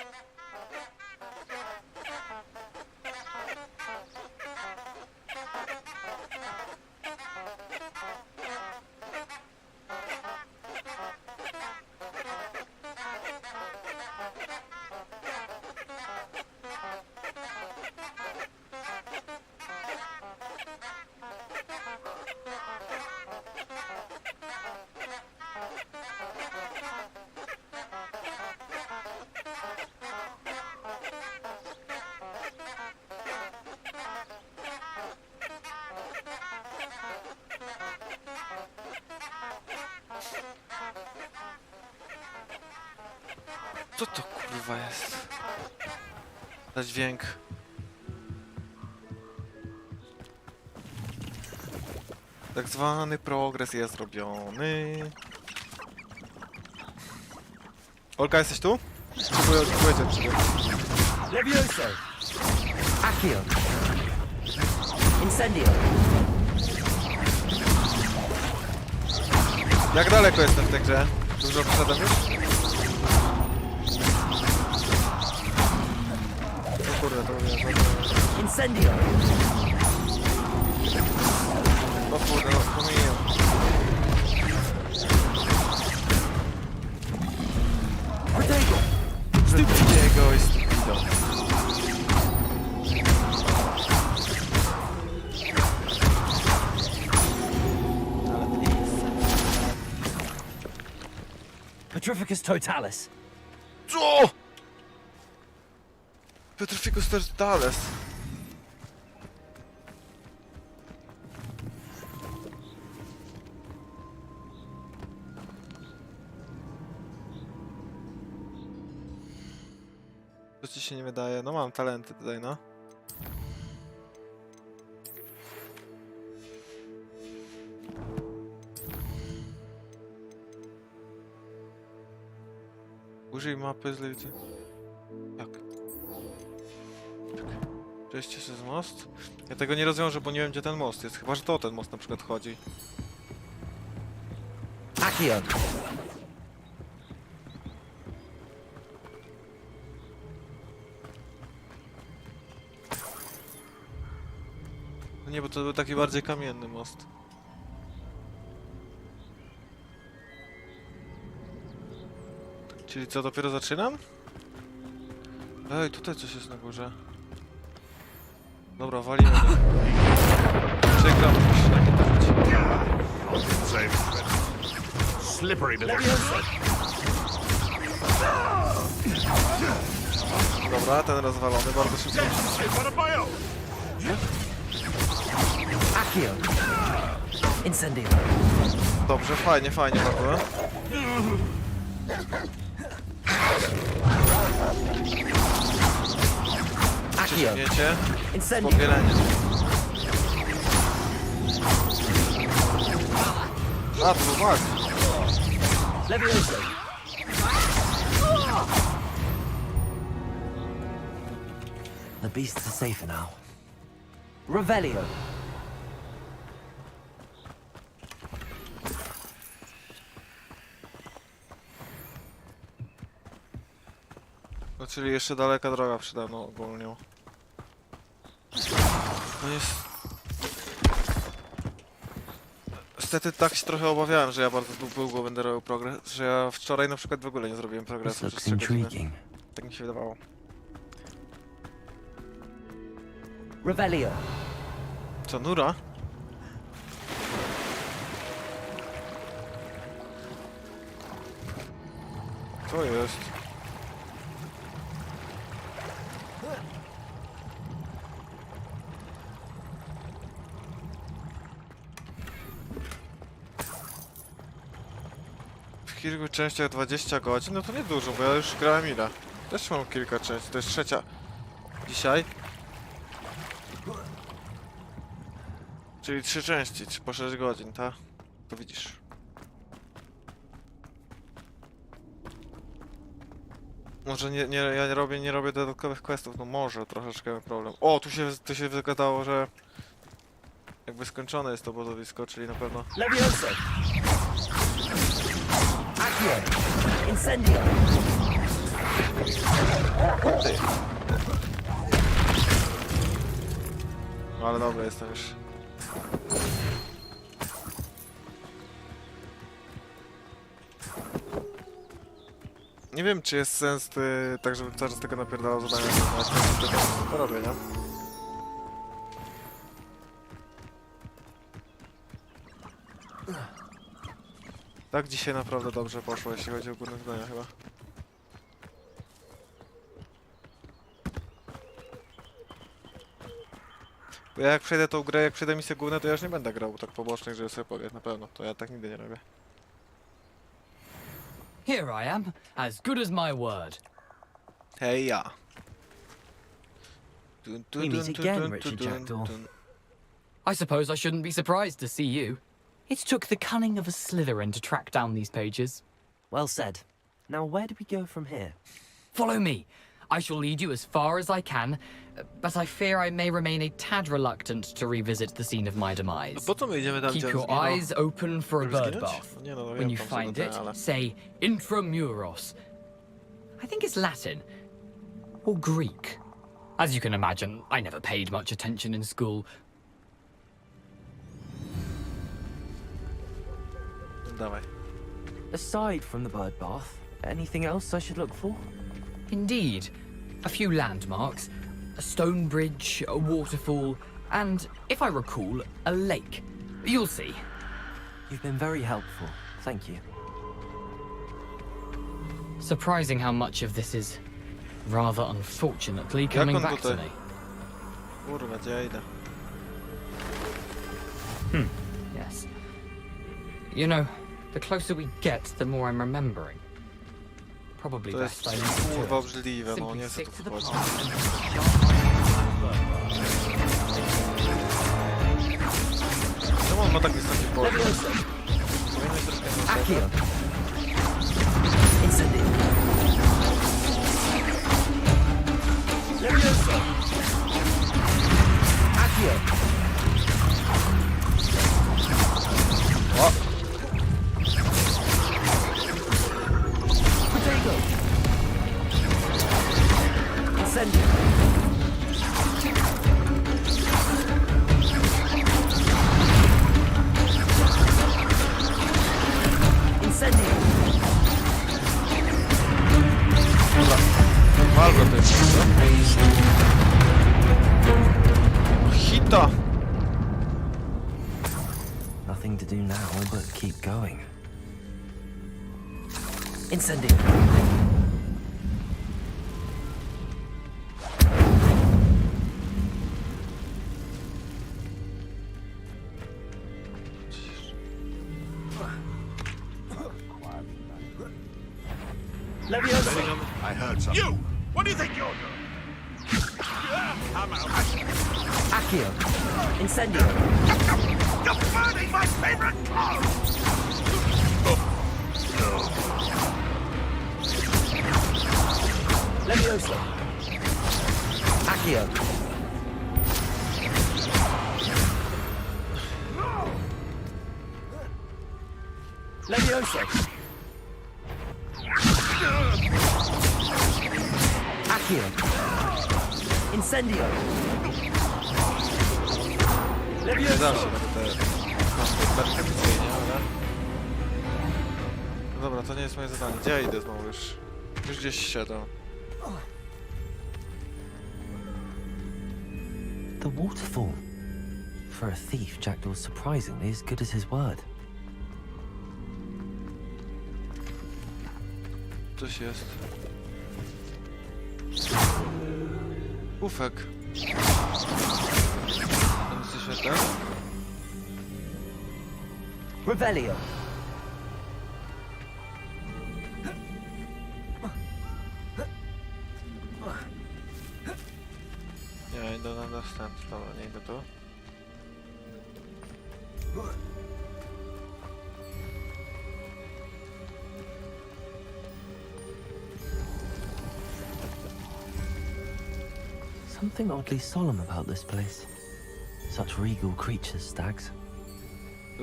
Co to kurwa jest? Za dźwięk. Tak zwany progres jest robiony. Olka, jesteś tu? Próbuję cię. Levioso! Accio! Incendio! Jak daleko jestem w tej grze? Dużo poszedłem już? O kurde, to mówię. Incendio! O kurde, no pomyliłem. Protego! Stupidiego i stupido. Petrificus Totalis. Co? Petrificus Totalis. To ci się nie wydaje? No mam talenty tutaj, no. Użyj mapy z licy. Jak? Czekaj. Przejście przez most? Ja tego nie rozwiążę, bo nie wiem, gdzie ten most jest. Chyba, że to ten most na przykład chodzi. Accio! No nie, bo to był taki bardziej kamienny most. Czyli co, dopiero zaczynam? Ej, tutaj coś jest na górze. Dobra, walimy go. Przegram, musisz na nie trafić. Slippery Dobra, ten rozwalony, bardzo szybko. Accio! Incendio! Dobrze, fajnie, fajnie bardzo. Ciśnięcie. Powielenie. A, to był mak. Levioso! The beasts are safer now. Revelio. czyli jeszcze daleka droga przede mną ogólnie. No jest... Niestety tak się trochę obawiałem, że ja bardzo długo będę robił progres, że ja wczoraj na przykład w ogóle nie zrobiłem progresu przez 3 godziny. Tak mi się wydawało. Revelio. Co, Nura? Co jest? W kilku częściach 20 godzin? No to nie dużo, bo ja już grałem ile? Też mam kilka części, to jest 3. Dzisiaj. Czyli 3 części, czy po 6 godzin, tak? To widzisz. Może ja nie robię dodatkowych questów, no może troszeczkę mam problem. O, tu się wygadało, że jakby skończone jest to obozowisko, czyli na pewno... Levioso. Accio. Incendio. No ale dobra, jestem już. Nie wiem, czy jest sens tak, żeby cały czas tego napierdalał zadania, to robię, nie? Tak dzisiaj naprawdę dobrze poszło, jeśli chodzi o górne zadania chyba. Bo ja jak przejdę tą grę, jak przejdę misję główne, to ja już nie będę grał tak pobocznych, żeby sobie pograć, na pewno. To ja tak nigdy nie robię. Here I am, as good as my word. Hej ja. We meet again, Richard Jackdaw. I suppose I shouldn't be surprised to see you. It took the cunning of a Slytherin to track down these pages. Well said. Now, where do we go from here? Follow me. I shall lead you as far as I can, but I fear I may remain a tad reluctant to revisit the scene of my demise. Po co my idziemy tam, Keep your eyes open for a bird bath. Nie, no, When you find it, say intramuros. I think it's Latin. Or Greek. As you can imagine, I never paid much attention in school. Dawaj. Aside from the bird bath, anything else I should look for? Indeed. A few landmarks, a stone bridge, a waterfall, and, if I recall, a lake. You'll see. You've been very helpful. Thank you. Surprising how much of this is, rather unfortunately, coming back to me. Kurwa, gdzie ja idę? Yes. You know, the closer we get, the more I'm remembering. Probably To best jest I leave kurwa to it. obrzydliwe, no Simply nie chcę stick tu to the wchodzić. path and Czemu on ma taki wysoki poziom? Powinien troszkę Accio. Incendio. Levioso. Accio. O! Potato. Incendio. Incendio. Dobra. Walgo to jest, co? Hita! Nothing to do now but keep going. Incendio. Levioso. I heard something. You! What do you think you're doing? I'm out. Accio. Incendio. You're burning my favorite clothes! Levioso. Accio. Levioso. Here. Incendio! Nie zawsze będę perfekcyjnie, ale... No dobra, to nie jest moje zadanie. Gdzie ja idę znowu już? Już gdzieś siedzę. The waterfall. For a thief, Jackdaw's surprisingly as good as his word. Coś jest. Ufek. Tam jest coś jeszcze? Revelio. Nie, idę na następny. Dobra, nie idę tu. Something oddly solemn about this place. Such regal creatures, stags.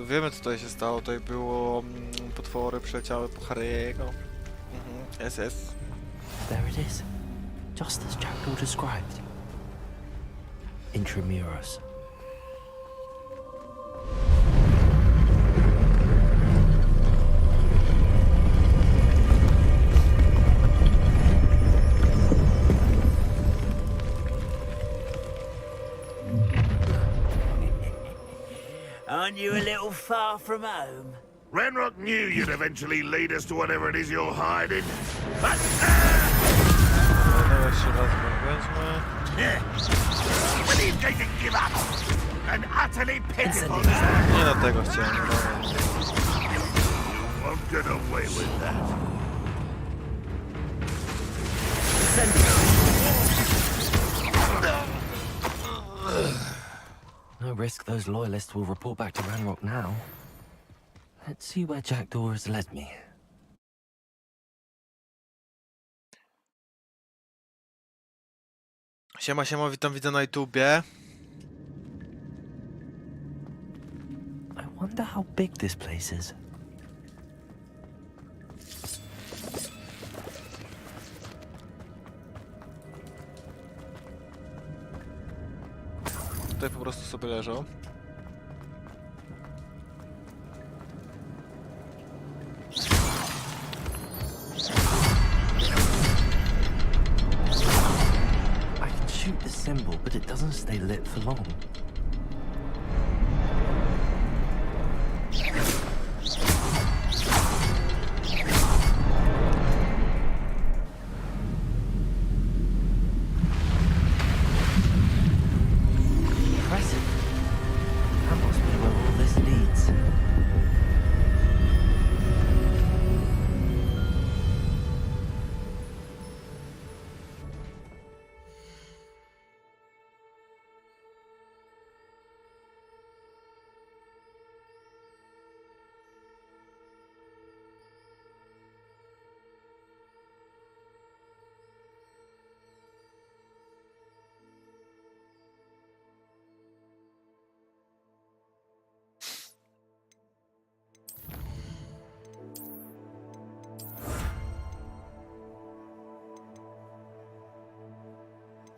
Wiemy, co tutaj się stało. Tutaj było potwory przyleciały po Harry'ego. SS. There it is. Just as Jackdaw described. Intramuros. Aren't you a little far from home? Renrock knew you'd eventually lead us to whatever it is you're hiding. But Dobra, jeszcze raz weźmy. when are you going to give up? An utterly pitiful Nie na tego chciałem. You won't get away with that. No risk those loyalists will report back to Ranrock now. Let's see where Jackdaw has led me. Siema, siema, witam, widzę na YouTubie. I wonder how big this place is. Tutaj po prostu sobie leżą. I can shoot the symbol, but it doesn't stay lit for long. Impressive. That must be where all this leads.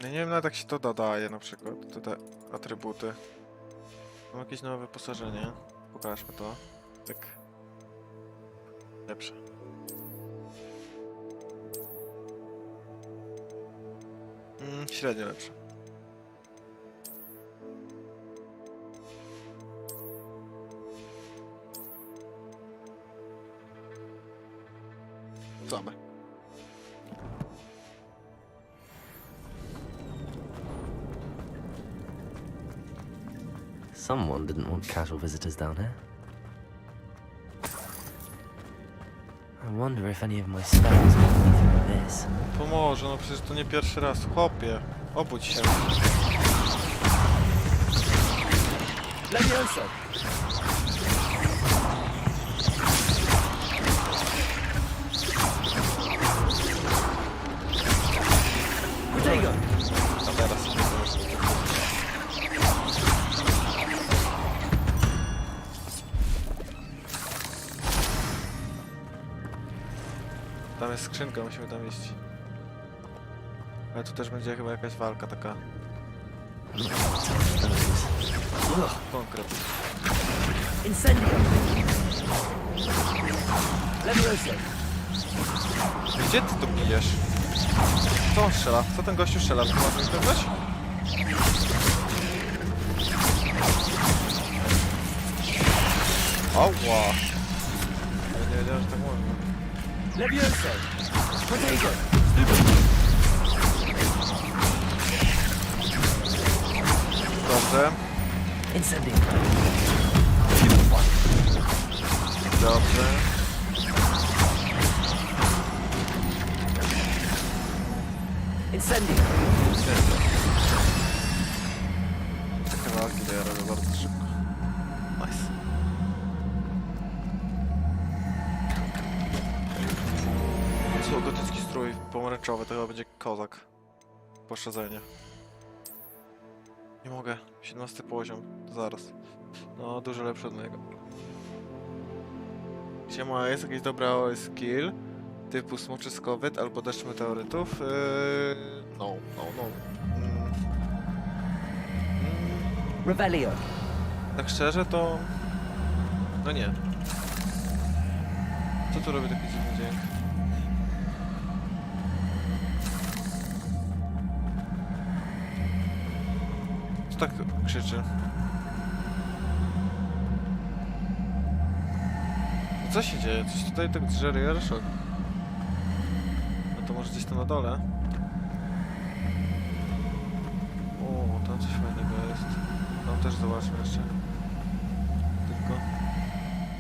Ja nie wiem nawet jak się to dodaje na przykład, te atrybuty. Mam jakieś nowe wyposażenie. Pokażmy to. Tak. Lepsze. Średnio lepsze. Same. Someone didn't want casual visitors down here. I wonder if any of my spells will me through this. Pomoże, no przecież to nie pierwszy raz. Chłopie, obudź się. Levioso! Protego! A teraz. Tam jest skrzynka, musimy tam iść. Ale tu też będzie chyba jakaś walka taka. Konkret. Gdzie ty to bijesz? Co on strzela? Co ten gościu strzela? Ma to coś? Ała! Ja nie wiedziałem, że tak można. Levioso! Potato! Dobrze. Incendio! Dobrze. Incendio! Takie walki to ja robię bardzo szybko. Nice. Gotycki strój pomarańczowy, to chyba będzie kozak. Poszerzenie. Nie mogę. 17 poziom. Zaraz. No, dużo lepszy od mojego. Siema, jest jakiś dobry skill typu smoczy skowyt albo deszcz meteorytów? No. Revelio. Tak szczerze to... No nie. Co tu robi taki dziwny dźwięk? Co tak krzyczy? No co się dzieje? Coś tutaj tak drzery, ja szok. No to może gdzieś tam na dole? O, tam coś fajnego jest. Tam też zobaczmy jeszcze. Tylko...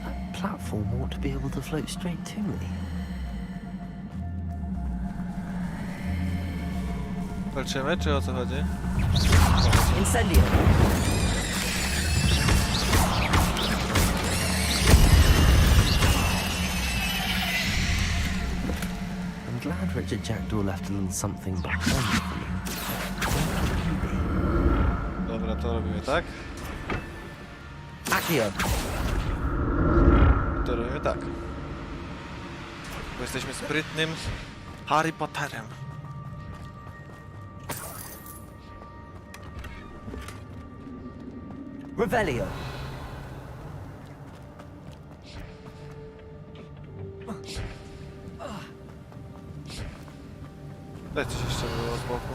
That platform ought to be able to float straight to me. Walczymy, czy o co chodzi? Incendio! I'm glad Richard Jackdaw left a little something behind for me. Dobra, to robimy tak. Accio! To robimy tak. Bo jesteśmy sprytnym Harry Potterem. Revelio! Daj coś jeszcze było z boku.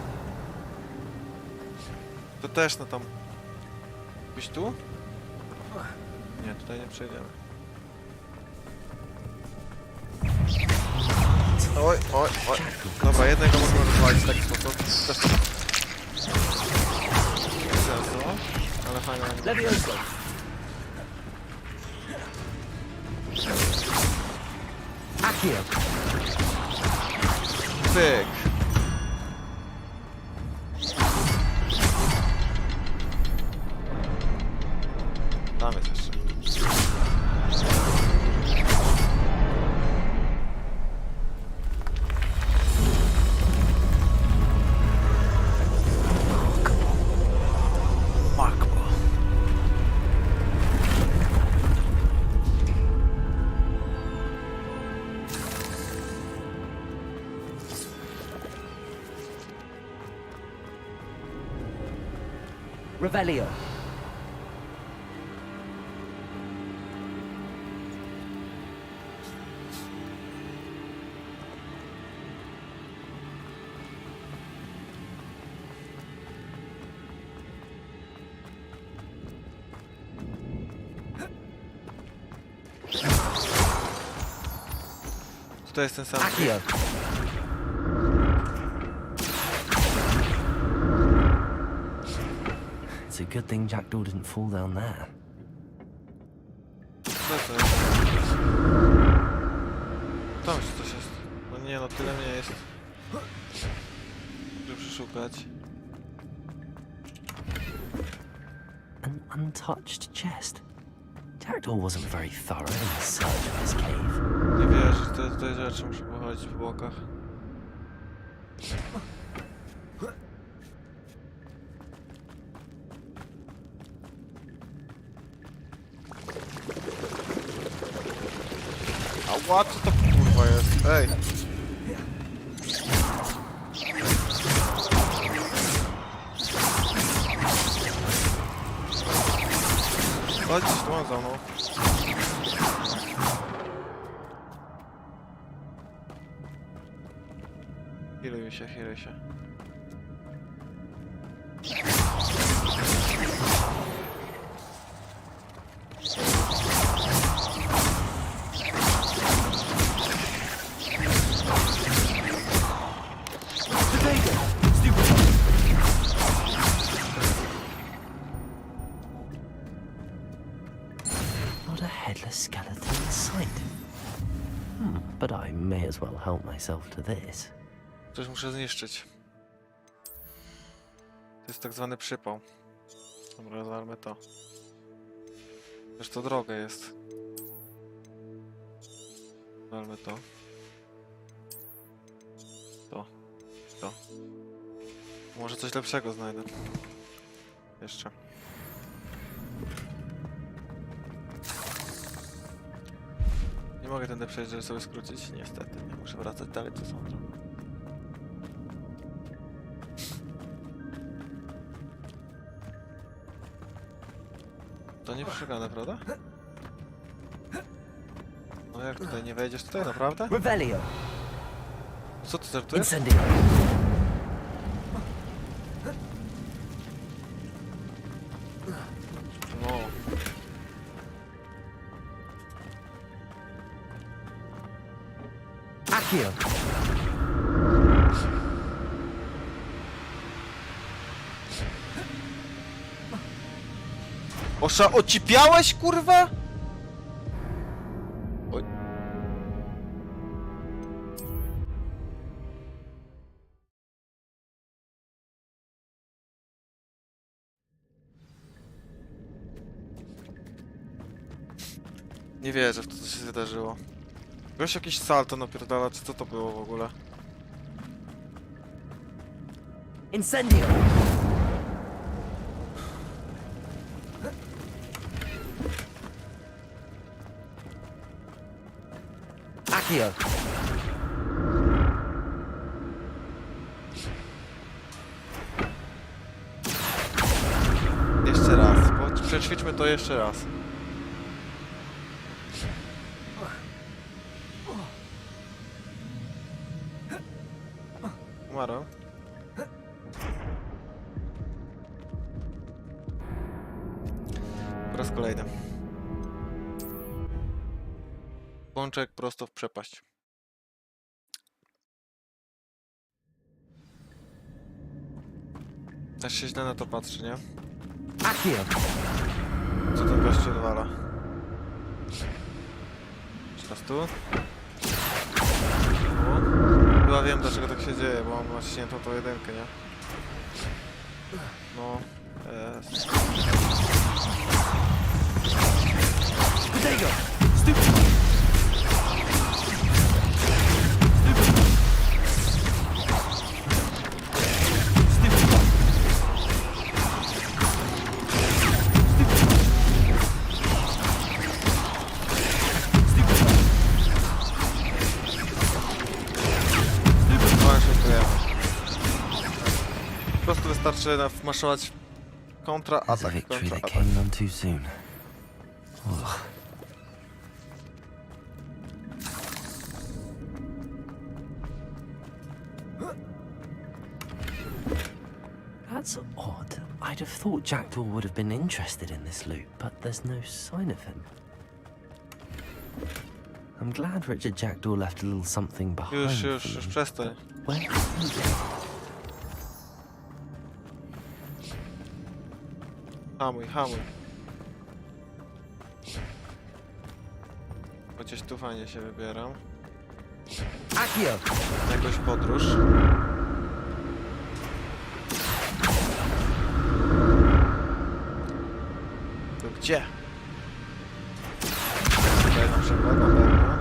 To też no tam... Byś tu? Nie, tutaj nie przejdziemy. Oj. Dobra, jednego możemy rozwalić w taki sposób. Też to... Nie sensu, ale fajnie. Levioso! Accio! Pyk! Tam jest jeszcze. Revelio! Tutaj jest ten sam. Accio! It's a good thing Jackdaw didn't fall down there. Co to jest? Tam jeszcze coś jest. No nie no, tyle mnie jest. Żeby przeszukać. An untouched chest. Jackdaw wasn't very thorough in his search of his cave. Nie wierzę, że te rzeczy muszę pochodzić po bokach. Ała, co to kurwa jest? Ej! Chodź, tu mam za mną. Healuj się, healuj się. Not a headless skeleton in sight. But I may as well help myself to this. Coś muszę zniszczyć. To jest tak zwany przypał. Dobra, rozwalmy to. Też to drogie jest. Rozwalmy to. To. Może coś lepszego znajdę. Jeszcze. Nie mogę tędy przejść, żeby sobie skrócić. Niestety, nie muszę wracać dalej, co sądzę. To nie przegane, prawda? No jak tutaj nie wejdziesz tutaj, naprawdę? Revelio. Co ty żartujesz? Incendio. No. Accio. Ocipiałeś, kurwa? Oj. Nie wierzę w to, co się wydarzyło. Gość jakiś salto napierdala, czy co to było w ogóle? Incendio. Accio. Jeszcze raz, przećwiczmy to jeszcze raz. Umarł. Po raz kolejny. Pączek prosto w przepaść. Aż się źle na to patrzy, nie? Co ten gość odwala? Jeszcze raz tu. Chyba wiem, dlaczego tak się dzieje, bo mam naciśniętą tą jedynkę, nie? No, jest. Po prostu wystarczy wmaszować kontra-atak, kontra-atak. Came none too soon. Ugh. That's odd. I'd have thought Jackdaw would have been interested in this loot, but there's no sign of him. I'm glad Richard Jackdaw left a little something behind. Już przestań. Where did he go? Hamuj, hamuj. Chociaż tu fajnie się wybieram. Accio. Jakąś podróż. To gdzie? Tutaj na przykład, na pewno.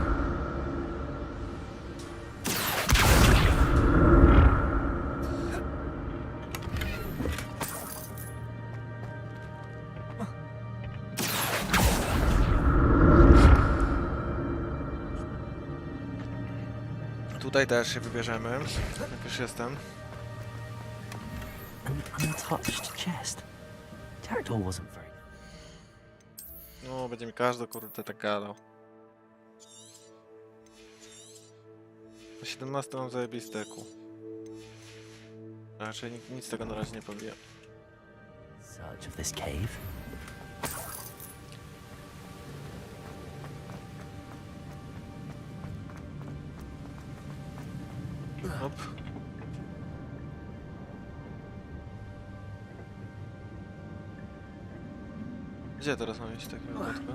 Tutaj też się wybierzemy, jak już jestem. An untouched chest. Jackdaw wasn't very... No, będzie mi każdy kurde tak gadał. Na 17 mam zajebiste ku. Raczej nic z tego na razie nie powiem. Search of this cave. Hop. Gdzie teraz mam iść takiego wypadku?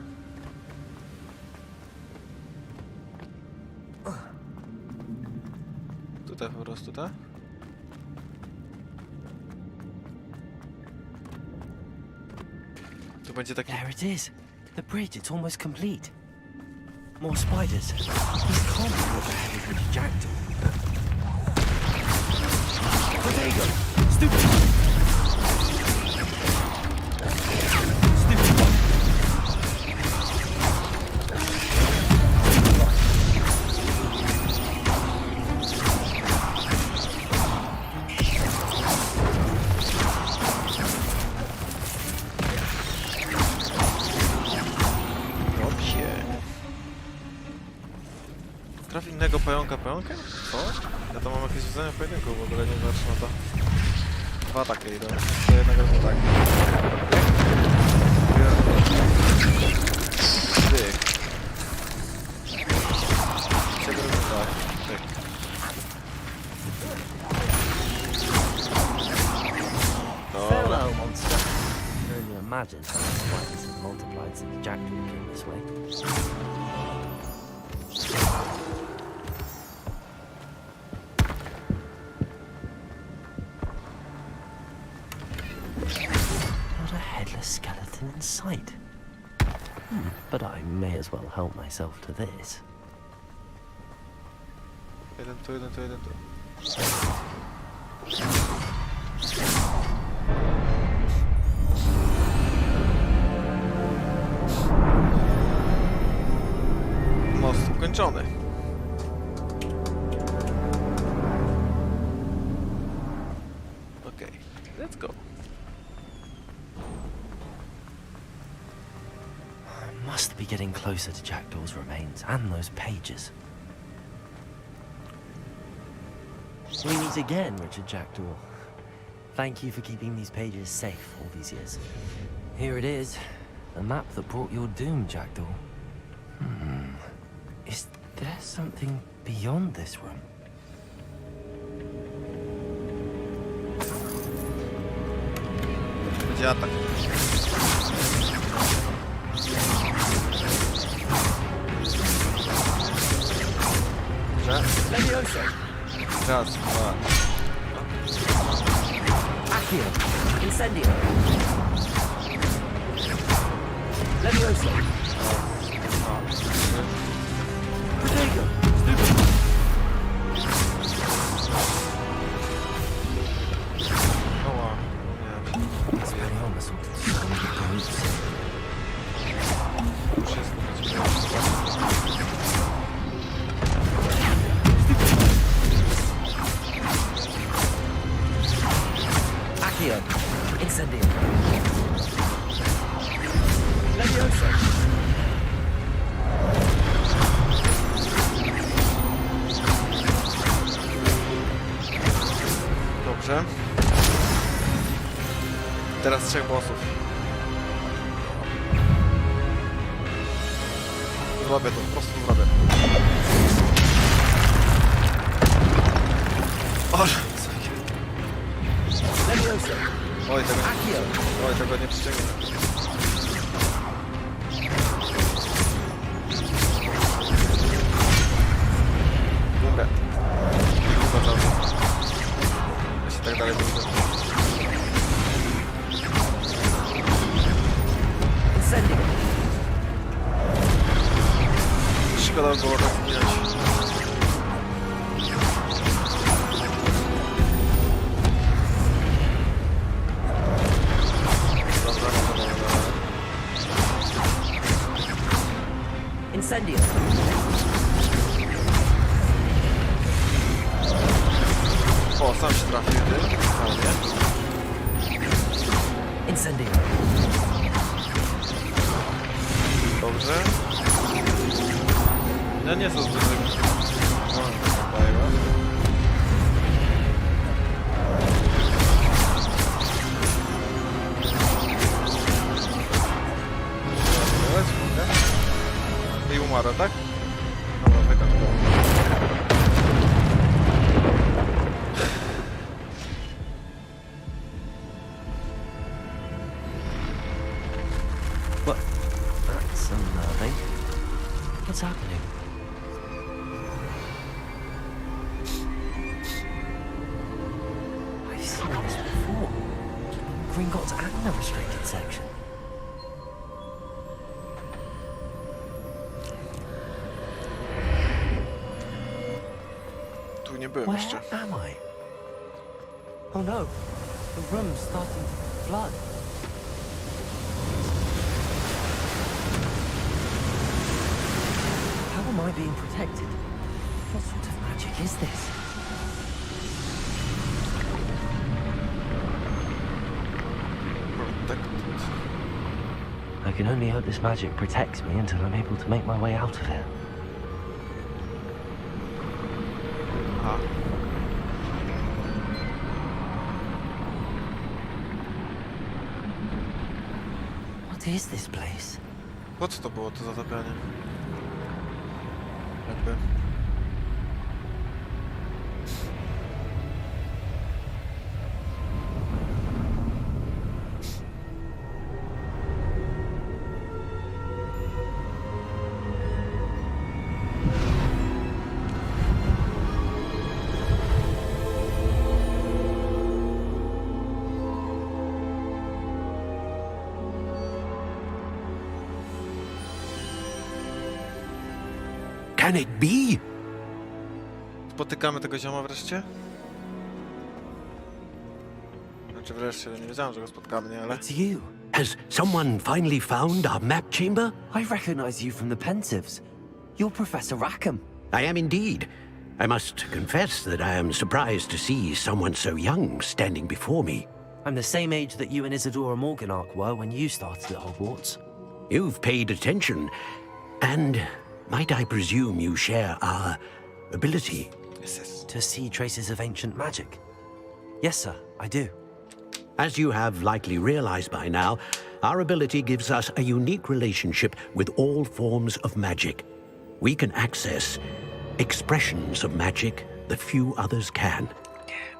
Tutaj po prostu, tak? Tu będzie taki... There it is. The bridge, it's almost complete. More spiders. These can't be what the hell is with Jackdaw. Oh, there you go. Stupid. Stupid one. Traf innego pająka pająkiem? Co? Ja to mam jakieś widzenie pojedynku, w ogóle nie zacznę to. Dwa takie idą. Do jednego to tak. Tyk. Ciebie tak. Tyk. Hello, monster. You can only imagine how the spiders have multiplied since Jackdaw came this way. Not a headless skeleton in sight. But I may as well help myself to this. Jeden tu, jeden tu, jeden tu. Most ukończony. Okay, let's go. I must be getting closer to Jackdaw's remains and those pages. We meet again, Richard Jackdaw. Thank you for keeping these pages safe all these years. Here it is, the map that brought your doom, Jackdaw. Is there something beyond this room? Będzie atak. Levioso! Raz, dwa. Accio! Incendio! Levioso! Protego! Stupid! Oła. Nie. Expelliarmus ordered so many brutes. Wszystko będzie Accio! Incendio! Levioso! Dobrze. Teraz 3 bossów. Zrobię to, po prostu zrobię. Oj, tego nie przyciągnę. Dobra. Chyba cały czas. Jeśli tak dalej będzie. Szkoda było tak zginąć. Incendio! O, sam się trafił, ty? Fajnie. Incendio! nie są zbyt... I umarła, tak? Dobra, wygadł. What? That's unnerving. What's happening? I've seen this before. Gringotts and the restricted section. Tu nie byłem Where jeszcze. am I? Oh no, the room's starting to flood. How am I being protected? What sort of magic is this? I can only hope this magic protects me until I'm able to make my way out of here. What is this place? Po co to było, to zatapianie? Jakby... Can it be? Spotykamy tego zioma wreszcie? Znaczy wreszcie, nie wiedziałem, że go spotkamy, nie, ale... It's you. Has someone finally found our map chamber? I recognize you from the Pensives. You're Professor Rackham. I am indeed. I must confess that I am surprised to see someone so young standing before me. I'm the same age that you and Isadora Morganach were when you started at Hogwarts. You've paid attention, and might I presume you share our ability? Yes. To see traces of ancient magic. Yes, sir, I do. As you have likely realized by now, our ability gives us a unique relationship with all forms of magic. We can access expressions of magic that few others can.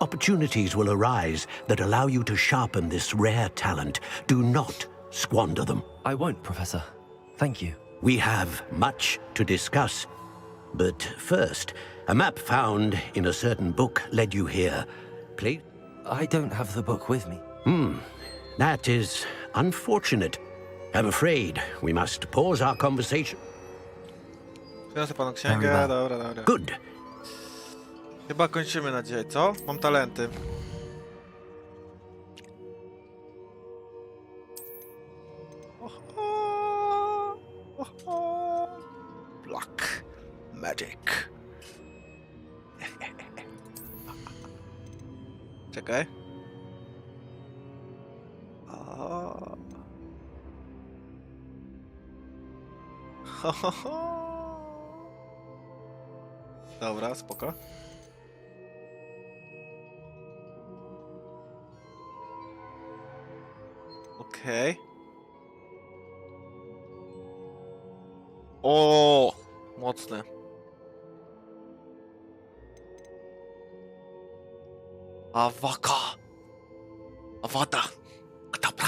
Opportunities will arise that allow you to sharpen this rare talent. Do not squander them. I won't, Professor. Thank you. We have much to discuss. But first, a map found in a certain book led you here. Please? I don't have the book with me. That is unfortunate. I'm afraid we must pause our conversation. Przyniosę panu księgę, dobra. Good. Chyba kończymy na dzisiaj, co? Mam talenty. Black magic. Czekaj. Dobra, spoko. Okej. O, mocne. Awada. Dobra.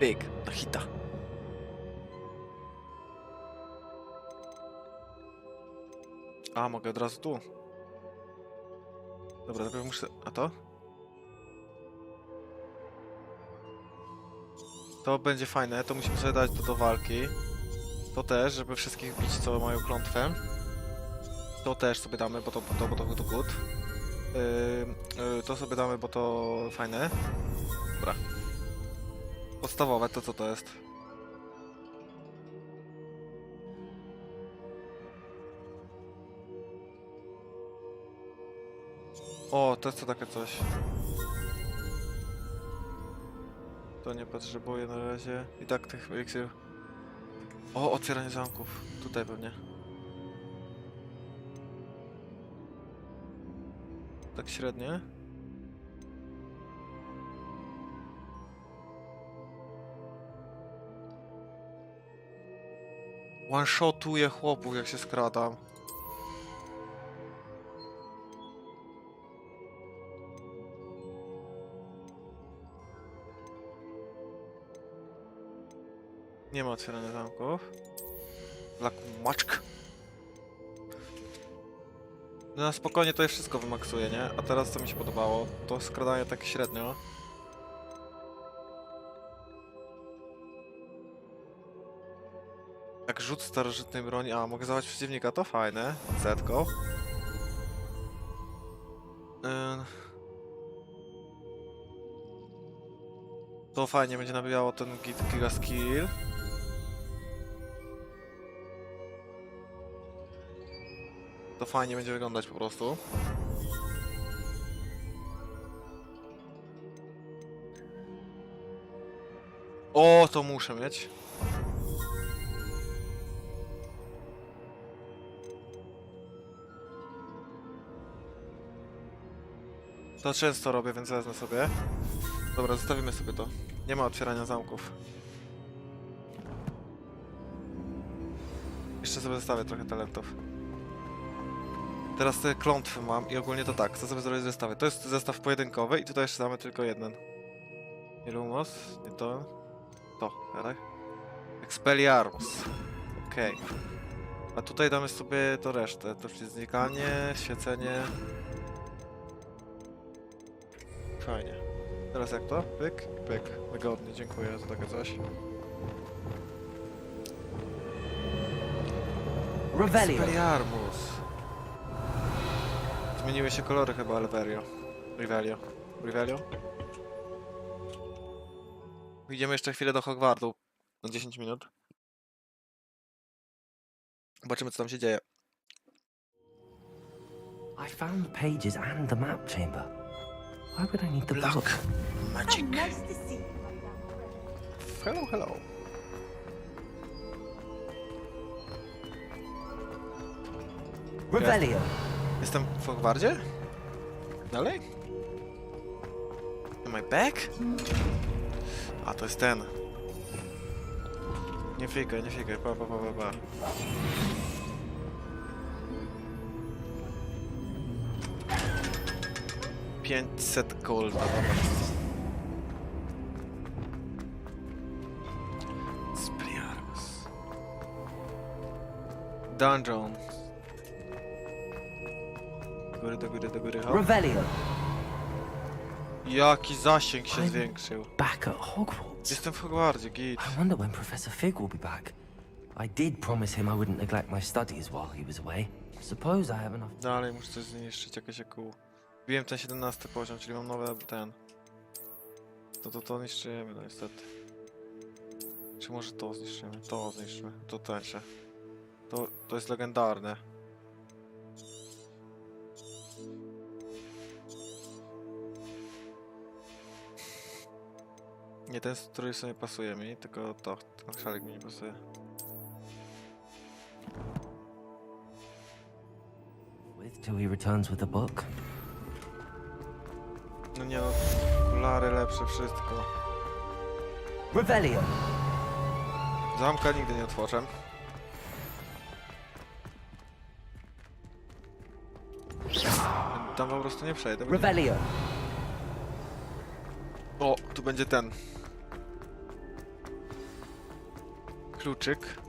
Big. Na hita. A, mogę od razu tu. Dobra, najpierw muszę... A to? To będzie fajne, to musimy sobie dać do walki. To też, żeby wszystkich bić, co mają klątwę. To też sobie damy, bo to good. To sobie damy, bo to fajne. Dobra. Podstawowe, to co to jest? O, to jest to takie coś. To nie potrzebuję na razie. I tak tych eliksirów. O, otwieranie zamków. Tutaj pewnie. tak średnie. One-shotuje chłopów, jak się skradam. Nie ma otwierania zamków. Black Maczk. No na spokojnie to wszystko wymaksuje, nie? A teraz co mi się podobało, to skradanie tak średnio. Jak rzut starożytnej broni, a mogę zabrać przeciwnika, to fajne. Setko. To fajnie będzie nabijało ten giga skill. To fajnie będzie wyglądać po prostu. O, to muszę mieć. To często robię, więc wezmę sobie. Dobra, zostawimy sobie to. Nie ma otwierania zamków. Jeszcze sobie zostawię trochę talentów. Teraz te klątwy mam i ogólnie to tak, chcę sobie zrobić zestawy. To jest zestaw pojedynkowy i tutaj jeszcze damy tylko jeden. Nie Lumos, nie to. To, tak? Expelliarmus. Okej. A tutaj damy sobie to resztę, to czyli znikanie, świecenie. Fajnie. Teraz jak to? Pyk, pyk. Wygodnie, dziękuję za takie coś. Expelliarmus. Zmieniły się kolory chyba, Rivelio. Idziemy jeszcze chwilę do Hogwartu. Na 10 minut. Zobaczymy, co tam się dzieje. I found the pages and the map chamber. Why would I need the book? Magic. Hello, hello. Revelio. Jestem w Hogwarcie? Dalej? Am I back? A, to jest ten. Nie fikaj, pa. 500 golda, dobra. Expelliarmus. Dungeon. Do góry, hop. Revelio. Jaki zasięg się zwiększył. Back at Hogwarts. Jestem w Hogwarcie, git. I wonder when Professor Fig will be back. I did promise him I wouldn't neglect my studies while he was away. Suppose I have enough. Dalej muszę coś zniszczyć, jakieś kół. Wbiłem ten 17 poziom, czyli mam nowe ten. To niszczymy, no niestety. Czy może to zniszczymy? To zniszczymy. To tańsze. To jest legendarne. Nie ten strój sobie pasuje mi, tylko to. Ten szalik mi nie pasuje. With till he returns with the book. No nie no, okulary lepsze, wszystko. Revelio. Zamka nigdy nie otworzę. Tam po prostu nie przejdę. Revelio. O, tu będzie ten. Kluczyk.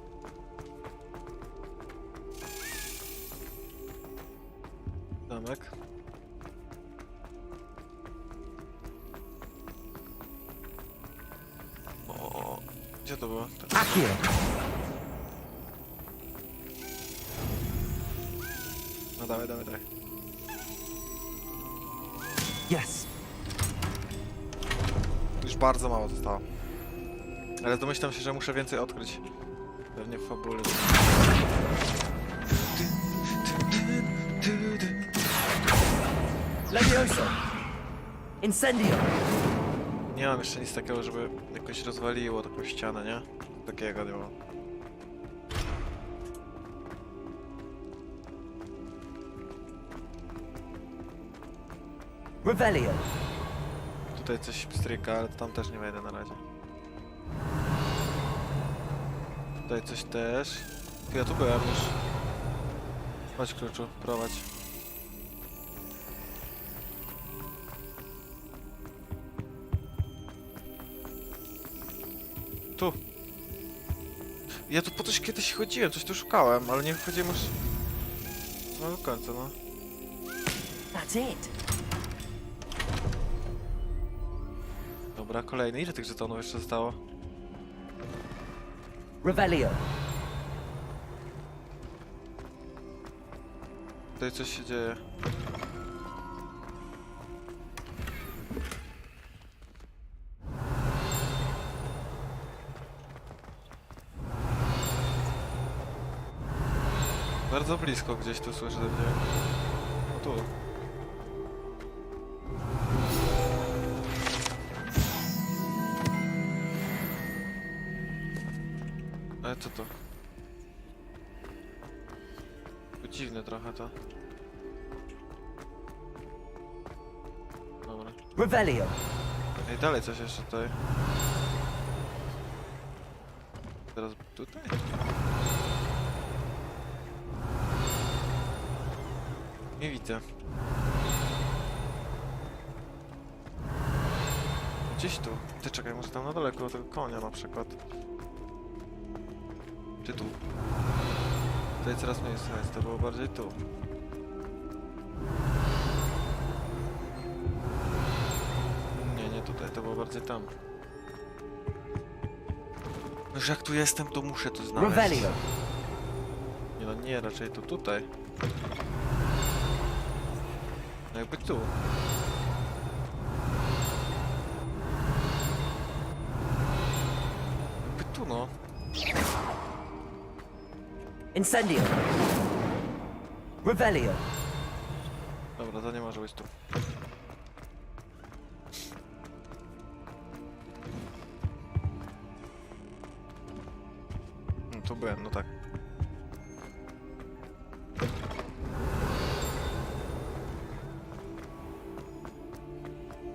Zamek. O, gdzie to było? Akio. No dawaj. Yes. Już bardzo mało zostało. Ale domyślam się, że muszę więcej odkryć. Pewnie w fabule. Levioso. Incendio. Nie mam jeszcze nic takiego, żeby jakoś rozwaliło taką ścianę, nie? Takiego nie mam. Revelio. Tutaj coś pstryka, ale tam też nie wejdę na razie. Tutaj coś też. Ja tu byłem już. Chodź kluczu, prowadź. Tu. Ja tu po coś kiedyś chodziłem, coś tu szukałem, ale nie wchodziłem już... No do końca, no. That's it. Dobra, kolejny. Ile tych żetonów jeszcze zostało? Revelio. Tutaj coś się dzieje. Bardzo blisko gdzieś tu słyszę, gdzie... No tu. Ale co to? To dziwne trochę to. Dobra. Revelio. Ej, dalej coś jeszcze tutaj. Teraz tutaj? Nie widzę. Gdzieś tu. Ty czekaj, może tam na dole koło tego konia na przykład. Czy tu? Tutaj coraz mniej słychać, to było bardziej tu. Nie, nie tutaj, to było bardziej tam. No, że jak tu jestem, to muszę tu znaleźć. Revelio. Nie no, nie, raczej to tutaj. No jakby tu. Jakby tu, no. Incendio. Revelio. Dobra, to nie może być tu. Tu byłem, no tak.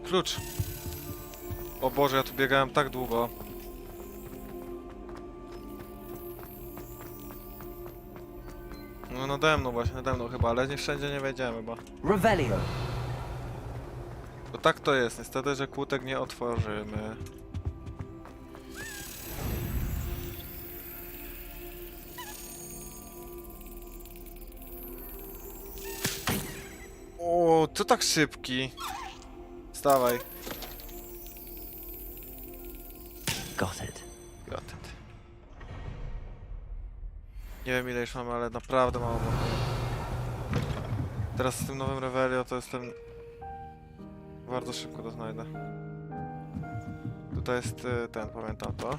Klucz! O Boże, ja tu biegałem tak długo. No nade mną właśnie, nade mną chyba, ale nie wszędzie nie wejdziemy chyba. Revelio. Bo tak to jest, niestety, że kłódek nie otworzymy. O, co tak szybki? Wstawaj. Got it. Got it. Nie wiem ile już mamy, ale naprawdę mało brakuje. Teraz z tym nowym Revelio to jestem... Bardzo szybko to znajdę. Tutaj jest ten, pamiętam to.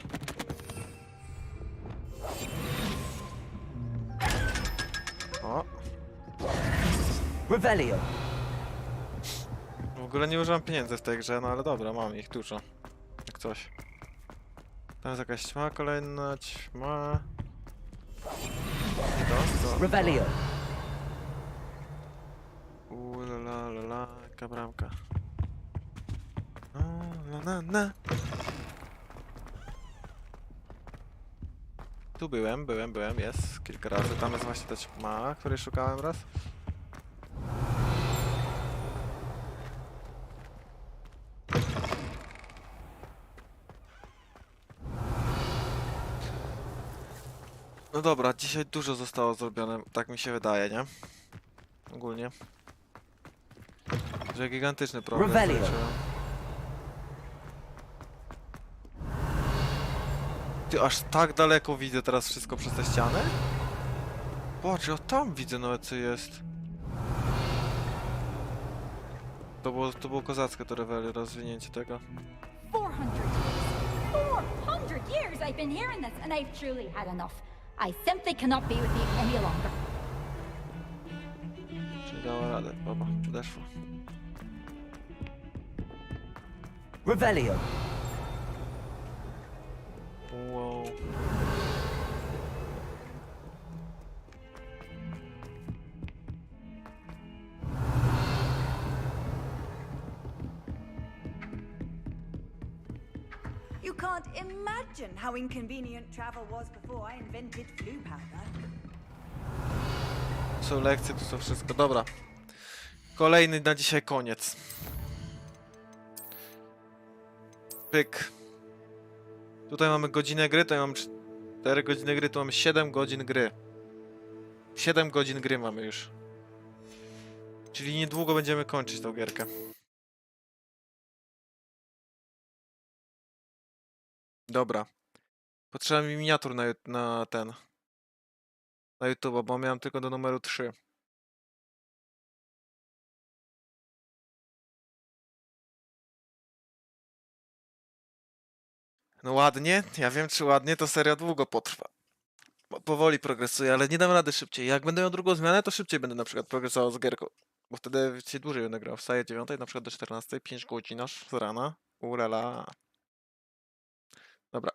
O. Revelio. W ogóle nie używam pieniędzy w tej grze, no ale dobra, mam ich dużo. Jak coś. Tam jest jakaś ćma kolejna, ćma... I to? Revelio. La la la, jaka bramka. La na. Tu byłem, jest kilka razy. Tam jest właśnie ta ćma, której szukałem raz. No dobra, dzisiaj dużo zostało zrobione, tak mi się wydaje, nie? Ogólnie. Że gigantyczny problem. Revelio. Ty, aż tak daleko widzę teraz wszystko przez te ściany? Patrz, ja tam widzę nawet co jest. To było kozackie to Revelio, rozwinięcie tego. 400 years I've been hearing this, and I've truly had enough. I simply cannot be with you any longer. Czyli dała radę, baba, podeszło. Revelio. Wow. You can't imagine how inconvenient travel was before I invented flu powder. Są lekcje, to są wszystko. Dobra. Kolejny na dzisiaj koniec. Pyk. Tutaj mamy godzinę gry, tutaj mamy 4 godziny gry, tu mamy 7 godzin gry. 7 godzin gry mamy już. Czyli niedługo będziemy kończyć tą gierkę. Dobra. Potrzeba mi miniatur na ten. Na YouTube, bo miałem tylko do numeru 3. No ładnie, ja wiem czy ładnie, to seria długo potrwa. Bo powoli progresuje, ale nie dam rady szybciej. Jak będę miał drugą zmianę, to szybciej będę na przykład progresował z gierką. Bo wtedy się dłużej będę grał. Wstaję 9, na przykład do 14, 5 godzin aż z rana. Ulala. Dobra.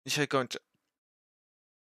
Dzisiaj kończę.